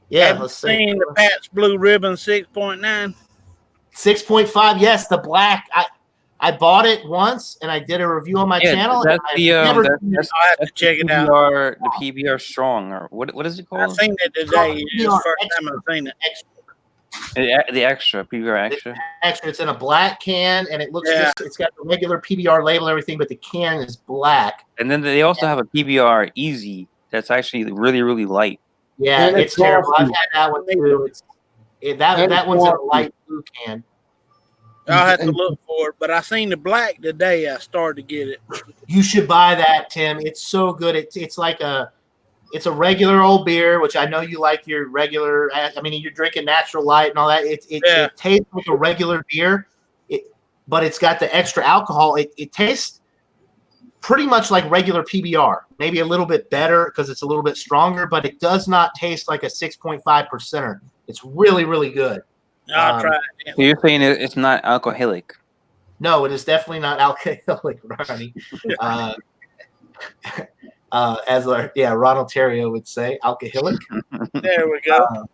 Yeah, Have you let's see. seen the Pabst Blue Ribbon 6.9? 6.5. Yes, the black. I bought it once and I did a review on my channel. That's the I'll have to check it out. the PBR strong, or what is it I called? seen it today. It's the first time I've seen it. The extra PBR extra. Extra. It's in a black can and it looks it's got the regular PBR label and everything, but the can is black. And then they also have a PBR Easy that's actually really, really light. Yeah, And it's it's terrible. I've awesome. had that one too. That one's in a light blue can. I'll have to look for it, but I seen the black today. I started to get it. You should buy that, Tim. It's so good. It's like it's a regular old beer, which I know you like your regular. I mean, you're drinking natural light and all that. It tastes like a regular beer, but it's got the extra alcohol. It tastes pretty much like regular PBR, maybe a little bit better because it's a little bit stronger, but it does not taste like a 6.5%. It's really, really good. I'll try it. So you're saying it's not alcoholic? No, it is definitely not alcoholic, Ronnie. As Ronald Terrio would say, alcoholic. There we go.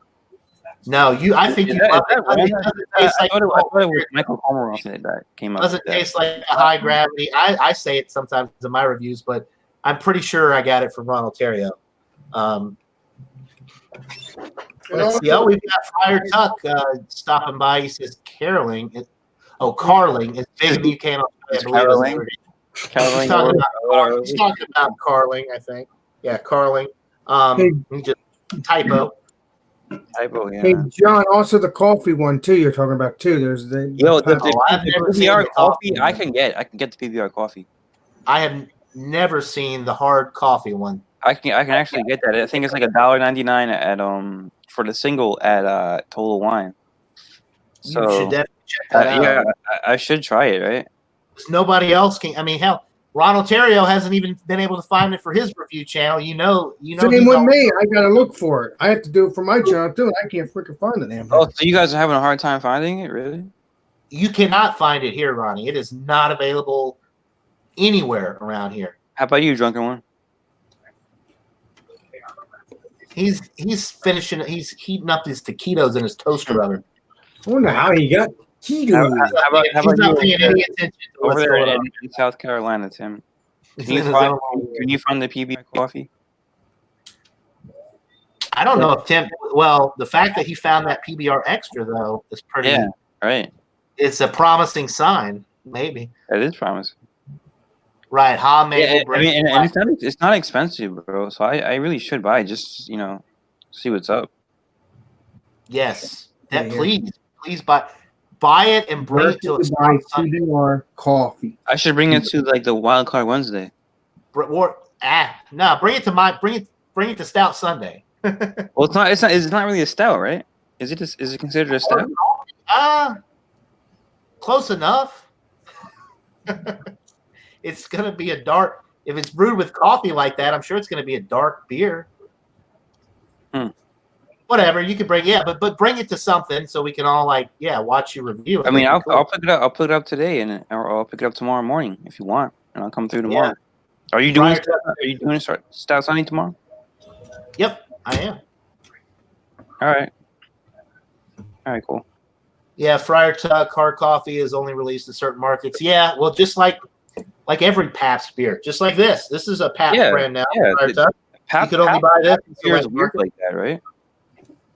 No, I think you love it. It doesn't taste like I thought it was Michael Komaroff that came up. doesn't with that. taste like a high gravity. I say it sometimes in my reviews, but I'm pretty sure I got it from Ronald Terrio. Let's see. Oh, we've got Friar Tuck stopping by. He says Carling is big in the UK and Australia. I believe he's talking about Carling, I think. Yeah, Carling. Just typo. Typo, yeah. Hey, John, also the coffee one too. You're talking about too. There's the I've never seen PBR the coffee. I can get the PBR coffee. I have never seen the hard coffee one. I can actually get that. I think it's like $1.99 at for the single at Total Wine. So You should definitely check that out. yeah, I should try it, right? Nobody else can. I mean, hell, Ronald Terrio hasn't even been able to find it for his review channel. You know. Same with me. I gotta look for it. I have to do it for my channel too. I can't freaking find the damn thing. Oh, so you guys are having a hard time finding it, really? You cannot find it here, Ronnie. It is not available anywhere around here. How about you, Drunken One? He's finishing. He's heating up his taquitos in his toaster oven. I wonder how he got Keto. He's not paying any attention to over what's there going on. in South Carolina, Tim? He's Can in you his find, own world. can you find the PBR coffee? I don't know if Tim. Well, the fact that he found that PBR extra though is pretty. Yeah, right. It's a promising sign. Maybe. That is promising. Right, Yeah, I mean, and it's not expensive, bro. So I really should buy it, just see what's up. Yes, that Yeah. please buy it and bring it to buy PBR coffee. I should bring it to like the Wild Card Wednesday. No, bring it to Stout Sunday. Well, it's not really a stout, right? Is it considered a stout? Close enough. It's gonna be a dark. If it's brewed with coffee like that, I'm sure it's gonna be a dark beer. Whatever you can bring, but bring it to something so we can all watch you review it. I mean, I'll pick it up. I'll pick it up today, or I'll pick it up tomorrow morning if you want, and I'll come through tomorrow. Yeah. Are you doing Stout Sunday tomorrow? Yep, I am. All right, cool. Yeah, Friar Tuck hard coffee is only released in certain markets. Yeah, well, just like every Pabst beer, just like this. This is a Pabst brand now. Yeah, Friar Tuck. Pabst, you could only buy this. Beer is weird like that, right?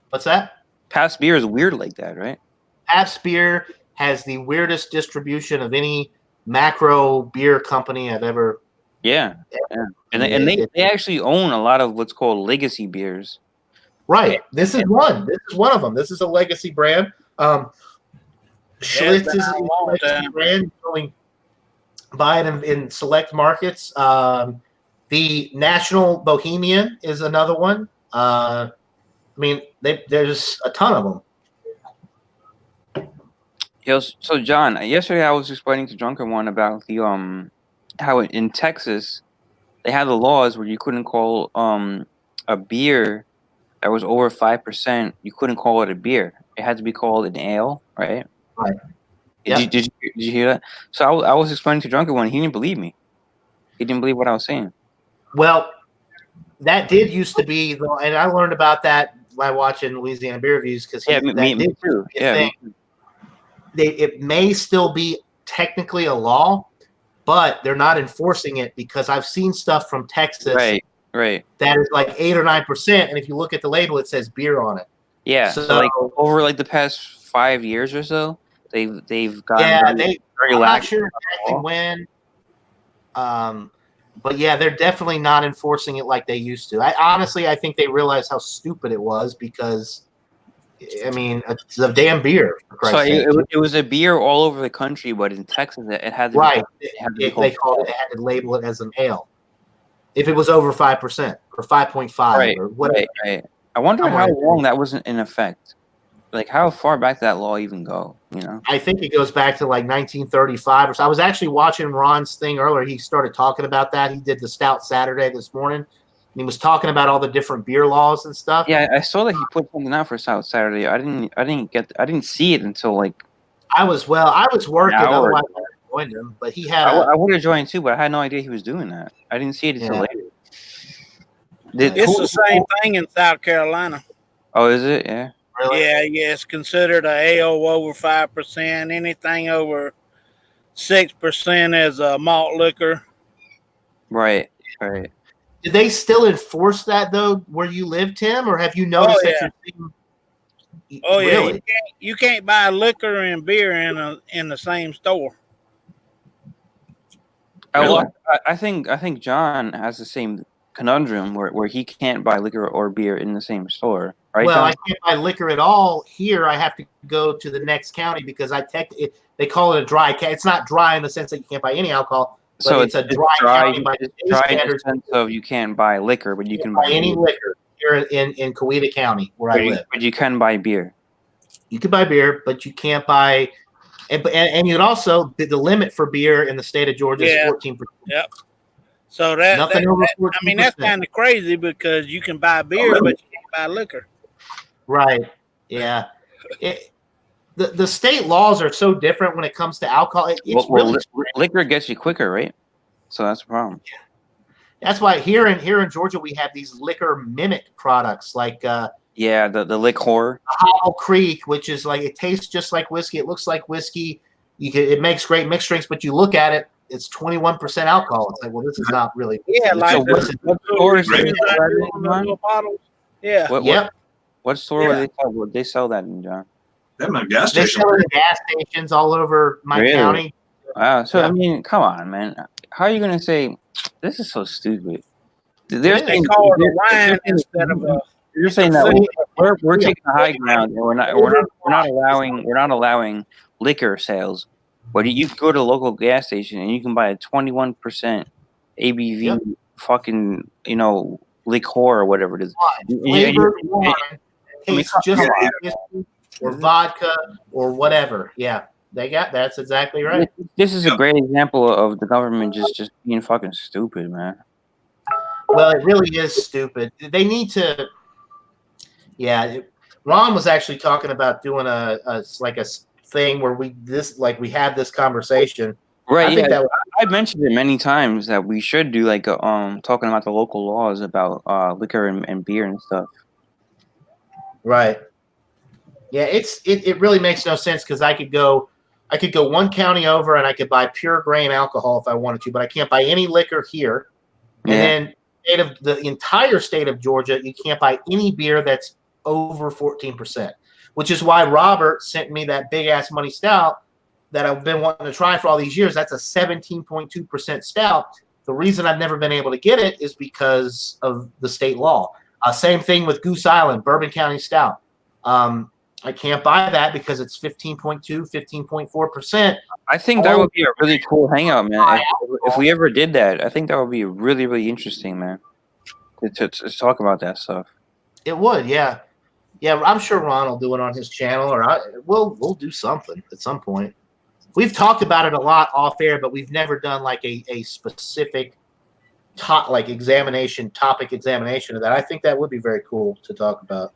What's that? Pabst beer is weird like that, right? Pabst beer has the weirdest distribution of any macro beer company I've ever. Yeah. And they actually own a lot of what's called legacy beers. Right. This is one. This is one of them. This is a legacy brand. Schlitz is a legacy brand. Going buy it in select markets. The National Bohemian is another one. I mean, there's a ton of them. So John, yesterday I was explaining to Drunken One about the how in Texas they had the laws where you couldn't call a beer that was over 5%. You couldn't call it a beer. It had to be called an ale, right? Right. Did you hear that? So I was explaining to Drunken One. He didn't believe me. He didn't believe what I was saying. Well, that did used to be, and I learned about that by watching Louisiana Beer Reviews because me too. Yeah, it may still be technically a law, but they're not enforcing it because I've seen stuff from Texas, right, that is like 8 or 9%, and if you look at the label, it says beer on it. Yeah, so like over like the past 5 years or so, they've gotten very I'm not lax. sure exactly when. But yeah, they're definitely not enforcing it like they used to. I think they realized how stupid it was because, I mean, it's a damn beer. For Christ's sake. It was a beer all over the country, but in Texas, it had to right. They had to label it as an ale if it was over 5% or 5.5 or whatever. Right. I wonder how long that wasn't in effect. Like, how far back did that law even go? I think it goes back to like 1935 or so. I was actually watching Ron's thing earlier. He started talking about that. He did the Stout Saturday this morning. And he was talking about all the different beer laws and stuff. Yeah, I saw that he put something out for Stout Saturday. I didn't see it until like. I was working. Otherwise, I joined him. But he had. I would have joined too, but I had no idea he was doing that. I didn't see it until later. It's the same thing in South Carolina. Oh, is it? Yeah. Really? Yeah, it's considered an ale over 5%. Anything over 6% is a malt liquor. Right. Did they still enforce that though where you live, Tim, or have you noticed that you're seeing? Oh yeah, really? you can't buy liquor and beer in the same store. I think John has the same conundrum where he can't buy liquor or beer in the same store. Right, well, John? I can't buy liquor at all here. I have to go to the next county because they call it a dry county. It's not dry in the sense that you can't buy any alcohol, but so it's a dry county by the dry standards. in the sense of you can't buy liquor, but you can buy any liquor here in Coweta County where I live. But you can buy beer. You can buy beer, but you can't buy. And you can also the limit for beer in the state of Georgia is 14%. Yep. So that's kind of crazy because you can buy beer, but you can't buy liquor. Right. Yeah. The state laws are so different when it comes to alcohol. Liquor gets you quicker, right? So that's the problem. That's why here in Georgia we have these liquor mimic products like Yeah, the liquor. Hollow Creek, which is like it tastes just like whiskey. It looks like whiskey. It makes great mixed drinks, but you look at it, it's 21% alcohol. It's like, well, this is not really. Yeah, like so the stores on the little bottles. Yeah. What store would they sell that in, John? Them at gas They station. sell it at gas stations all over my county. Wow. So I mean, come on, man. How are you gonna say this is so stupid? They call it a wine instead of a. You're saying that we're taking the high ground, and we're not allowing liquor sales. But you can go to a local gas station and you can buy a 21% ABV fucking liquor or whatever it is. Flavored wine tastes just like whiskey or vodka or whatever. Yeah, that's exactly right. This is a great example of the government just being fucking stupid, man. Well, it really is stupid. They need to. Yeah, Ron was actually talking about doing a thing where we have this conversation. Right. I've mentioned it many times that we should do talking about the local laws about liquor and beer and stuff. Right. Yeah, it really makes no sense because I could go one county over and I could buy pure grain alcohol if I wanted to, but I can't buy any liquor here. And then the entire state of Georgia, you can't buy any beer that's over 14%, which is why Robert sent me that big ass money stout that I've been wanting to try for all these years. That's a 17.2% stout. The reason I've never been able to get it is because of the state law. Same thing with Goose Island, Bourbon County Stout. I can't buy that because it's 15.2, 15.4%. I think that would be a really cool hangout, man. If we ever did that, I think that would be really, really interesting, man, to talk about that stuff. It would, yeah. Yeah, I'm sure Ron will do it on his channel, or we'll do something at some point. We've talked about it a lot off air, but we've never done like a specific topic examination of that. I think that would be very cool to talk about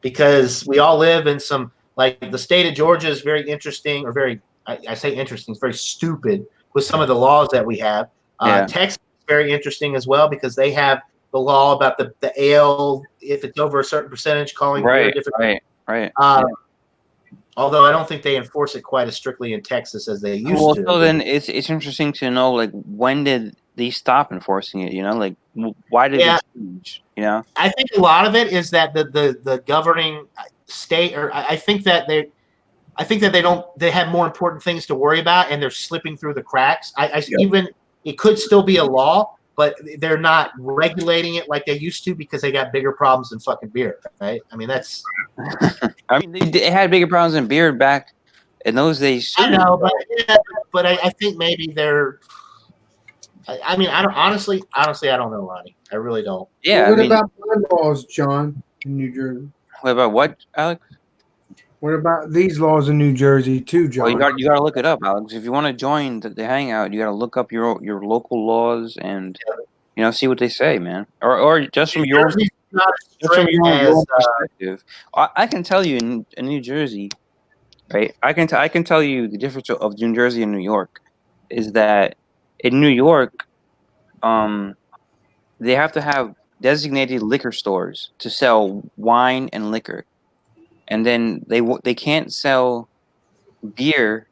because we all live in some the state of Georgia is very interesting, or I say interesting, it's very stupid with some of the laws that we have. Texas is very interesting as well because they have the law about the ale, if it's over a certain percentage, calling beer different. Right. Although I don't think they enforce it quite as strictly in Texas as they used to. So then it's interesting to know when did they stop enforcing it? Why did it change? I think a lot of it is that the governing state, or I think that they have more important things to worry about, and they're slipping through the cracks. Even it could still be a law, but they're not regulating it like they used to because they got bigger problems than fucking beer, right? I mean, that's. I mean, they had bigger problems than beer back in those days. I know, but I think maybe they're. I mean, I don't honestly, I don't know, Ronnie. I really don't. Yeah. What about laws, John, in New Jersey? What about what, Alex? What about these laws in New Jersey too, John? Well, you got to look it up, Alex. If you want to join the hangout, you got to look up your local laws and see what they say, man. Or just from your own perspective. I can tell you in New Jersey, right? I can tell you the difference of New Jersey and New York is that in New York, they have to have designated liquor stores to sell wine and liquor. And then they can't sell beer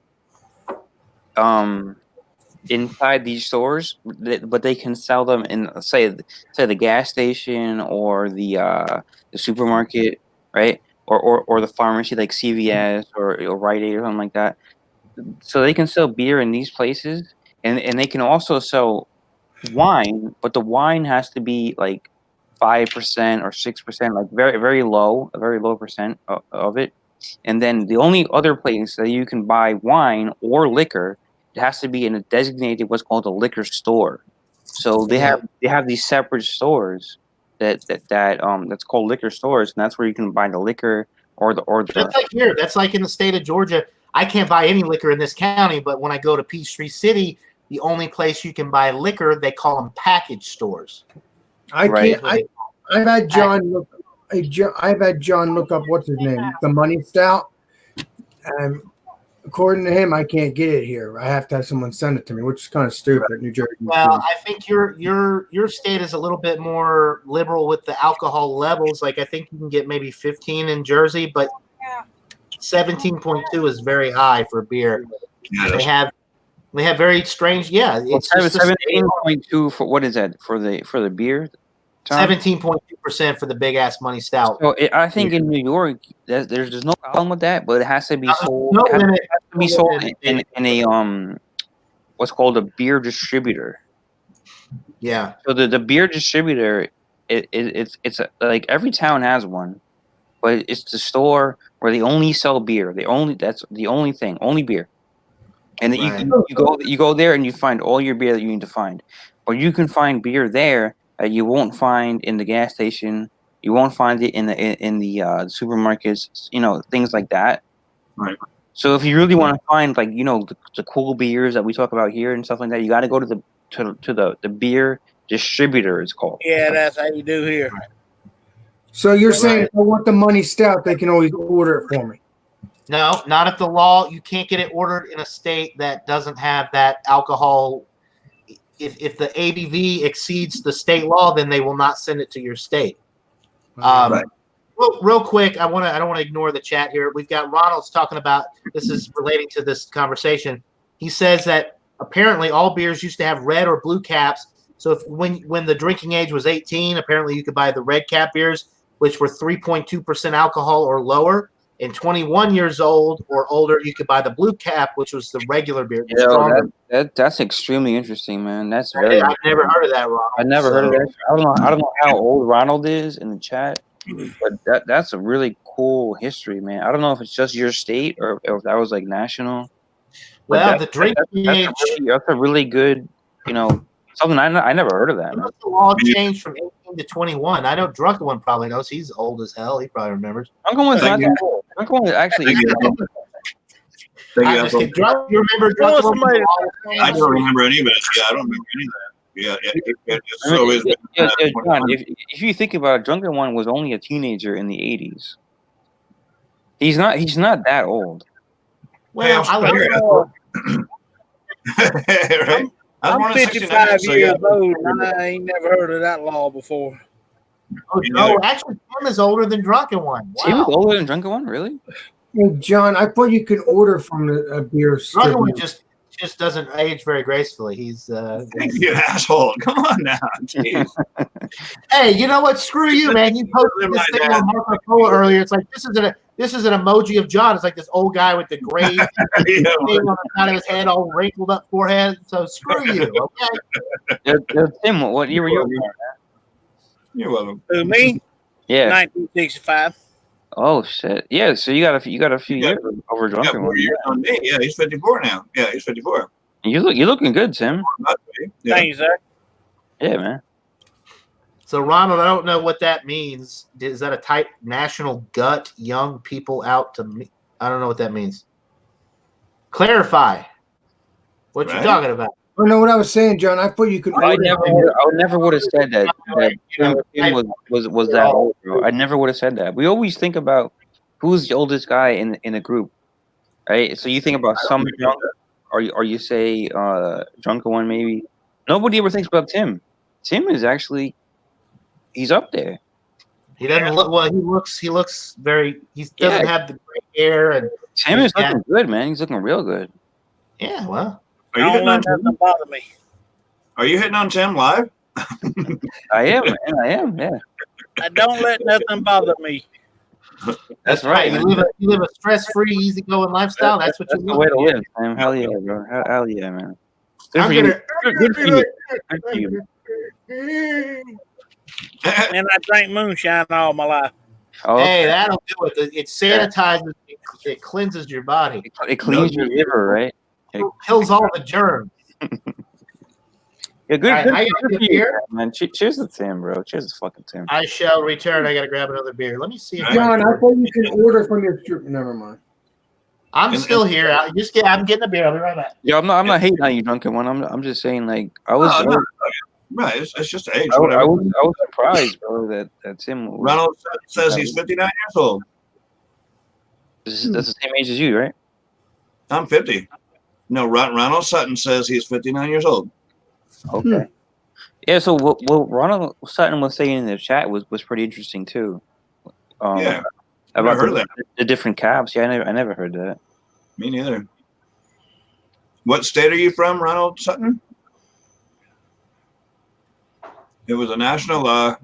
inside these stores, but they can sell them in say the gas station or the supermarket, right? Or the pharmacy like CVS or Rite Aid or something like that. So they can sell beer in these places, and they can also sell wine, but the wine has to be 5% or 6%, very, very low, a very low percent of it. And then the only other place that you can buy wine or liquor, it has to be in a designated what's called a liquor store. So they have these separate stores that's called liquor stores, and that's where you can buy the liquor or the. That's like here. That's like in the state of Georgia. I can't buy any liquor in this county, but when I go to Peachtree City, the only place you can buy liquor, they call them package stores. I've had John look. I've had John look up what's his name, the Money Stout, and according to him, I can't get it here. I have to have someone send it to me, which is kind of stupid. New Jersey. Well, I think your state is a little bit more liberal with the alcohol levels. Like I think you can get maybe 15 in Jersey, but 17.2 is very high for beer. Yeah, They have very strange. Yeah, it's just 17.2 for what is that for the beer? 17.2% for the big ass money stout. So I think in New York, there's no problem with that, but it has to be sold. No it has limit. to be sold in a what's called a beer distributor. Yeah. So the beer distributor, it's like every town has one, but it's the store where they only sell beer. That's the only thing, only beer. And then you go there and you find all your beer that you need to find, but you can find beer there that you won't find in the gas station. You won't find it in the supermarkets. Things like that. Right. So if you really want to find the cool beers that we talk about here and stuff like that, you got to go to the beer distributor. It's called. Yeah, that's how you do here. So you're saying if I want the money stout, they can always order it for me? No, not if the law. You can't get it ordered in a state that doesn't have that alcohol. If the ABV exceeds the state law, then they will not send it to your state. Real quick, I don't want to ignore the chat here. We've got Ronald's talking about, this is relating to this conversation. He says that apparently all beers used to have red or blue caps. So when the drinking age was 18, apparently you could buy the red cap beers, which were 3.2% alcohol or lower. And 21 years old or older, you could buy the blue cap, which was the regular beer. That's extremely interesting, man. I've never heard of that, Ronald. I never heard of that. I don't know how old Ronald is in the chat, but that's a really cool history, man. I don't know if it's just your state or if that was like national. Well, the drinking age. That's a really good, something I never heard of that. Man. The law changed from 18 to 21. I know Drunken One probably knows. He's old as hell. He probably remembers. Drunken One's not that old. Drunken One actually. You remember Drunken One? I don't remember any of it. Yeah, I don't remember any of that. John, if you think about it, Drunken One was only a teenager in the 80s. He's not that old. Well, right? I'm 55 years old, and I ain't never heard of that law before. Oh, no, actually, Tim is older than Drunken One. Wow. He was older than Drunken One, really? Hey, John, I thought you could order from a beer store. Drunken One just doesn't age very gracefully. He's you asshole. Come on now. Jeez. Hey, you know what? Screw you, man. You posted this thing on Marco Polo earlier. It's like this is an emoji of John. It's like this old guy with the gray thing on the side of his head, all wrinkled up forehead. So screw you, okay? Tim, what year were you born? You're welcome. Who, me? Yeah. 1965. Oh shit! Yeah, so you got a few years over Drunken One. Years on me. Yeah, he's 54 now. Yeah, he's 54. You're looking good, Tim. Yeah. Thanks, sir. Yeah, man. So Ronald, I don't know what that means. Is that a type national gut? Young people out to me? I don't know what that means. Clarify what you're talking about. I don't know what I was saying, John. I thought you could. I never would have said that. Tim was that old, bro. I never would have said that. We always think about who's the oldest guy in a group, right? So you think about some drunk, or you say Drunken One, maybe. Nobody ever thinks about Tim. Tim is actually, he's up there. He doesn't look well. He looks very. He doesn't have the gray hair, and Tim is looking good, man. He's looking real good. Yeah, well. Are you hitting on Tim? Bother me. Are you hitting on Tim live? I am, man. I am. Yeah. I don't let nothing bother me. That's right. You live a stress-free, easygoing lifestyle. That's what you the way to live, man. Hell yeah, bro. Hell yeah, man. Good for you. Good for you. Good for you. And I drank moonshine all my life. Oh, hey, that'll do it. It sanitizes. It cleanses your body. It cleans your liver, right? It kills all the germs. Yeah, good for you, man. Cheers to Tim, bro. Cheers to fucking Tim. I shall return. I gotta grab another beer. Let me see. John, I thought you can order from your strip. Never mind. I'm still here. I'm getting a beer. I'll be right back. Yeah, I'm not hating on you, Drunken One. I'm just saying, like, I was. Right, it's just age. I was surprised, bro, that Tim. I'm 50. No, Ronald Sutton says he's 59 years old. Okay. Yeah, so what Ronald Sutton was saying in the chat was pretty interesting too. Yeah. About heard that. the different caps. Yeah, I never heard that. Me neither. What state are you from, Ronald Sutton? It was a national law,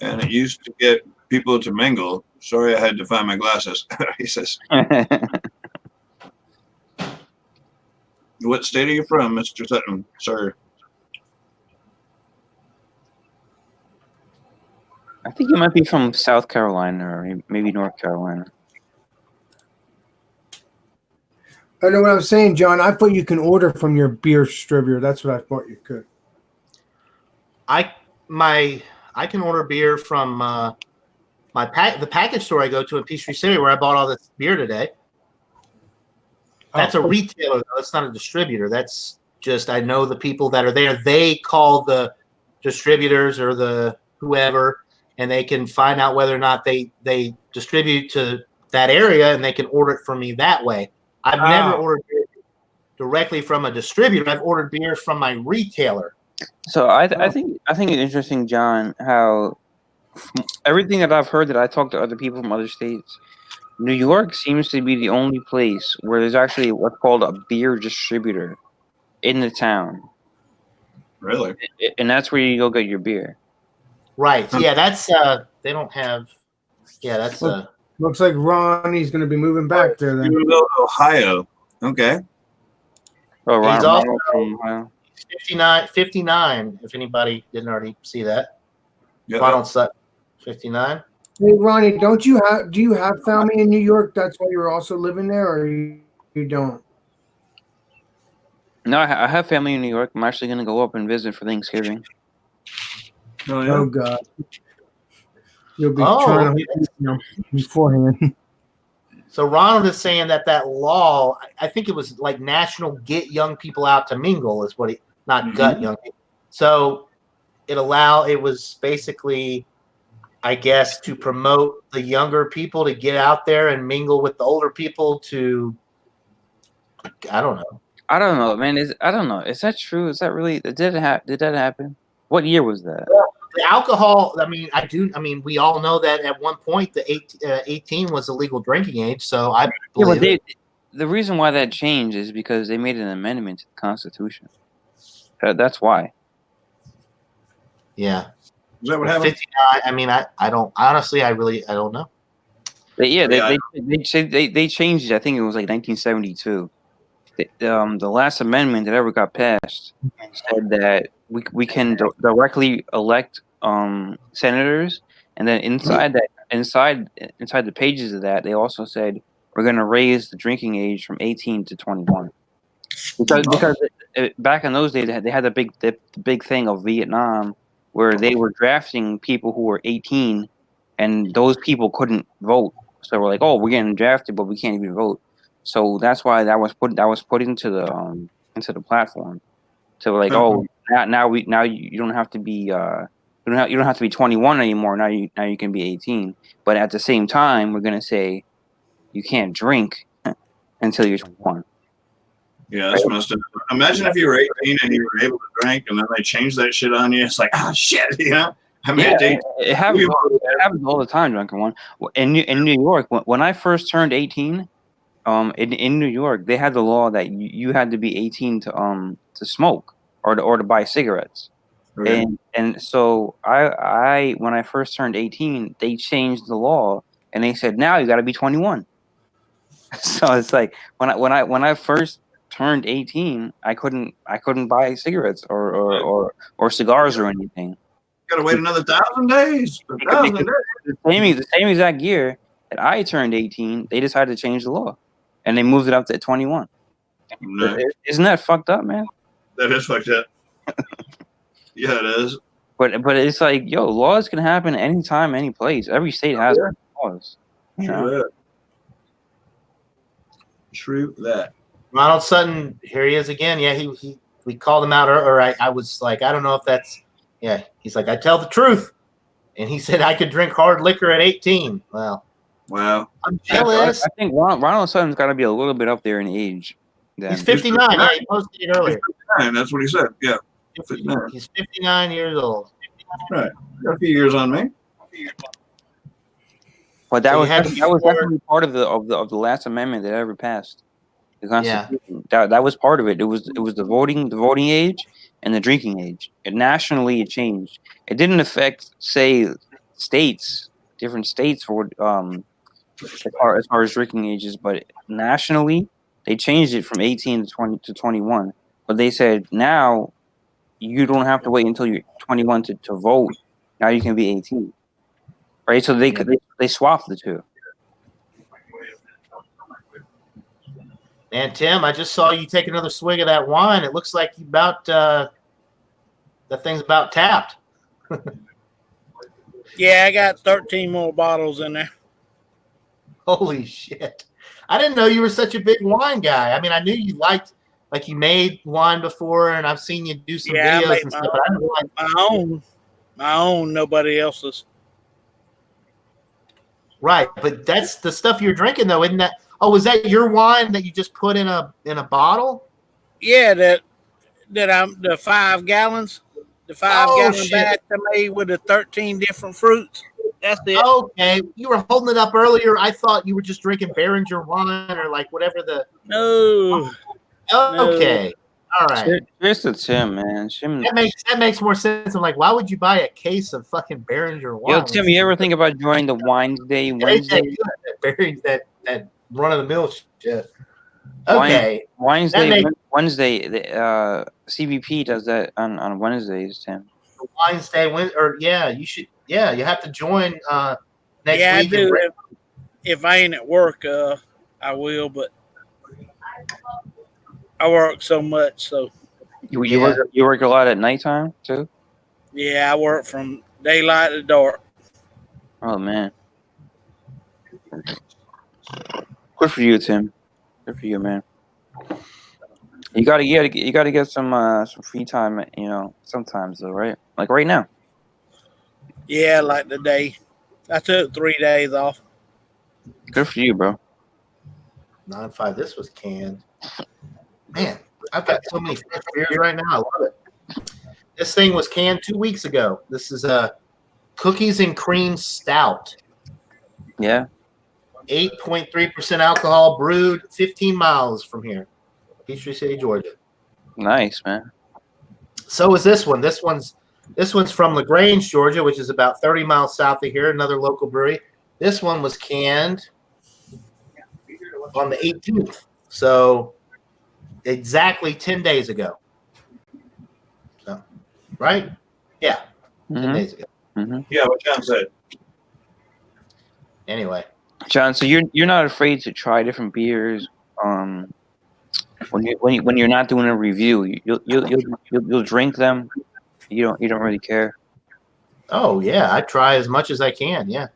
and it used to get people to mingle. Sorry, I had to find my glasses. He says. What state are you from, Mr. Sutton, sir? I think you might be from South Carolina or maybe North Carolina. I know what I'm saying, John. I thought you can order from your beer distributor. That's what I thought you could. I can order beer from the package store I go to in Peachtree City, where I bought all this beer today. That's a retailer, though. That's not a distributor. That's just, I know the people that are there. They call the distributors or the whoever, and they can find out whether or not they distribute to that area, and they can order it from me that way. I've never ordered beer directly from a distributor. I've ordered beer from my retailer. So I think it's interesting, John, how everything that I've heard that I talked to other people from other states, New York seems to be the only place where there's actually what's called a beer distributor in the town. Really? And that's where you go get your beer. Right. Yeah, that's they don't have. Yeah, that's Looks like Ronnie's going to be moving back there then. Ohio. Okay. Oh, He's Ronald also from Ohio. 59, if anybody didn't already see that. Yeah. Ronald Sutton, 59. Hey, Ronnie, do you have family in New York? That's why you're also living there, or you don't? No, I have family in New York. I'm actually going to go up and visit for Thanksgiving. Oh, yeah. Oh God. You'll be trying to beforehand. So Ronald is saying that law, I think it was like national, get young people out to mingle is what not gut young people. So it was basically, I guess, to promote the younger people to get out there and mingle with the older people to, I don't know. I don't know, man. I don't know. Is that true? Is that really, did that happen? What year was that? Well, the alcohol, we all know that at one point the 18 was the legal drinking age. So I believe the reason why that changed is because they made an amendment to the Constitution. That's why. Yeah. Is that what happened? 59. I don't honestly. I don't know. They changed it. I think it was like 1972. The last amendment that ever got passed said that we can directly elect senators, and then inside the pages of that, they also said we're going to raise the drinking age from 18 to 21. Because back in those days they had the big thing of Vietnam, where they were drafting people who were 18, and those people couldn't vote. So we're like, oh, we're getting drafted, but we can't even vote. So that's why that was put into the platform. So like, oh, now you don't have to be you don't have to be 21 anymore. Now you can be 18. But at the same time, we're gonna say you can't drink until you're 21. Yeah, that's messed up. Imagine if you were 18 and you were able to drink, and then they changed that shit on you. It's like, oh shit, you know. It happens all the time, drunken one. In New York, when I first turned 18, in New York, they had the law that you had to be 18 to smoke or to buy cigarettes. Okay. And so I when I first turned 18, they changed the law and they said now you got to be 21. So it's like when I first turned 18, I couldn't buy cigarettes or cigars or anything. You gotta wait another 1,000 days. The same exact year that I turned 18, they decided to change the law, and they moved it up to 21. No. Isn't that fucked up, man? That is fucked up. Yeah, it is. But it's like, yo, laws can happen anytime, any place. Every state has laws. True that. Ronald Sutton, here he is again. Yeah, we called him out, or I was like, I don't know if that's. Yeah, he's like, I tell the truth, and he said I could drink hard liquor at 18. Well, Wow. I'm jealous. I think Ronald Sutton's got to be a little bit up there in age. Then. He's 59. Yeah, he posted it earlier. 59, that's what he said. Yeah. 59. He's 59 years old. Right. Got a few years on me. But that So was you had definitely part of the last amendment that ever passed. The Constitution. That was part of it. It was the voting age and the drinking age. And nationally it changed. It didn't affect, say, different states for as far as drinking ages, but nationally they changed it from 18 to 21. But they said now you don't have to wait until you're 21 to vote. Now you can be 18. Right? So they swapped the two. Man, Tim, I just saw you take another swig of that wine. It looks like you the thing's about tapped. Yeah, I got 13 more bottles in there. Holy shit. I didn't know you were such a big wine guy. I mean, I knew you liked, like, you made wine before, and I've seen you do some videos and stuff, but I didn't like my own, nobody else's. Right, but that's the stuff you're drinking, though, isn't that? Oh, was that your wine that you just put in a bottle? Yeah, that I'm the 5 gallons, the 5-gallon batch I made with the 13 different fruits. That's it. Okay, you were holding it up earlier. I thought you were just drinking Behringer wine or like whatever the. No. Okay, all right. Cheers to Tim, man. That makes more sense. I'm like, why would you buy a case of fucking Behringer wine? Yo, Tim, you ever think about joining the Wines Day Wednesday? That run of the mill shit. Okay, Wednesday. The CBP does that on Wednesdays, Tim. Wednesday, you should. Yeah, you have to join next week. Yeah, I do. If I ain't at work, I will. But I work so much, so you work a lot at nighttime too. Yeah, I work from daylight to dark. Oh man, good for you, Tim. Good for you, man. You gotta get some free time, sometimes though, right? Like right now. Yeah, like today. I took 3 days off. Good for you, bro. 9-5. This was canned. Man, I've got so many fresh beers right now. I love it. This thing was canned 2 weeks ago. This is a cookies and cream stout. Yeah. 8.3% alcohol, brewed 15 miles from here, Peachtree City, Georgia. Nice, man. So is this one. This one's from LaGrange, Georgia, which is about 30 miles south of here, another local brewery. This one was canned on the 18th. So exactly 10 days ago. So, right? Yeah. 10 days ago. Mm-hmm. Yeah, what John said. Anyway. John, so you're not afraid to try different beers when you're not doing a review. You'll drink them. You don't really care. Oh yeah, I try as much as I can. Yeah,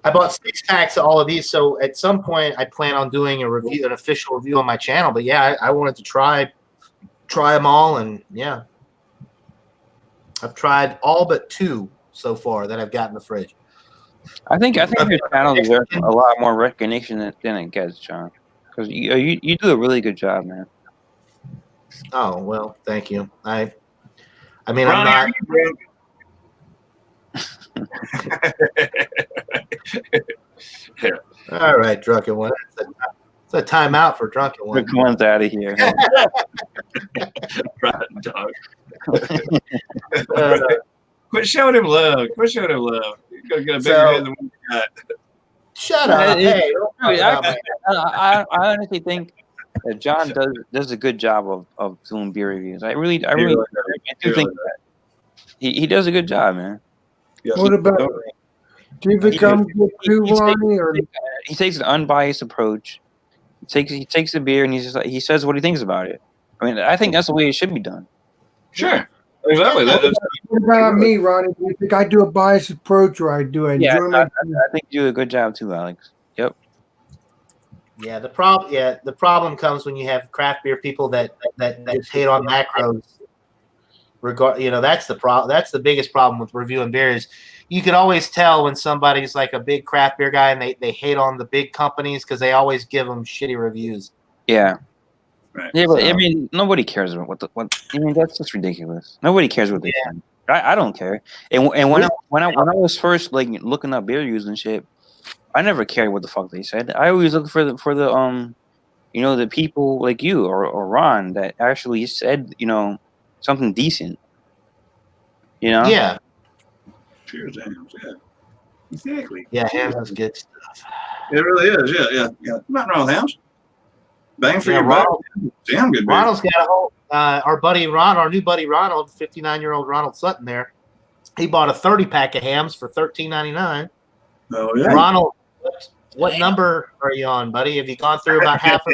I bought 6 packs of all of these. So at some point, I plan on doing an official review on my channel. But yeah, I wanted to try them all, and yeah, I've tried all but 2 so far that I've got in the fridge. I think your channel deserves a lot more recognition than it gets, John, because you do a really good job, man. Oh well, thank you. I mean, Ronnie, I'm not. All right, drunken one. It's a timeout for drunken one. Drunken one's out of here. Rotten dog. Quit showing him love. You're gonna get a bigger head than what you got. Shut up. Hey, I honestly think that John does a good job of doing beer reviews. I really do think that he does a good job, man. Yeah. What about? Do you become good too, Ronnie? Or He takes an unbiased approach. He takes the beer and he says what he thinks about it. I mean, I think that's the way it should be done. Sure. Exactly. what about me, Ronnie? Do you think I do a biased approach, or I do enjoy my? I think you do a good job too, Alex. Yep. Yeah, the problem comes when you have craft beer people that just hate on macros. That's the problem. That's the biggest problem with reviewing beer is you could always tell when somebody's like a big craft beer guy and they hate on the big companies because they always give them shitty reviews. Yeah. Right. Yeah, but I So- mean, nobody cares about what. I mean, that's just ridiculous. Nobody cares what they think. I don't care. And when I was first like looking up beer reviews and shit, I never cared what the fuck they said. I always look for the you know, the people like you or Ron that actually said, you know, something decent. You know? Yeah. Cheers, Hams. Yeah. Exactly. Yeah, Hams is good. It really is. Yeah. Nothing wrong with Hams. Bang for Yeah, your buck. Ronald, Damn good beer. Ronald's got a whole our buddy Ron, our new buddy Ronald, 59-year-old Ronald Sutton there. He bought a 30-pack of Hams for $13.99. Oh yeah. Ronald, what number are you on, buddy? Have you gone through about half of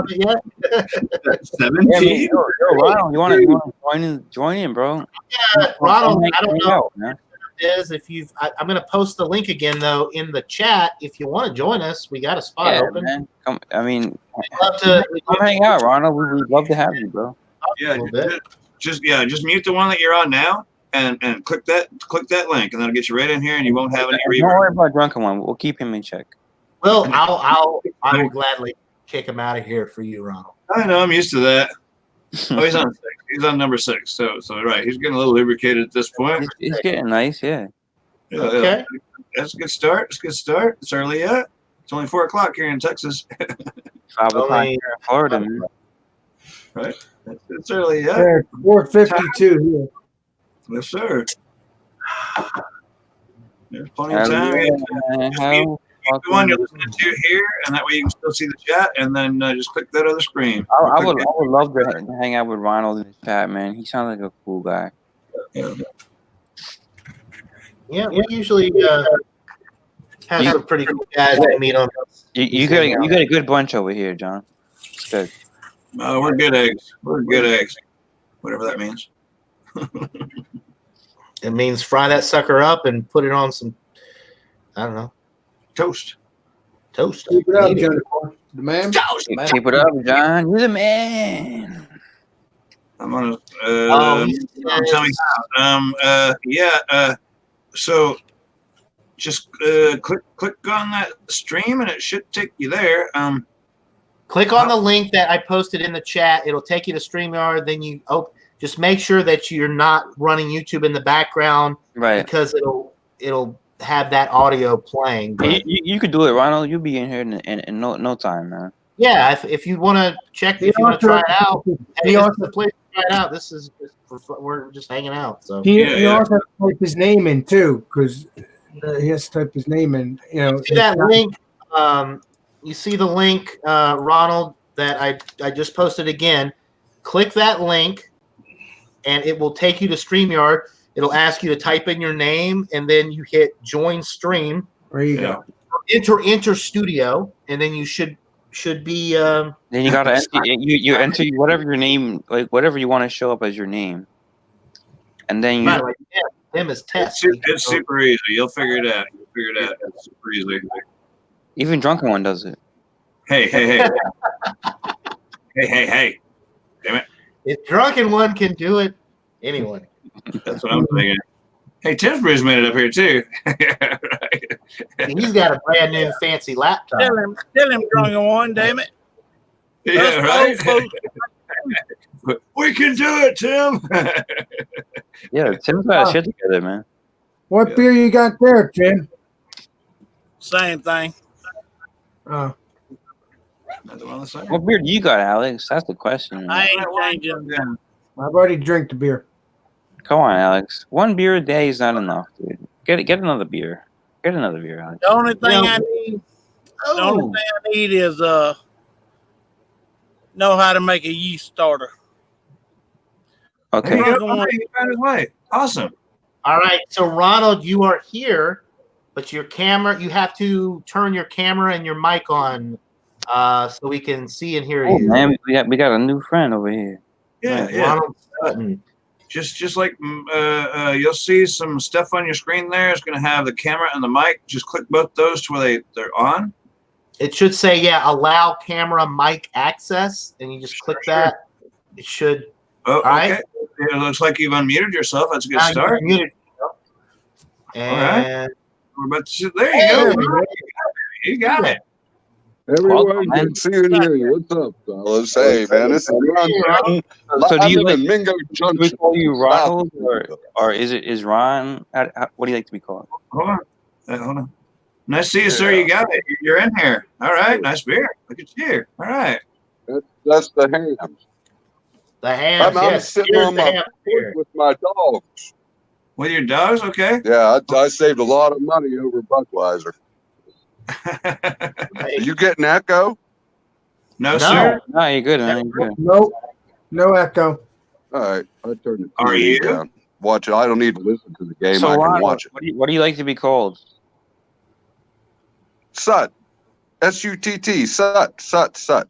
it yet? 17. Ronald, you want to join in, bro? Yeah, Ronald, I don't know Out, man. is if you've I'm going to post the link again though in the chat. If you want to join us, we got a spot Yeah, open. man. Come, I mean, We'd love to come hang out, Ronald. We'd love to have you, bro. Yeah, little bit. just mute the one that you're on now and click that link and that'll get you right in here and you won't have any Don't reverb. worry about drunken one. We'll keep him in check. Well, I will gladly kick him out of here for you, Ronald. I know, I'm used to that. Oh, he's on 6. He's on number 6. So right, he's getting a little lubricated at this point. He's getting nice, yeah. Yeah, Okay. That's a good start. It's early yet. It's only 4 o'clock here in Texas. 5 o'clock Only- here in Florida, man. Right. It's early yet. Yeah, 4:52 here. Yes, sir. There's plenty of time. Just the one you're listening to here, and that way you can still see the chat, and then just click that other screen. I would love to hang out with Ronald in the chat, man. He sounds like a cool guy. Yeah, we usually have some pretty cool guys that meet on. You got a good bunch over here, John. It's good. We're good eggs. We're good eggs. Whatever that means. It means fry that sucker up and put it on some, I don't know, Toast. toast. Keep it up, Eat it. Johnny. The man. Keep it up, John. You're the man. I'm gonna. He says- So just click on that stream, and it should take you there. Click on the link that I posted in the chat. It'll take you to StreamYard. Then you just make sure that you're not running YouTube in the background, Right. because it'll have that audio playing. But You could do it, Ronald. You'll be in here in no time, man. yeah, if you want to check, if you want to try it out, hey, this is the place to try it out. This is we're just hanging out. So He also has to type his name in too, because he has to type his name in. You know, see that link. You see the link, Ronald, that I just posted again. Click that link, and it will take you to StreamYard. It'll ask you to type in your name, and then you hit join stream. There you go. Enter studio, and then you should be. Then you gotta enter. You enter whatever your name, like whatever you want to show up as your name, and then you. Right, like him as test. It's super easy. You'll figure it out. It's super easy. Even drunken one does it. Hey. Hey. Damn it. If drunken one can do it, anyone. That's what I'm thinking. Hey, Timsbury's made it up here too. Right. He's got a brand new fancy laptop. Tell him, drunken one, damn it. Yeah, Us right. old folks. We can do it, Tim. Yeah, Tim's got shit together, man. What beer you got there, Tim? Same thing. What beer do you got, Alex? That's the question. I ain't changing. I've already drank the beer. Come on, Alex. One beer a day is not enough, dude. Get another beer. Get another beer, Alex. The only thing I need, is know how to make a yeast starter. Okay. Awesome. All right, so Ronald, you are here, but your camera, you have to turn your camera and your mic on, so we can see and hear Oh, you. man, we got a new friend over here. Yeah. Ronald Sutton. Just like you'll see some stuff on your screen there. It's going to have the camera and the mic. Just click both those to where they're on. It should say, allow camera mic access, and you just click that. It should. Oh, All right. okay. It looks like you've unmuted yourself. That's a good Now start. you're muted. And we're about to, there you go. You got it. Everyone, good seeing you. What's up, fellas? Hey, man, this is Ron. So do you like Mingo Junction? Do we call you Ronald, or is Ron? What do you like to be called? Hold on. Nice to see you, sir. You got it. You're in here. All right. Nice beer. Look at you. All right. That's the hams. The hams. I'm Yes. sitting on my porch with my dogs. With your dogs, okay? Yeah, I saved a lot of money over Budweiser. Are you getting echo? No, sir. No, you're good, man. You're good. Nope. No echo. All right, I turned the TV Are you? down. Watch it. I don't need to listen to the game. So I can Ron, watch it. What do you like to be called? Sut. S-U-T-T. Sut. Sut. That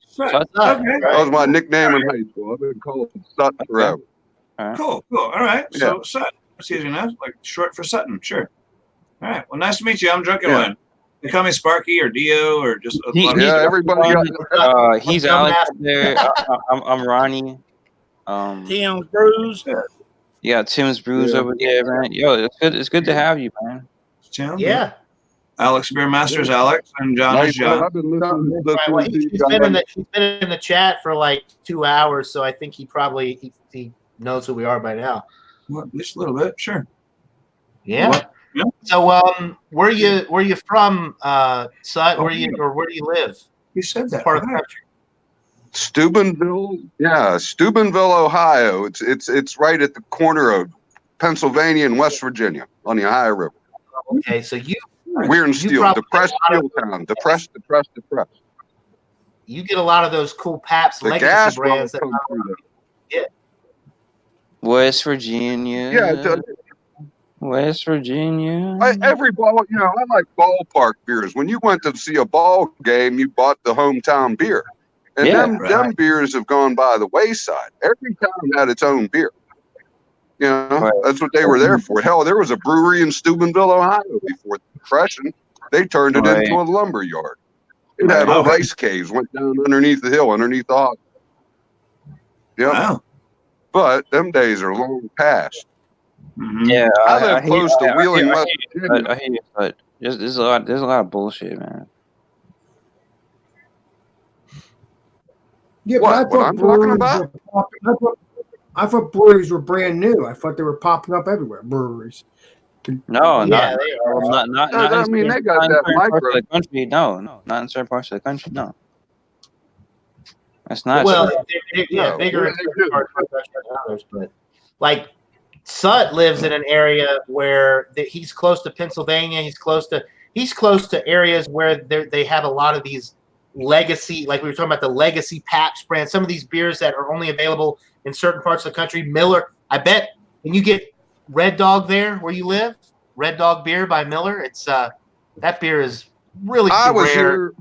was my nickname in high school. I've been called Sut forever. Right. Cool. All right. Yeah. So Sut. That's easy enough. Like short for Sutton. Sure. All right. Well, nice to meet you. I'm Drunken One. They call me Sparky or Dio or just everybody. He's Alex up there. I'm Ronnie. Tim's Brews. Yeah, Tim's Brews over there, man. Yo, it's good to have you, man. Tim. Yeah. Alex Beermaster's Alex and John is John. I've been listening Well, he's been in the chat for like 2 hours, so I think he probably he knows who we are by now. Well, just a little bit, sure. Yeah. What? Yeah. So, where are you from, Sut? Where do you live? You said that. Part of the country. Steubenville, Ohio. It's right at the corner of Pennsylvania and West Virginia on the Ohio River. Okay, so we're in steel, depressed steel town, depressed. You get a lot of those cool Pabst legacy brands. West Virginia. Yeah. West Virginia. Every ball, I like ballpark beers. When you went to see a ball game, you bought the hometown beer. And them beers have gone by the wayside. Every town had its own beer. That's what they were there for. Hell, there was a brewery in Steubenville, Ohio before the Depression. They turned it into a lumber yard. It had old ice caves, went down underneath the hill, underneath the hospital. Yep. Wow. But them days are long past. Mm-hmm. Yeah, I live close to Wheeling, West Virginia. I hate it, but there's a lot of bullshit, man. Yeah, what I'm talking about? I thought breweries were brand new. I thought they were popping up everywhere. Breweries. No, they are. Not I mean, they got that micro. The country. No, not in certain parts of the country. No, that's not. Well, bigger in certain parts of the country than others, but like Sut lives in an area where he's close to Pennsylvania. He's close to areas where they have a lot of these legacy, like we were talking about the legacy Pabst brand. Some of these beers that are only available in certain parts of the country. Miller, I bet when you get Red Dog there where you live, Red Dog beer by Miller, it's that beer is really rare.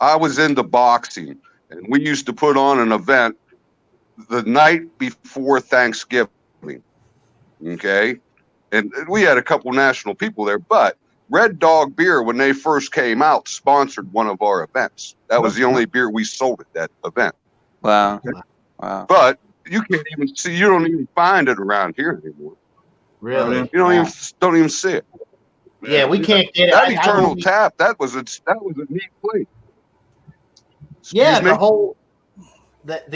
I was into boxing, and we used to put on an event the night before Thanksgiving. Okay, and we had a couple national people there, but Red Dog beer, when they first came out, sponsored one of our events. That was the only beer we sold at that event. Wow. But you can't even see. You don't even find it around here anymore. Really? You don't even see it. Yeah, we can't get it. That Eternal Tap. That was a neat place. Yeah, the whole that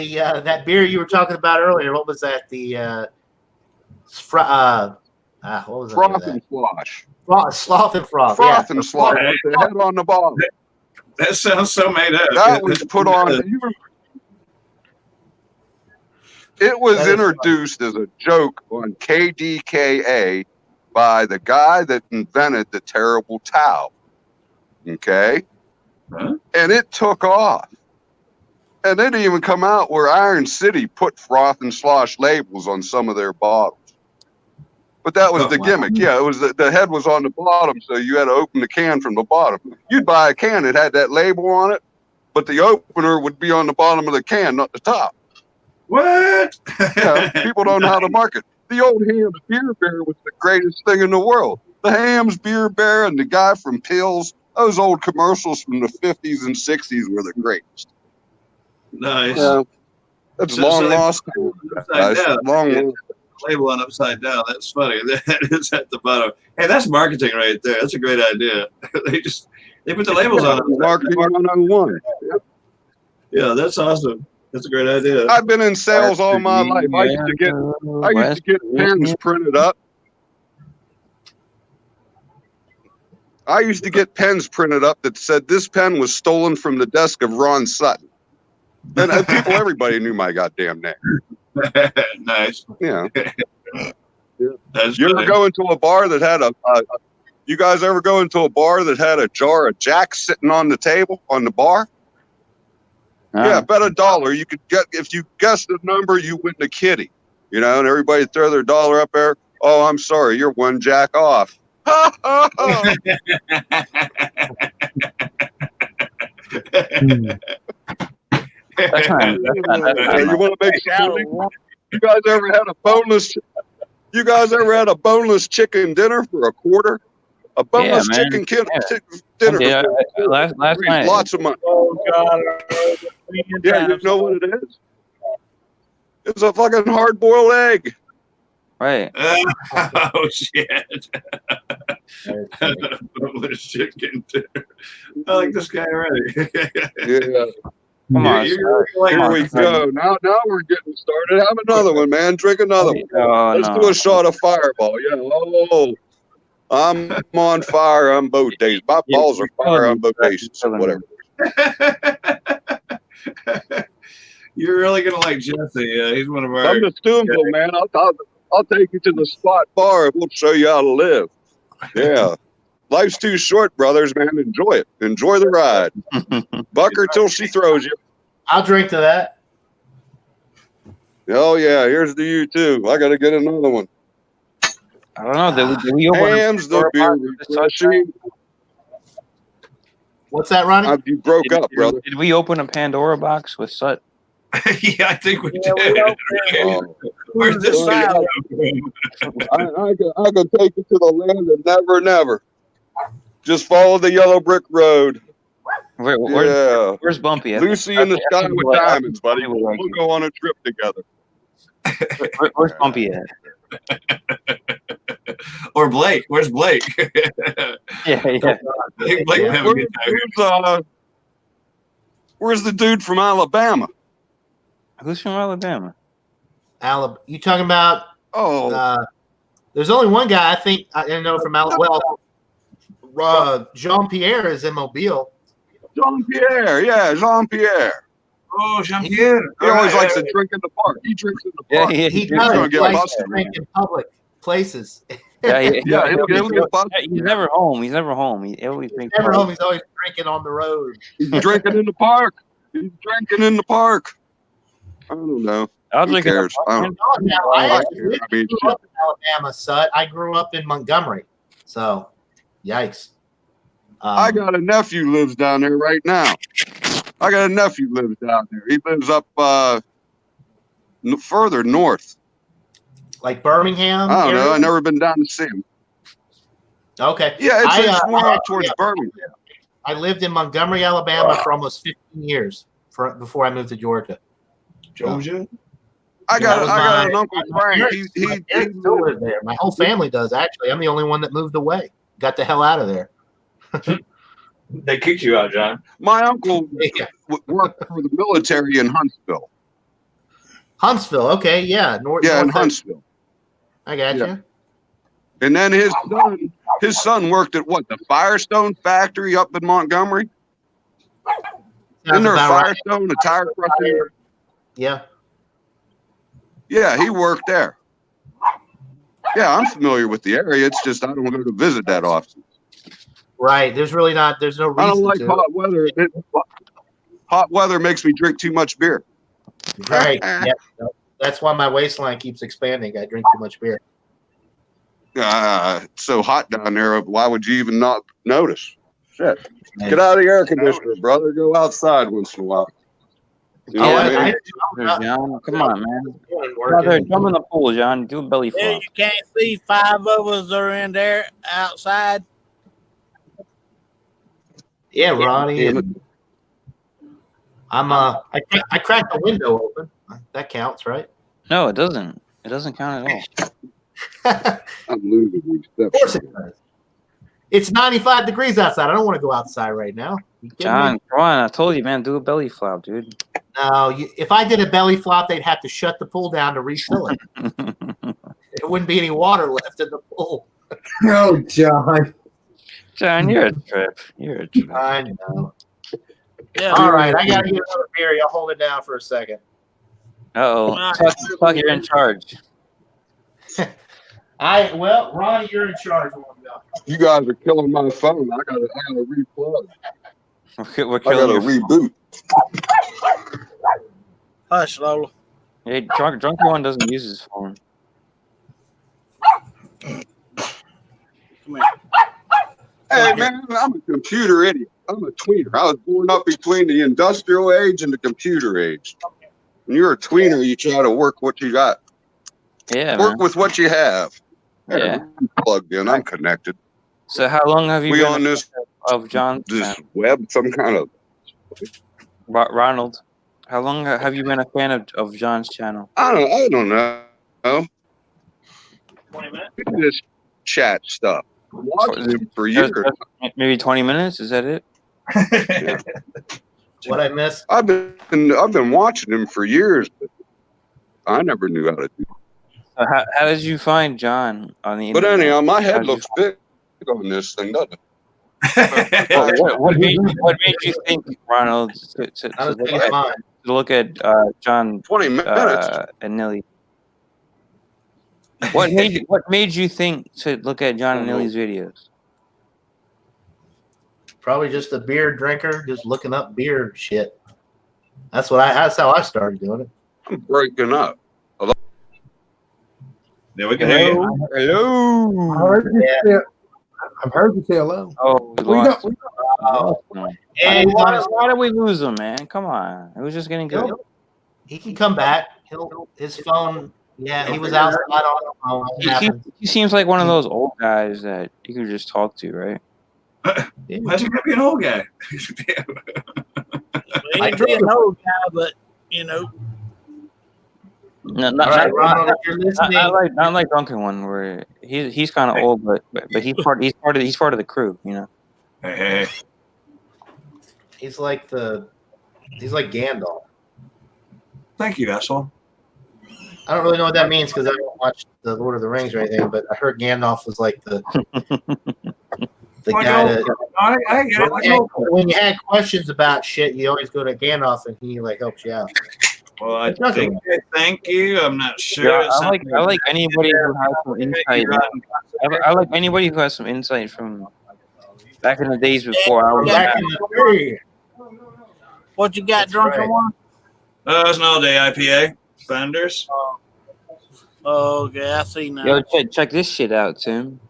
beer you were talking about earlier. What was that? The what was Froth and Slosh. Sloth and Froth. Froth and Slosh. With the head on the bottom. That sounds so made up. That was put on. It was introduced as a joke on KDKA by the guy that invented the terrible towel. Okay? Huh? And it took off. And it didn't even come out where Iron City put Froth and Slosh labels on some of their bottles. But that was the gimmick. Yeah, it was the head was on the bottom, so you had to open the can from the bottom. You'd buy a can that had that label on it, but the opener would be on the bottom of the can, not the top. What? People don't know how to market. The old Hams Beer Bear was the greatest thing in the world. The Hams Beer Bear and the guy from Pills, those old commercials from the 50s and 60s were the greatest. Nice. That's long lost. Long. label on upside down. That's funny. That is at the bottom. Hey, that's marketing right there. That's a great idea. They put the labels on. Marketing 101. Yeah, that's awesome. That's a great idea. I've been in sales all my life. I used to get pens printed up. I used to get pens printed up that said this pen was stolen from the desk of Ron Sutton. And everybody knew my goddamn name. Nice. Yeah. That's you ever go into a bar that had you guys ever go into a bar that had a jar of Jack sitting on the table on the bar? Yeah, bet $1 you could get, if you guess the number, you win the kitty. You know, and everybody throw their $1 up there. Oh, I'm sorry, you're one Jack off. Ha ha ha. You want to make some money? You guys ever had a boneless? You guys ever had a boneless chicken dinner for $0.25? A boneless chicken dinner. Yeah, last night. Lots of money. Oh God! Yeah, you know what it is? It's a fucking hard-boiled egg. Right. Oh shit! Boneless chicken dinner. I like this guy already. Yeah. Come on. Here we go. Now we're getting started. Have another one, man. Drink another one. Let's do a shot of Fireball. Yeah. Oh, I'm on fire on both days. My balls are fire on both days. Whatever. You're really gonna like Jesse. He's one of our. Come to Steubenville, man. I'll take you to the spot bar and we'll show you how to live. Yeah. Life's too short, brothers, man. Enjoy it. Enjoy the ride. Buck her till she throws you. I'll drink to that. Oh, yeah. Here's to you, too. I got to get another one. I don't know. Did we open Ham's the beer refreshing. What's that, Ronnie? You broke up, brother. Did we open a Pandora box with Sut? Yeah, I think we did. Where's this I can take you to the land of never, never. Just follow the yellow brick road. Where's Bumpy? Lucy in the sky with diamonds, buddy. We'll go on a trip together. Where's Bumpy at? Or Blake? Where's Blake? Yeah. Where's the dude from Alabama? Who's from Alabama? You talking about? Oh, there's only one guy I think I didn't know from Alabama. Well, Jean-Pierre is in Mobile. Jean-Pierre, yeah, Jean-Pierre. Oh, Jean-Pierre. He always likes to drink in the park. He drinks in the park. Yeah, he does. He likes to drink in public places. He'll get busted. He's never home. He's never home. He always drinks. Never home. He's always drinking on the road. He's drinking in the park. He's drinking in the park. I don't know. Who cares? I actually grew up in Alabama, Sut. I grew up in Montgomery. So, yikes. I got a nephew lives down there right now. I got a nephew lives down there. He lives up further north. Like Birmingham? I don't know. I've never been down to see him. Okay. Yeah, it's more up towards Birmingham. I lived in Montgomery, Alabama for almost 15 years before I moved to Georgia. Georgia? I got an Uncle Frank. He still lives there. My whole family does, actually. I'm the only one that moved away. Got the hell out of there. They kicked you out, John. My uncle worked for the military in Huntsville. Huntsville, okay, yeah. In Huntsville. I got you. And then his son worked at what? The Firestone factory up in Montgomery? Isn't there a Firestone, a tire pressing? Yeah. Yeah, he worked there. Yeah, I'm familiar with the area. It's just I don't go to visit that often. Right. There's no reason. I don't like hot weather. Hot weather makes me drink too much beer. Right. Yeah. That's why my waistline keeps expanding. I drink too much beer. It's so hot down there. Why would you even not notice? Shit. Get out of the air conditioner, brother. Go outside once in a while. You know what I mean? John, come on, man. Brother, jump in the pool, John. Do a belly flop. Yeah, you can't see 5 of us are in there outside. Yeah, Ronnie. I cracked the window open. That counts, right? No, it doesn't. It doesn't count at all. I'm losing Of course it does. It's 95 degrees outside. I don't want to go outside right now. You kidding John, me? come on. I told you, man. Do a belly flop, dude. No, if I did a belly flop, they'd have to shut the pool down to refill it. There wouldn't be any water left in the pool. No, John. John, you're a trip. You're a trip. I know. Yeah. All right, I got to get another beer. Y'all hold it down for a second. Uh-oh. Tuck, you're in charge. Well, Ronnie, you're in charge. You guys are killing my phone. I gotta replug. We're I gotta reboot. Hush, Lola. Hey, drunker one doesn't use his phone. Come here. Hey man, I'm a computer idiot. I'm a tweener. I was born up between the industrial age and the computer age. When you're a tweener, you try to work what you got. Yeah, Work man. with what you have. Yeah. I'm plugged in. I'm connected. So how long have you We been on this of John? web? Some kind of Ronald, how long have you been a fan of John's channel? I don't know. 20 minutes. This chat stuff. Watched him for years. Maybe 20 minutes. Is that it? Yeah. What I missed? I've been watching him for years, but I never knew how to do it. So how did you find John on the But internet? anyhow, my head How'd you looks big on this thing, doesn't it? what made you think, Ronald, to look at John 20 minutes. And Nelly? What made you think to look at John and Nelly's videos? Probably just a beer drinker, just looking up beer shit. That's how I started doing it. I'm breaking up. Yeah, we can hear you. Hello. I've heard you say hello. Oh, we lost him. And why did we lose him, man? Come on. It was just getting good. He can come back. His phone. Yeah, he was outside on the phone. He seems like one of those old guys that you could just talk to, right? Why's he gonna be an old guy? He ain't be an old guy, but you know. No, All right, Ronald, if you're listening, not like Duncan one where he's kind of old, but he's part of the crew, you know. Hey. he's like Gandalf. Thank you, asshole. I don't really know what that means because I don't watch the Lord of the Rings or anything, but I heard Gandalf was like the guy that when you had questions about shit, you always go to Gandalf and he like helps you out. Well, I think thank you. I'm not sure. Yeah, I like anybody who has some insight. I like anybody who has some insight from back in the days before I was back in the day. What you got, drunken one? It's an all-day IPA. Founders. Oh, okay, I see now. Yo, check this shit out, Tim.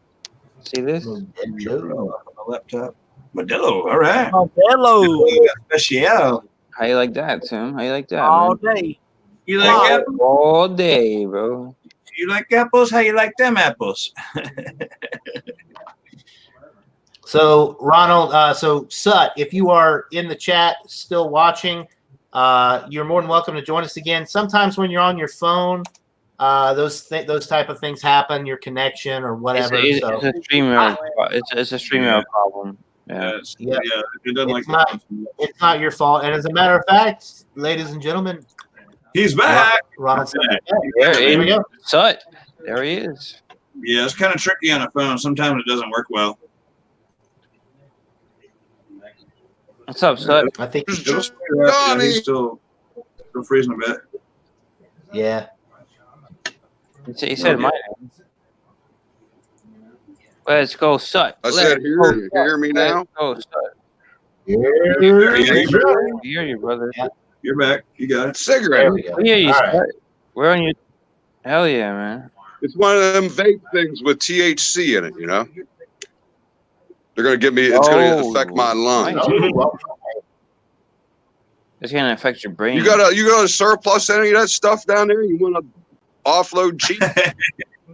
See this? On the laptop. Modelo. All right. Modelo. Special. How you like that, Tim? How you like that? All man? day. You like apples? All day, bro. You like apples? How you like them apples? So Ronald, so Sut, if you are in the chat still watching, you're more than welcome to join us again. Sometimes when you're on your phone, those type of things happen, your connection or whatever. It's a StreamYard. It's a StreamYard problem. Yeah. It doesn't it's not your fault. And as a matter of fact, ladies and gentlemen, he's back. Ronald's back. There we go. Sut. There he is. Yeah, it's kind of tricky on a phone. Sometimes it doesn't work well. What's up, Sut? I think He's still freezing a bit. Yeah. He said my name. Let's go, Sut. I said, hear me now? Let's go, Sut. Hear you, brother. Yeah. You're back. You got it. Cigarette. We hear you, All Sut. right. We're on your. Hell yeah, man. It's one of them vape things with THC in it, you know? They're going to give me, it's going to affect my lungs. It's gonna affect your brain. You got a surplus any of that stuff down there? You want to offload cheap?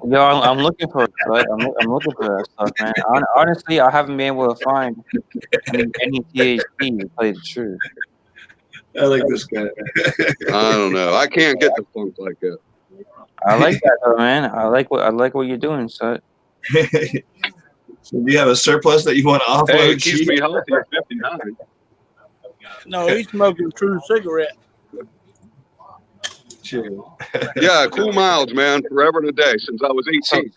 Yo, I'm looking for it. Right? I'm looking for that stuff, man. Honestly, I haven't been able to find any THC to tell you the truth. I like this guy. I don't know. I can't get the funk like that. I like that, though, man. I like what you're doing, Sut. So do you have a surplus that you want to offload? Hey, it keeps me healthy at 59. No, he's smoking true cigarette. Yeah, cool miles, man. Forever and a day since I was 18.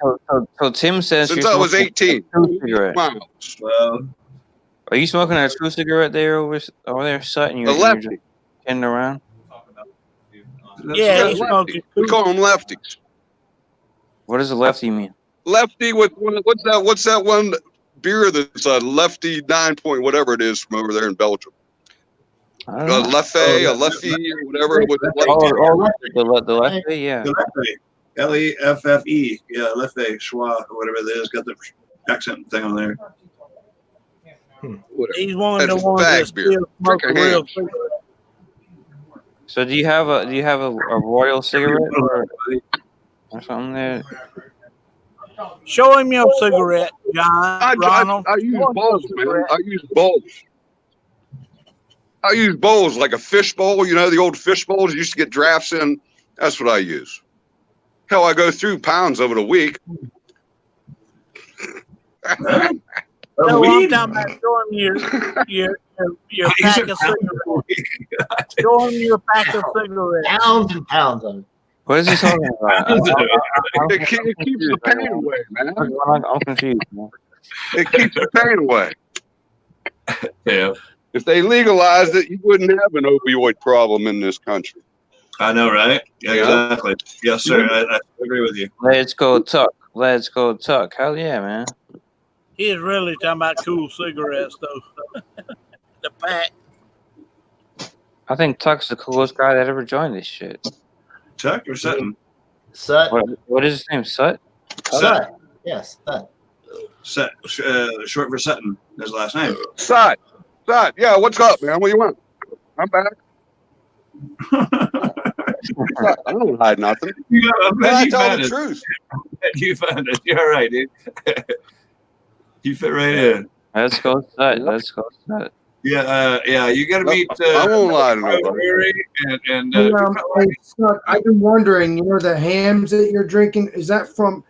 So Tim says Since you're I was smoking 18. a true cigarette. Miles. Well, Are you smoking a true cigarette there over there, Sut? And you're lefty. just kidding around? Yeah, he's smoking. We call them lefties. What does a lefty mean? Lefty with what's that one beer that's a lefty 9 point whatever it is from over there in Belgium? I A don't know. lefty, a lefty, or whatever. With The lefty, yeah. the Leffe. Leffe. Yeah, Leffe, Schwa, or whatever it is. Got the accent thing on there. He's one of the That's ones that fag beer. still smoke a Drink a real ham. cigarette. So do you have a royal cigarette or something there? Show him your cigarette, John. Ronald. I use bowls, man. I use bowls. I use bowls like a fish bowl. You know, the old fish bowls you used to get drafts in. That's what I use. Hell, I go through pounds of it a week. No, I'm talking about showing your pack of cigarettes. Show him your pack of cigarettes. Pounds and pounds of it. What is he talking about? It keeps the pain away, man. I'm confused, man. It keeps the pain away. Yeah. If they legalized it, you wouldn't have an opioid problem in this country. I know, right? Yeah, exactly. Yes, sir. I agree with you. Let's go Tuck. Let's go Tuck. Hell yeah, man. He is really talking about cool cigarettes, though. The pack. I think Tuck's the coolest guy that ever joined this shit. Tuck or Sutton? Sut. What is his name? Sut? Sut. Yes, Sut. Short for Sutton. His last name. Sut. Yeah, what's up, man? What do you want? I'm back. I don't hide nothing. I tell the truth. You found it. You're all right, dude. You fit right in. Let's go Sut. Let's go Sut. Yeah, you got to meet. I won't lie to nobody. I've been wondering, the hams that you're drinking, is that from,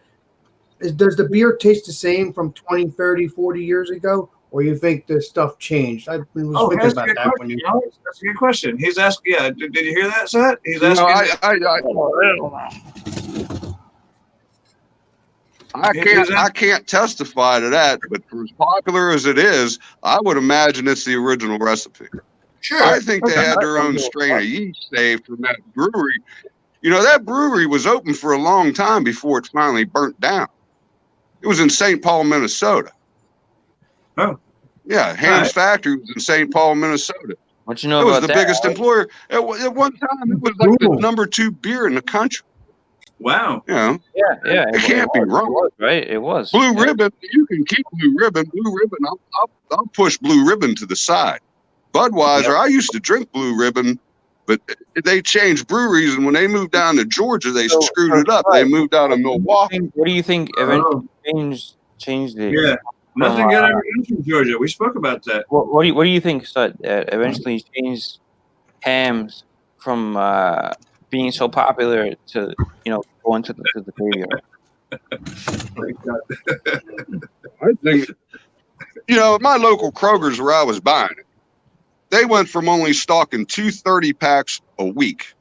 does the beer taste the same from 20, 30, 40 years ago? Or you think the stuff changed? I was thinking about that when you. That's a good question. He's asking. Yeah, did you hear that, Seth? He's asking. I can't testify to that, but for as popular as it is, I would imagine it's the original recipe. Sure. I think they had their own strain of yeast saved from that brewery. That brewery was open for a long time before it finally burnt down. It was in St. Paul, Minnesota. Oh. Yeah, Ham's factory was in St. Paul, Minnesota. What you know about that? It was the biggest employer. At one time, it was like the number 2 beer in the country. Wow. Yeah. It can't be wrong. Right? It was. Blue Ribbon, you can keep Blue Ribbon. Blue Ribbon, I'll push Blue Ribbon to the side. Budweiser, I used to drink Blue Ribbon, but they changed breweries, and when they moved down to Georgia, they screwed it up. They moved out of Milwaukee. What do you think eventually changed it? Yeah. Nothing good ever comes from Georgia. We spoke about that. What do you think, Stud, eventually changed hams from being so popular to going to the graveyard? I think my local Kroger's where I was buying it, they went from only stocking 2 30-packs a week.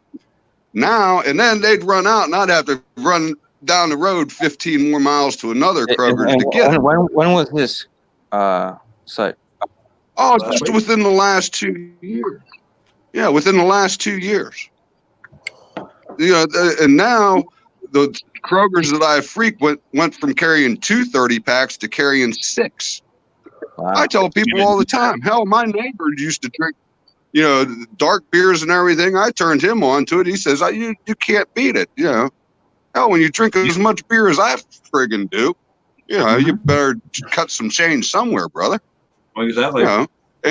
Now and then they'd run out, and I'd have to run down the road 15 more miles to another Kroger's to get it. When was this site? Oh, just within the last 2 years. Yeah, within the last 2 years. And now the Kroger's that I frequent went from carrying 2 30-packs to carrying 6. Wow. I tell people all the time, hell, my neighbor used to drink, dark beers and everything. I turned him on to it. He says, you can't beat it, Hell, when you drink as much beer as I friggin' do, you better cut some change somewhere, brother. Well, exactly. And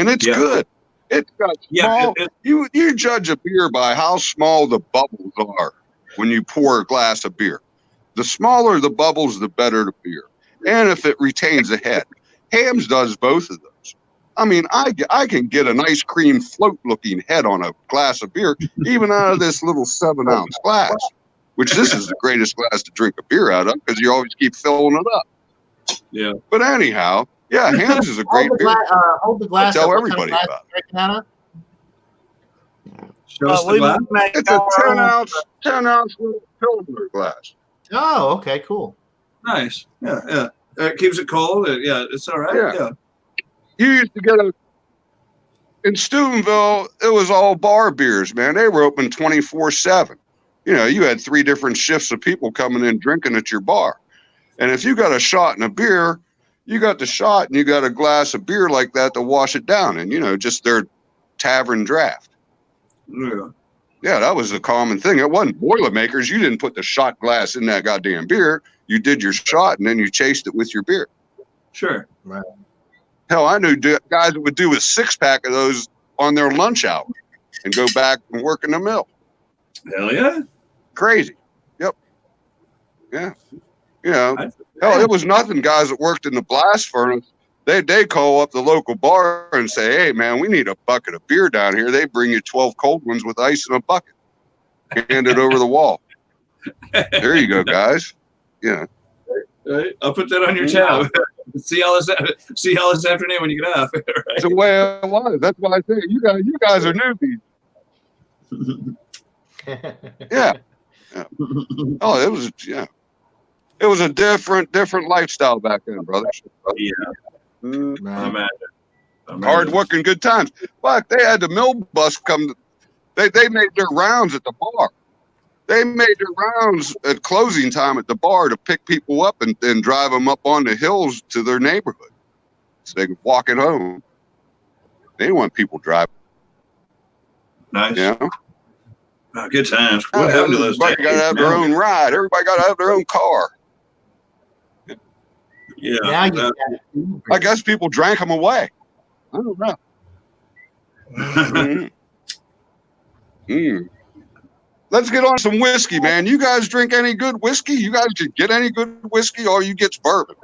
it's good. It's got small. You judge a beer by how small the bubbles are when you pour a glass of beer. The smaller the bubbles, the better the beer, and if it retains a head. Hams does both of those. I mean, I can get an ice cream float-looking head on a glass of beer, even out of this little 7-ounce glass. which this is the greatest glass to drink a beer out of because you always keep filling it up. Yeah. But anyhow, yeah, Hamm's is a great beer. Hold the glass. I tell up. everybody What kind of about glass you drinking out of? Show us the glass. It's a 10-ounce little Pilsner glass. Oh, okay, cool. Nice. Yeah, yeah. It keeps it cold. Yeah, it's all right. Yeah. You used to get in Steubenville, it was all bar beers, man. They were open 24/7. You know, you had 3 different shifts of people coming in drinking at your bar. And if you got a shot and a beer, you got the shot and you got a glass of beer like that to wash it down. And, you know, just their tavern draft. Yeah. Yeah, that was a common thing. It wasn't Boilermakers. You didn't put the shot glass in that goddamn beer. You did your shot and then you chased it with your beer. Sure. Right. Hell, I knew guys that would do a 6-pack of those on their lunch hour and go back and work in the mill. Hell yeah. Crazy. Yep. Yeah. You know, hell, it was nothing. Guys that worked in the blast furnace, they call up the local bar and say, hey, man, we need a bucket of beer down here. They bring you 12 cold ones with ice in a bucket. Hand it over the wall. There you go, guys. Yeah. Right. I'll put that on your tab. See y'all this afternoon when you get off. Right? It's the way it was. That's why I say you guys are newbies. Yeah. Oh, it was a different lifestyle back then, brother. Yeah. Imagine. Hard working, good times. Fuck, they had the mill bus come. They made their rounds at the bar. They made their rounds at closing time at the bar to pick people up and then drive them up on the hills to their neighborhood so they could walk it home. They didn't want people driving. Nice. Yeah. Oh, good times. What happened to those days? Everybody got to have their own ride. Everybody got to have their own car. Yeah. I guess people drank them away. I don't know. Let's get on some whiskey, man. You guys drink any good whiskey? You guys can get any good whiskey, or you get bourbon?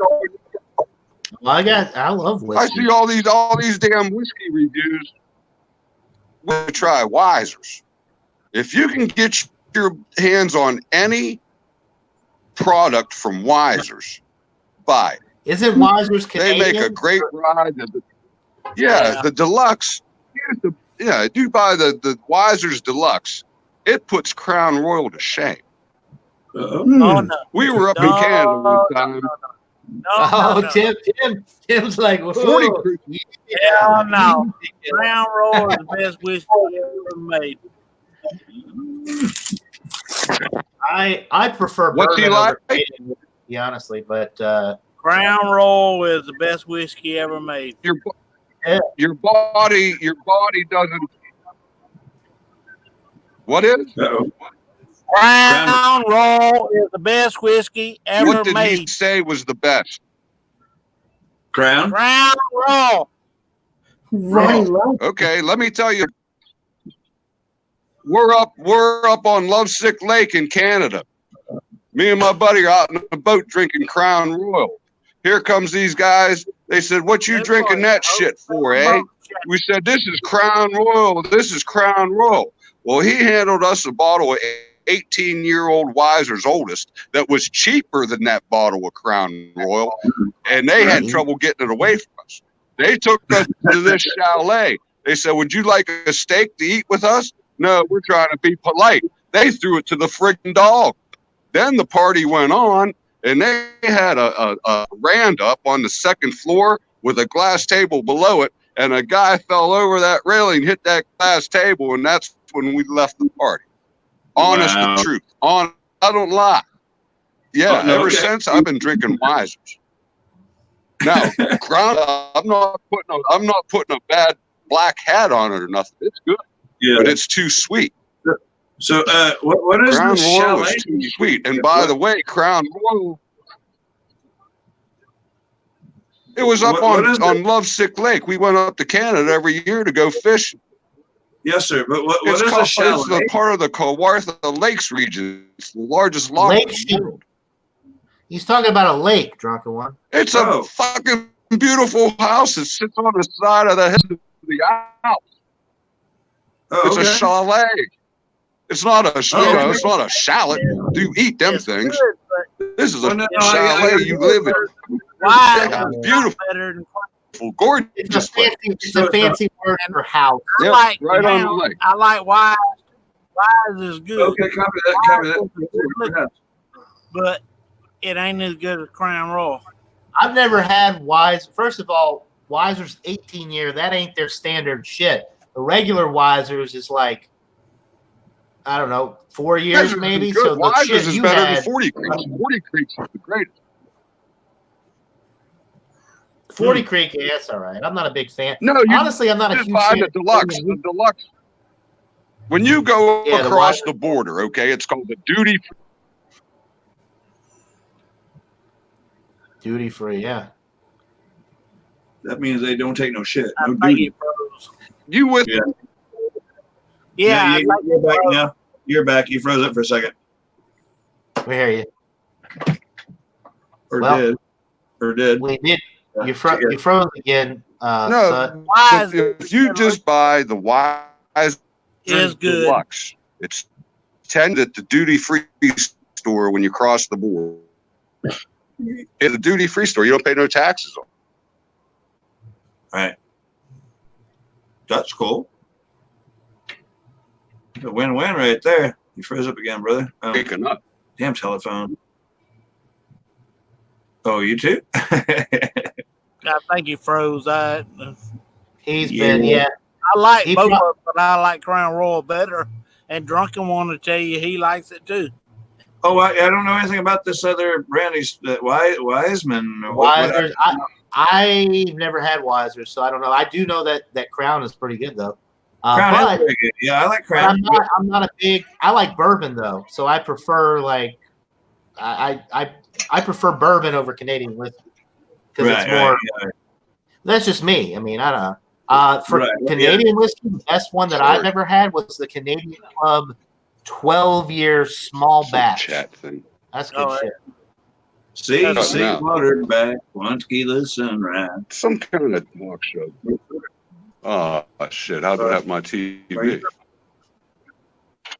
Well, I love whiskey. I see all these damn whiskey reviews. We'll try Wiser's. If you can get your hands on any product from Wiser's, buy it. Isn't Wiser's Canadian? They make a great ride. The deluxe. Do buy the Wiser's Deluxe. It puts Crown Royal to shame. Oh, no. We were up in Canada one time. Tim's like 40. Hell no. Crown Royal is the best whiskey ever made. I prefer What's he bourbon like? over Canadian whiskey, honestly, but Crown Royal is the best whiskey ever made. Your body doesn't. What is? Crown Royal is the best whiskey ever What did made. he say was the best? Crown Royal. Okay, let me tell you. We're up on Lovesick Lake in Canada. Me and my buddy are out in a boat drinking Crown Royal. Here comes these guys. They said, "What you drinking that shit for, eh?" We said, "This is Crown Royal. This is Crown Royal." Well, he handled us a bottle of 18-year-old Wiser's Oldest that was cheaper than that bottle of Crown Royal, and they had trouble getting it away from us. They took us to this chalet. They said, "Would you like a steak to eat with us?" No, we're trying to be polite. They threw it to the friggin' dog. Then the party went on, and they had a veranda up on the second floor with a glass table below it, and a guy fell over that railing, hit that glass table, and that's when we left the party. Honest to truth. I don't lie. Yeah, ever since I've been drinking Wiser's. Now, Crown, I'm not putting a bad black hat on it or nothing. It's good, but it's too sweet. So, what is Crown the Royal chalet? is too sweet. And by the way, Crown Royal, it was up on Lovesick Lake. We went up to Canada every year to go fishing. Yes, sir. But what is a It's chalet? a part of the Kawartha Lakes region. It's the largest lake in the world. He's talking about a lake, drunken one. It's a fucking beautiful house that sits on the side of the hill of the house. It's a chalet. It's not a it's not a shallot. Do eat them It's things. good, This is a Well, no, chalet you live in. wise Yeah, is beautiful, better than gorgeous. It's a fancy word for house. I Yep, like right on the Crown. lake. I like wise. Wise is good. Okay, copy that. Copy that. But it ain't as good as Crown Royal. I've never had Wise. First of all, Weiser's 18 year. That ain't their standard shit. The regular Weisers is like, I don't know, 4 years maybe. So the Wise's shit is you better had, than 40 Creeks. 40 Creeks is the greatest. 40 Creek, yeah, that's all right. I'm not a big fan. No, you Honestly, I'm not a just huge buy fan. the deluxe. The deluxe. When you go Yeah, the across Wise- the border, okay, it's called the duty free. Duty free, yeah. That means they don't take no shit. I No think duty. it froze. You with Yeah. Yeah, No, I think you're it back froze. now. You're back. You froze up for a second. We hear you. Or Well, did. Or did. We did. Yeah. You froze again. no, Sud. Wise if you just buy the Wise is good. Deluxe, it's 10 at the duty free store when you cross the border. In the duty free store, you don't pay no taxes on. Right. That's cool. A win-win right there. You froze up again, brother. Oh, Waking up. damn telephone. Oh, you too? I think he froze. He's Yeah. been, yeah. I like He both pro- of them, but I like Crown Royal better. And Drunken want to tell you he likes it too. Oh, I don't know anything about this other brand. Wiseman. Or what- Wisers. I've never had Wisers, so I don't know. I do know that Crown is pretty good though. Crown is But very good. Yeah, I like but Crown. I'm not a big. I like bourbon though, so I prefer like I prefer bourbon over Canadian whiskey because it's more. Right. That's just me. I mean, I don't know. For Right, Canadian whiskey, the best one that I've ever had was the Canadian Club 12-year small batch. Chat thing. That's good shit. See, No. water back, one tequila sunrise. Some kind of talk show. Oh, shit. How do I have my TV?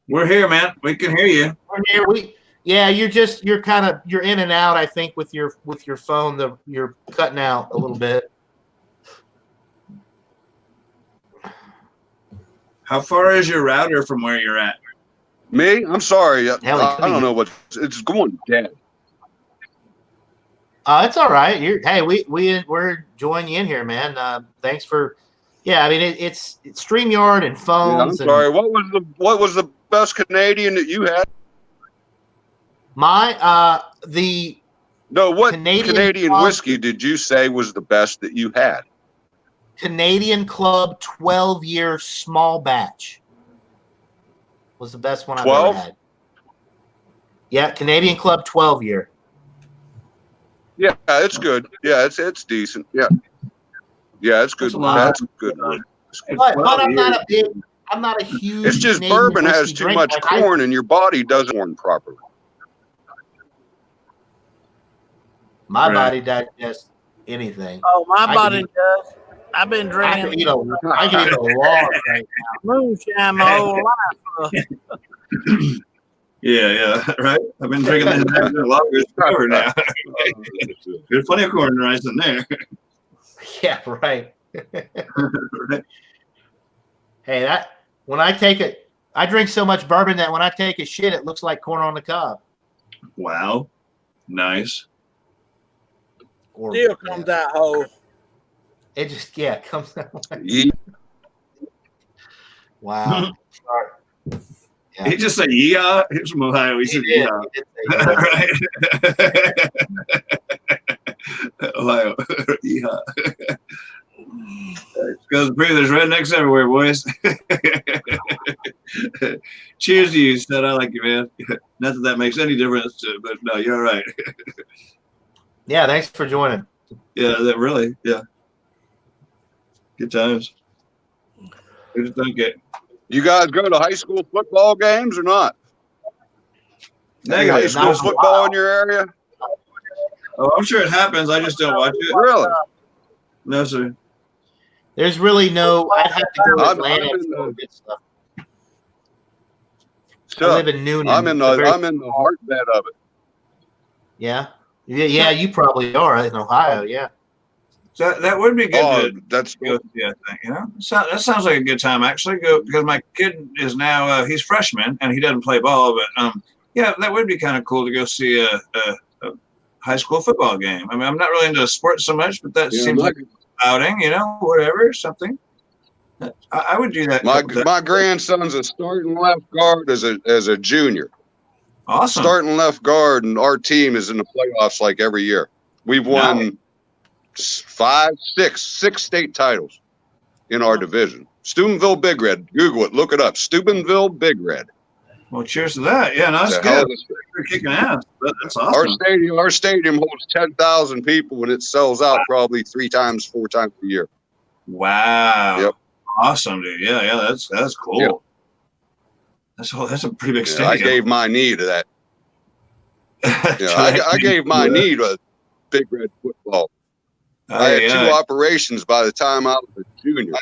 We're here, man. We can hear you. We're here. You're in and out. I think with your phone, you're cutting out a little bit. How far is your router from where you're at? Me? I'm sorry. I Hell, don't know what it's going dead. It's all right. We're joining you in here, man. Thanks for. Yeah, I mean it's StreamYard and Yeah, phones. I'm sorry. What was the best Canadian that you had? What Canadian Club, whiskey did you say was the best that you had? Canadian Club 12-year small batch was the best one I've 12? ever had. Yeah, Canadian Club 12-year. Yeah, it's good. Yeah, it's decent. Yeah, it's good. That's a lot. That's good. But I'm not a huge. It's just Canadian bourbon has whiskey too drink. much Like, corn, and your body doesn't corn properly. My body digests anything. Oh, my I body can eat- does. I've been I drinking can eat a log right moonshine my whole life. Yeah, right. I've been drinking this longer forever now. There's plenty of corn rice in there. now. Yeah, right. Right. Hey, when I take it, I drink so much bourbon that when I take a shit, it looks like corn on the cob. Wow, nice. Or Still comes out whole. it just comes out. Like, Yeah. wow. Sorry. Yeah. He just said yeah. He's from Ohio. He said did. yeah. He did say Right. Ohio. Yeah. Goes to prove there's rednecks everywhere, boys. Cheers to you, Stud. I like you, man. Not that makes any difference, but no, you're all right. Yeah, thanks for joining. Yeah, that really, yeah. Good times. Who just don't get You guys go to high school football games or not? Any high negative. school Not- football in your area? Oh, I'm sure it happens. I just don't watch it. Really? No, sir. There's really no. I'd have to go to I've Atlanta been- to go get stuff. I live in Noonan. I'm in the heartbed of it. Yeah. You probably are in Ohio. Yeah. So that would be good. Oh, that's go see, I think, So that sounds like a good time actually. Go because my kid is now he's freshman and he doesn't play ball, but yeah, that would be kind of cool to go see a high school football game. I mean, I'm not really into sports so much, but that seems like an outing, whatever, something. I would do that. My grandson's a starting left guard as a junior. Awesome. Starting left guard, and our team is in the playoffs like every year. We've won 6 state titles in our division. Steubenville Big Red. Google it. Look it up. Steubenville Big Red. Well, cheers to that. Yeah, no, that's good. You're kicking ass. That's awesome. Our stadium holds 10,000 people, and it sells out probably 4 times a year. Wow. Yep. Awesome, dude. Yeah, that's cool. Yep. That's a pretty big stadium. I gave my knee to that. I gave my knee to Big Red football. I had 2 operations by the time I was a junior.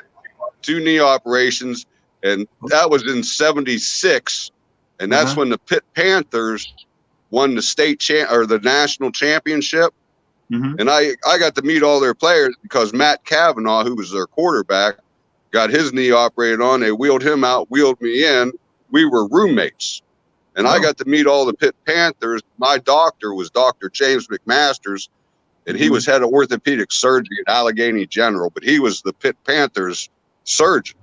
2 knee operations, and that was in '76, and that's when the Pitt Panthers won the the national championship. And I got to meet all their players because Matt Cavanaugh, who was their quarterback, got his knee operated on. They wheeled him out, wheeled me in. We were roommates. And I got to meet all the Pitt Panthers. My doctor was Dr. James McMasters, and he was head of orthopedic surgery at Allegheny General, but he was the Pitt Panthers surgeon.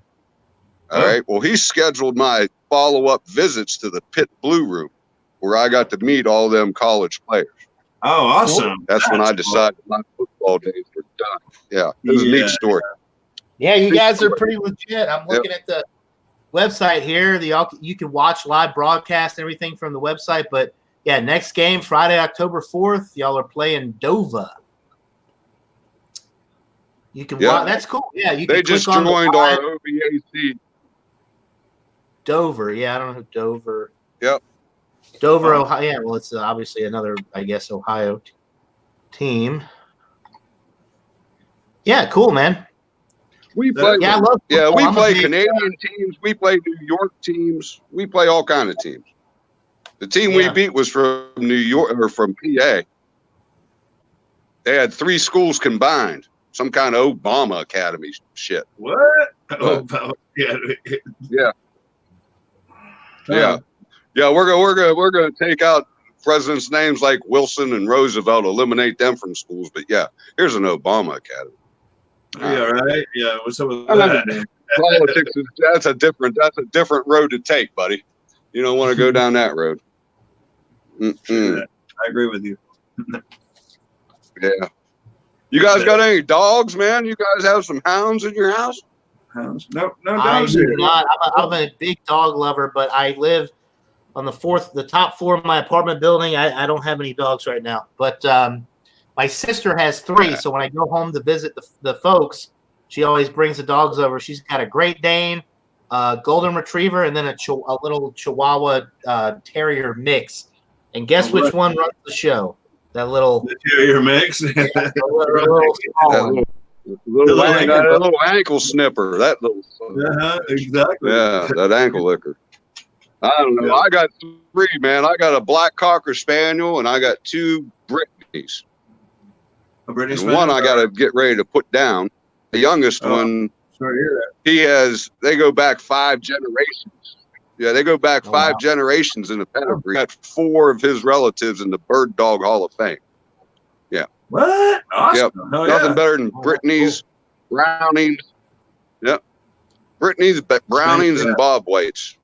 All right. Well, he scheduled my follow-up visits to the Pitt Blue Room, where I got to meet all them college players. Oh, awesome. That's when I decided my football days were done. Yeah. It was a neat story. Yeah, you guys are pretty legit. I'm looking at the website here. You can watch live broadcast and everything from the website. But yeah, next game Friday, October 4th. Y'all are playing Dover. You can watch. That's cool. Yeah, you. They just joined our OVAC. Dover. Yeah, I don't know who Dover. Yep. Dover, Ohio. Yeah, well, it's obviously another, I guess, Ohio team. Yeah, cool, man. We play. Yeah, I love football. We play Canadian teams. We play New York teams. We play all kind of teams. The team we beat was from New York or from PA. They had 3 schools combined. Some kind of Obama Academy shit. What? Yeah. We're gonna take out presidents' names like Wilson and Roosevelt, eliminate them from schools. But yeah, here's an Obama Academy. Yeah, right. Yeah, what's up with that? Politics that's a different road to take, buddy. You don't want to go down that road. I agree with you. Yeah. You guys got any dogs, man? You guys have some hounds in your house? Hounds? No dogs here. I'm a big dog lover, but I live on the top floor of my apartment building. I don't have any dogs right now, but my sister has 3. So when I go home to visit the folks, she always brings the dogs over. She's got a Great Dane, Golden Retriever, and then a little Chihuahua Terrier mix. And guess which one runs the show? That little Terrier mix. That little ankle snipper. That little. Exactly. Yeah, that ankle licker. I don't know. I got 3, man. I got a black Cocker Spaniel, and I got 2 Brittany's. And one I got to get ready to put down. The youngest one, they go back 5 generations. Yeah, they go back 5 generations in the pedigree. Got 4 of his relatives in the Bird Dog Hall of Fame. Yeah. What? Awesome. Yep. Nothing better than Brittany's, Brownings. Yep. Brittany's, Brownings, and Bob Waits.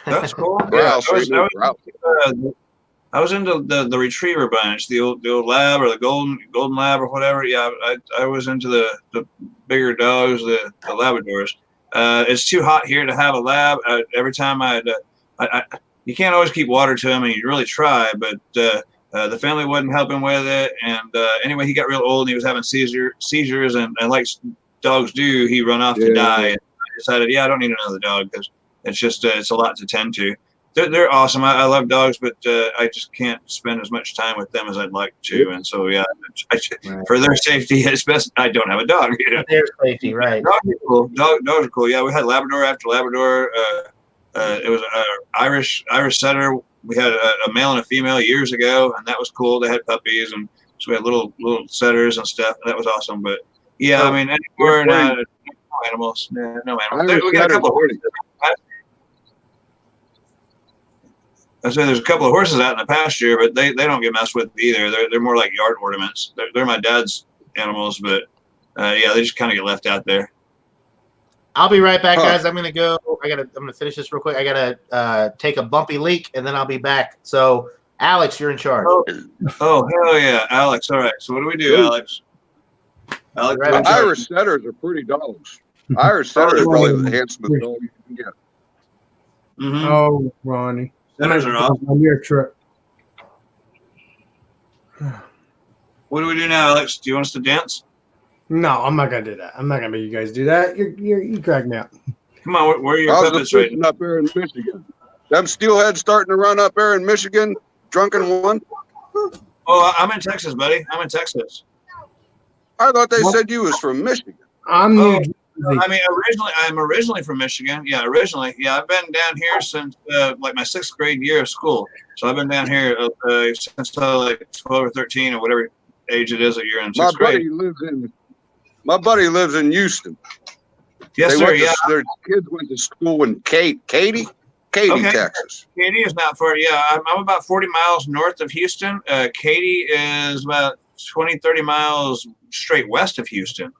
That's cool. Yeah, I was into the retriever bunch, the old lab or the golden lab or whatever. Yeah, I was into the bigger dogs, the Labradors. It's too hot here to have a lab. Every time you can't always keep water to him, and you really try, but the family wasn't helping with it. And anyway, he got real old and he was having seizures, and like dogs do, he run off to die. And I decided, I don't need another dog because it's just it's a lot to tend to. They're awesome. I love dogs, but I just can't spend as much time with them as I'd like to. And so, for their safety, it's best I don't have a dog. Their safety, right? Dogs are cool. Dogs are cool. Yeah, we had Labrador after Labrador. It was an Irish setter. We had a male and a female years ago, and that was cool. They had puppies, and so we had little setters and stuff. That was awesome. But yeah, So, I mean, anymore, no animals. No animals. We got a couple of horses. I say there's a couple of horses out in the pasture, but they don't get messed with either. They're more like yard ornaments. They're my dad's animals, but yeah, they just kind of get left out there. I'll be right back, guys. I'm gonna finish this real quick. I gotta take a bumpy leak, and then I'll be back. So, Alex, you're in charge. Oh hell yeah, Alex! All right. So what do we do, Alex? Alex, Irish setters are pretty dogs. Irish setters are probably the handsomest dog you can get. Mm-hmm. Oh, Ronnie. Setters are awesome. On your trip. What do we do now, Alex? Do you want us to dance? No, I'm not gonna do that. I'm not gonna make you guys do that. You crack me up. Come on, where are your puppets right now? Up there in Michigan. Them steelheads starting to run up there in Michigan. Drunken one. Oh, I'm in Texas, buddy. I'm in Texas. I thought they said you was from Michigan. I'm originally from Michigan. Yeah, originally. Yeah, I've been down here since like my 6th grade year of school. So I've been down here since like 12 or 13 or whatever age it is that you're in 6th grade. My buddy lives in Houston. Yes, sir. Yeah, their kids went to school in Katy, Texas. Katy is not far. Yeah, I'm about 40 miles north of Houston. Katy is about 20, 30 miles straight west of Houston.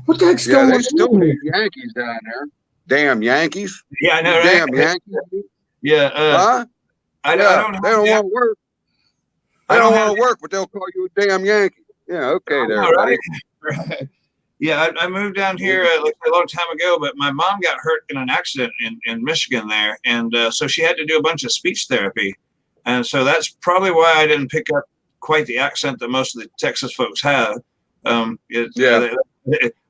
What the heck's going on? They still hate Yankees down there. Damn Yankees. Yeah, I know. Right? Damn Yankees. Yeah. Huh? I don't they don't want to work. They don't want to work, but they'll call you a damn Yankee. Yeah, okay, there, buddy. Right. Yeah, I moved down here like a long time ago, but my mom got hurt in an accident in Michigan there, and so she had to do a bunch of speech therapy, and so that's probably why I didn't pick up quite the accent that most of the Texas folks have.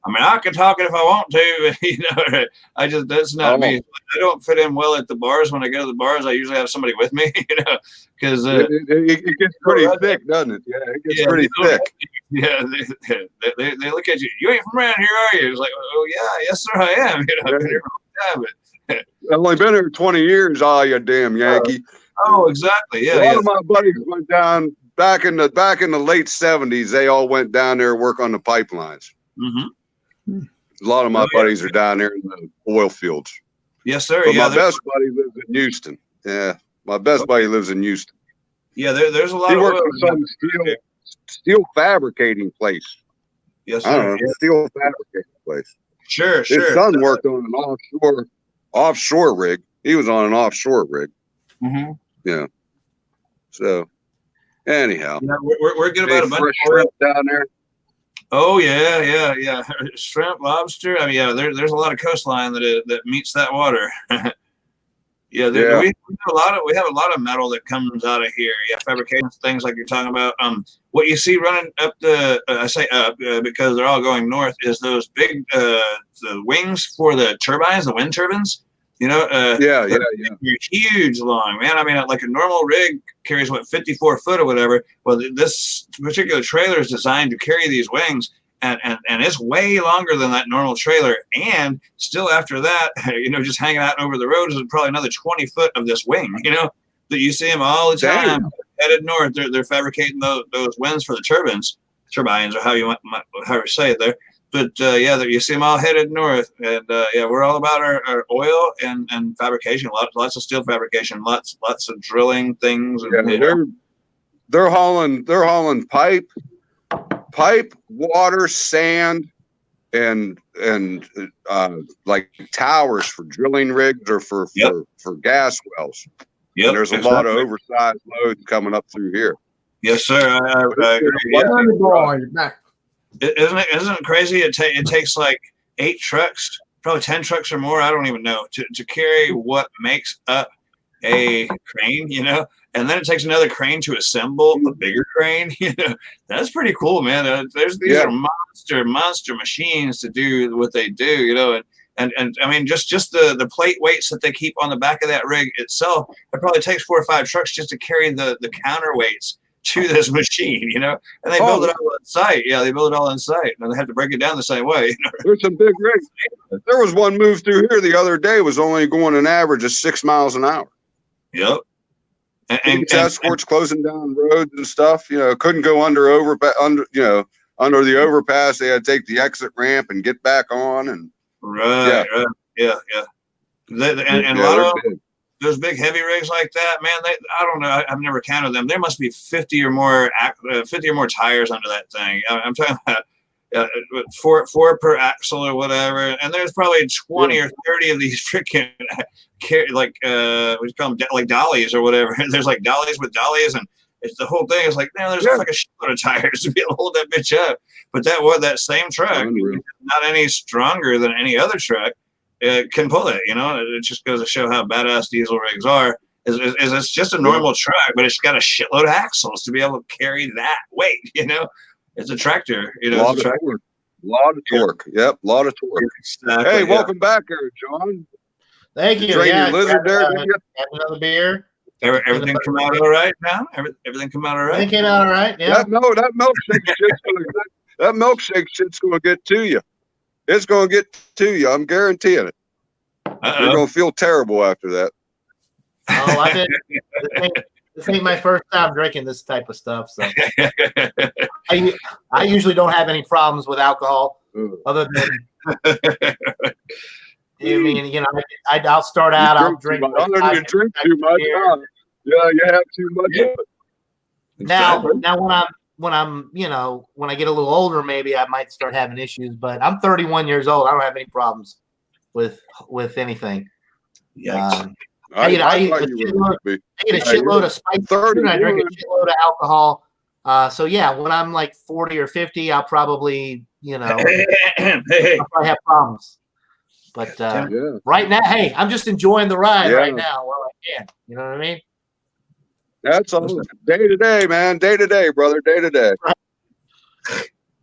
I mean, I can talk it if I want to, but that's not me. I don't fit in well at the bars. When I go to the bars, I usually have somebody with me, because it gets pretty thick, doesn't it? Yeah, it gets pretty thick. Yeah, they look at you. You ain't from around here, are you? It's like, oh yeah, yes sir, I am. I've been here for a long time, I've only been here 20 years. Oh, you damn Yankee. Oh, exactly. Yeah. A lot of my buddies went down back in the late 70s. They all went down there to work on the pipelines. Mm-hmm. A lot of my buddies are down there in the oil fields. Yes, sir. But my best buddy lives in Houston. Yeah, my best buddy lives in Houston. Yeah, there's a lot. He works for some steel fabricating place. Yes, sir. I don't know, steel fabricating place. Sure. His son worked on an offshore rig. He was on an offshore rig. Mm-hmm. Yeah. So, anyhow, yeah, we're good about a bunch of shrimp down there. Oh yeah. Shrimp, lobster. I mean, yeah. There's a lot of coastline that meets that water. We have a lot of metal that comes out of here. Yeah, fabrication things like you're talking about. What you see running up I say up because they're all going north, is those big the wings for the turbines, the wind turbines. They're huge, long, man. I mean, like a normal rig carries 54 foot or whatever. Well, this particular trailer is designed to carry these wings, and it's way longer than that normal trailer. And still after that, just hanging out over the road is probably another 20 foot of this wing. That you see them all the time. Damn. Headed north, they're fabricating those wings for the turbines, or how you say it there. But you see them all headed north, and we're all about our oil and fabrication. Lots of steel fabrication, lots of drilling things. And, they're hauling pipe, water, sand, and like towers for drilling rigs or for gas wells. Yep, and there's a lot of oversized loads coming up through here. Yes, sir. I agree. Isn't it crazy? It takes like 8 trucks, probably 10 trucks or more. I don't even know to carry what makes up a crane, and then it takes another crane to assemble a bigger crane. That's pretty cool, man. These are monster machines to do what they do, and I mean, just the plate weights that they keep on the back of that rig itself, it probably takes 4 or 5 trucks just to carry the counterweights to this machine, and they build it all on site. Yeah, they build it all on site, and they have to break it down the same way. There's some big rigs. There was one move through here the other day was only going an average of 6 miles an hour. Yep. And escorts closing down roads and stuff. Couldn't go under the overpass. They had to take the exit ramp and get back on. And right. Yeah. And a lot of those big heavy rigs like that, man. I don't know. I've never counted them. There must be 50 or more tires under that thing. I'm talking about four per axle or whatever. And there's probably 20 or 30 of these freaking what you call them, like dollies or whatever. There's like dollies with dollies, and it's the whole thing. It's like, man, there's like a shitload of tires to be able to hold that bitch up. But that same truck, not any stronger than any other truck, can pull it. It just goes to show how badass diesel rigs are. Is it's just a normal truck, but it's got a shitload of axles to be able to carry that weight. It's a tractor. A lot of torque. Yep, a lot of torque. Exactly, hey, welcome back here, John. Thank you. Your lizard there. Have another beer. Everything come out all right now? Everything come out all right? Everything came out all right, yeah. That milkshake shit's going to get to you. It's going to get to you. I'm guaranteeing it. You're going to feel terrible after that. Oh, I did. This ain't my first time drinking this type of stuff. So I usually don't have any problems with alcohol other than I'll start out, I'll drink. You drink too much. Yeah, you have too much of it. Now when I get a little older, maybe I might start having issues, but I'm 31 years old. I don't have any problems with anything. I eat a shitload of spice food, and I drink a shitload of alcohol. So yeah, when I'm like 40 or 50, I'll probably, I'll probably have problems. But right now, hey, I'm just enjoying the ride right now while I can. You know what I mean? That's all day to day, man. Day to day, brother. Day to day.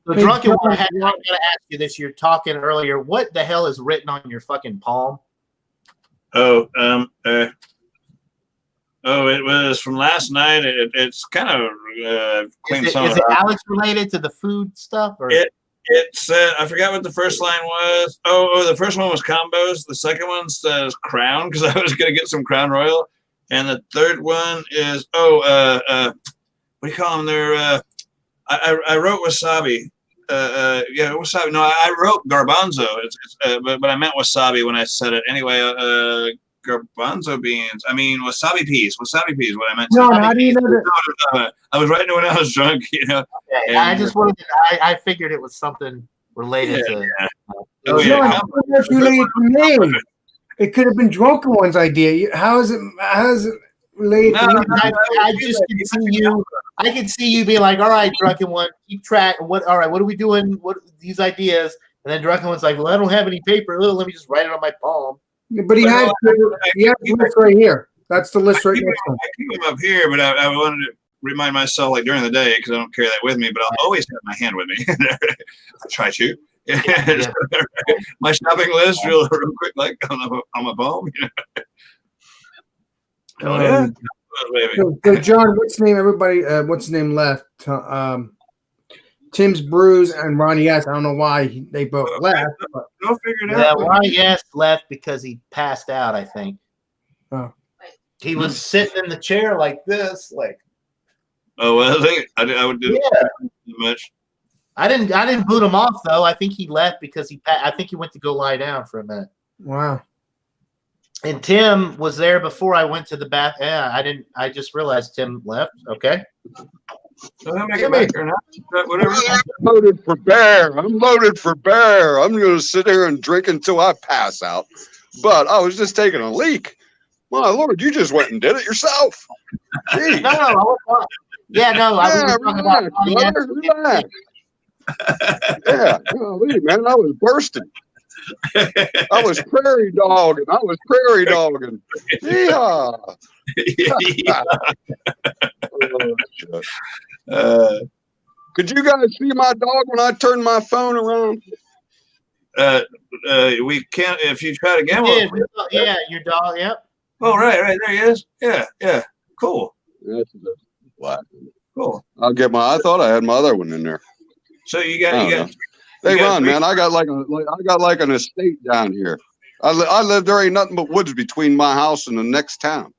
The drunken one, I'm going to ask you this. You're talking earlier. What the hell is written on your fucking palm? Oh, it was from last night. It's kind of clean. Is it Alex related to the food stuff? Or? It said, I forgot what the first line was. The first one was combos. The second one says Crown, because I was going to get some Crown Royal. And the third one is, what do you call them? They're, I wrote wasabi. Wasabi. No, I wrote garbanzo. But I meant wasabi when I said it. Anyway, garbanzo beans. I mean, wasabi peas. Wasabi peas. What I meant. No, how do you know that? I was writing it when I was drunk. Okay, I just wanted. I figured it was something related to. It's related to me. It could have been drunken one's idea. How is it related to me? I just can see you. I can see you being like, all right, drunken one, keep track. All right, what are we doing? What these ideas? And then drunken one's like, well, I don't have any paper. Let me just write it on my palm. But he has the list right here. That's the list right next to him. I keep them up here, but I wanted to remind myself, like during the day, because I don't carry that with me, but I'll always have my hand with me. I try to. My shopping list, real quick, like on my phone. Oh yeah. So John, what's the name? Everybody, what's the name left? Tim's Brews and Ronnie S. I don't know why they both left. Go figure it out. Ronnie S. left because he passed out, I think. Oh. He was sitting in the chair like this, like. Oh well, I think I would do much. I didn't boot him off though. I think he left because I think he went to go lie down for a minute. Wow. And Tim was there before I went to the bath. Yeah, I just realized Tim left. Okay. So I'm loaded for bear. I'm loaded for bear. I'm going to sit here and drink until I pass out. But I was just taking a leak. My Lord, you just went and did it yourself. Gee. No, I was not. Yeah, no, I was talking about relax. Yeah, golly, man, I was bursting. I was prairie dogging. Yeah. Could you guys see my dog when I turned my phone around? We can't if you try to gamble. Yeah, your dog. Yep. Oh, right, there he is. Yeah, cool. Cool. I thought I had my other one in there. So you got They you got run, three- man. I got like an estate down here. I live. There ain't nothing but woods between my house and the next town.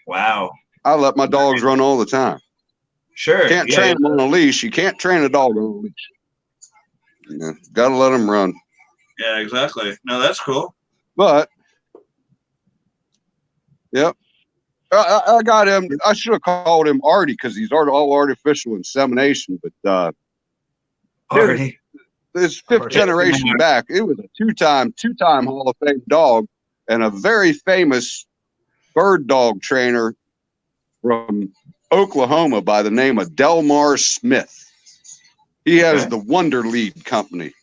Wow. I let my dogs run all the time. Sure. Can't train them on a leash. You can't train a dog on a leash. Yeah, gotta let them run. Yeah, exactly. No, that's cool. But, yep. I got him. I should have called him Artie because he's all artificial insemination. But Artie. his fifth generation back, it was a two-time Hall of Fame dog and a very famous bird dog trainer from Oklahoma by the name of Delmar Smith. He has the Wonder Lead Company.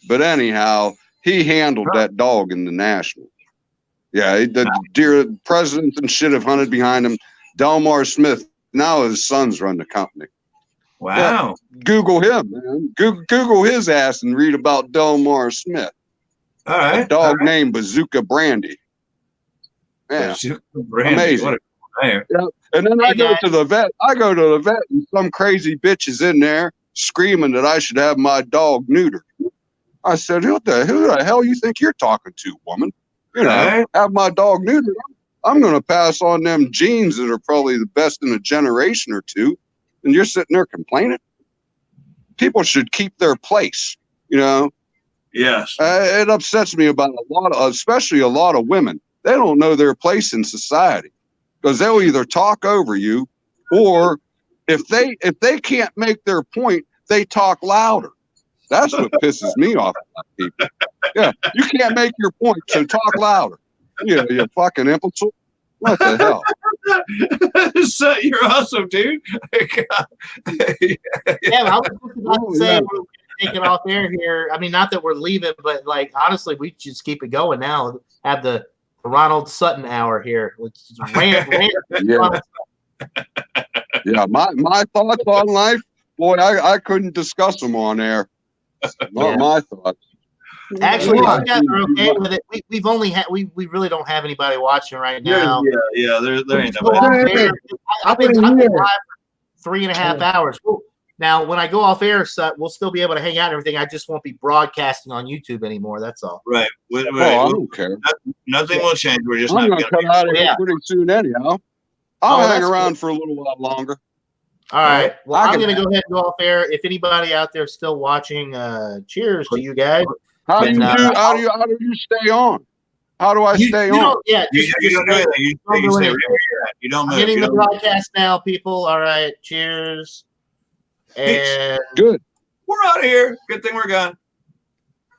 But anyhow, he handled that dog in the Nationals. Yeah, the deer presidents and shit have hunted behind him. Delmar Smith, now his sons run the company. Wow. Yeah, Google him, man. Google his ass and read about Delmar Smith. All right. A dog named Bazooka Brandy. Yeah. Bazooka Brandy. Amazing. What a name. Yeah. And then I go to the vet. And some crazy bitch is in there screaming that I should have my dog neutered. I said, who the hell you think you're talking to, woman? You know, have my dog neutered. I'm going to pass on them genes that are probably the best in a generation or two. And you're sitting there complaining? People should keep their place, you know? Yes. It upsets me about especially a lot of women. They don't know their place in society because they'll either talk over you or if they can't make their point, they talk louder. That's what pisses me off about people. Yeah, you can't make your point, so talk louder. You fucking imbecile. What the hell? So you're awesome, dude. Yeah, I was just about to say we're taking off air here. I mean, not that we're leaving, but like honestly, we just keep it going now. Have the Ronald Sutton hour here, which is rant. Yeah, my thoughts on life, boy, I couldn't discuss them on air. Not my thoughts. Actually, you guys are okay with it. We've only had we really don't have anybody watching right now. Yeah. There ain't nobody. I've been live for 3.5 hours. Now, when I go off air, we'll still be able to hang out and everything. I just won't be broadcasting on YouTube anymore. That's all. Right. I don't care. Nothing will change. We're just I'm not going to come out of here pretty soon anyhow. I'll hang around for a little while longer. All right. Well, I'm going to go ahead and go off air. If anybody out there still watching, cheers to you guys. How do you stay on? How do I stay on? You don't do anything. You stay right where you're at. You don't move. I'm hitting the broadcast now, people. All right. Cheers. And good. We're out of here. Good thing we're gone.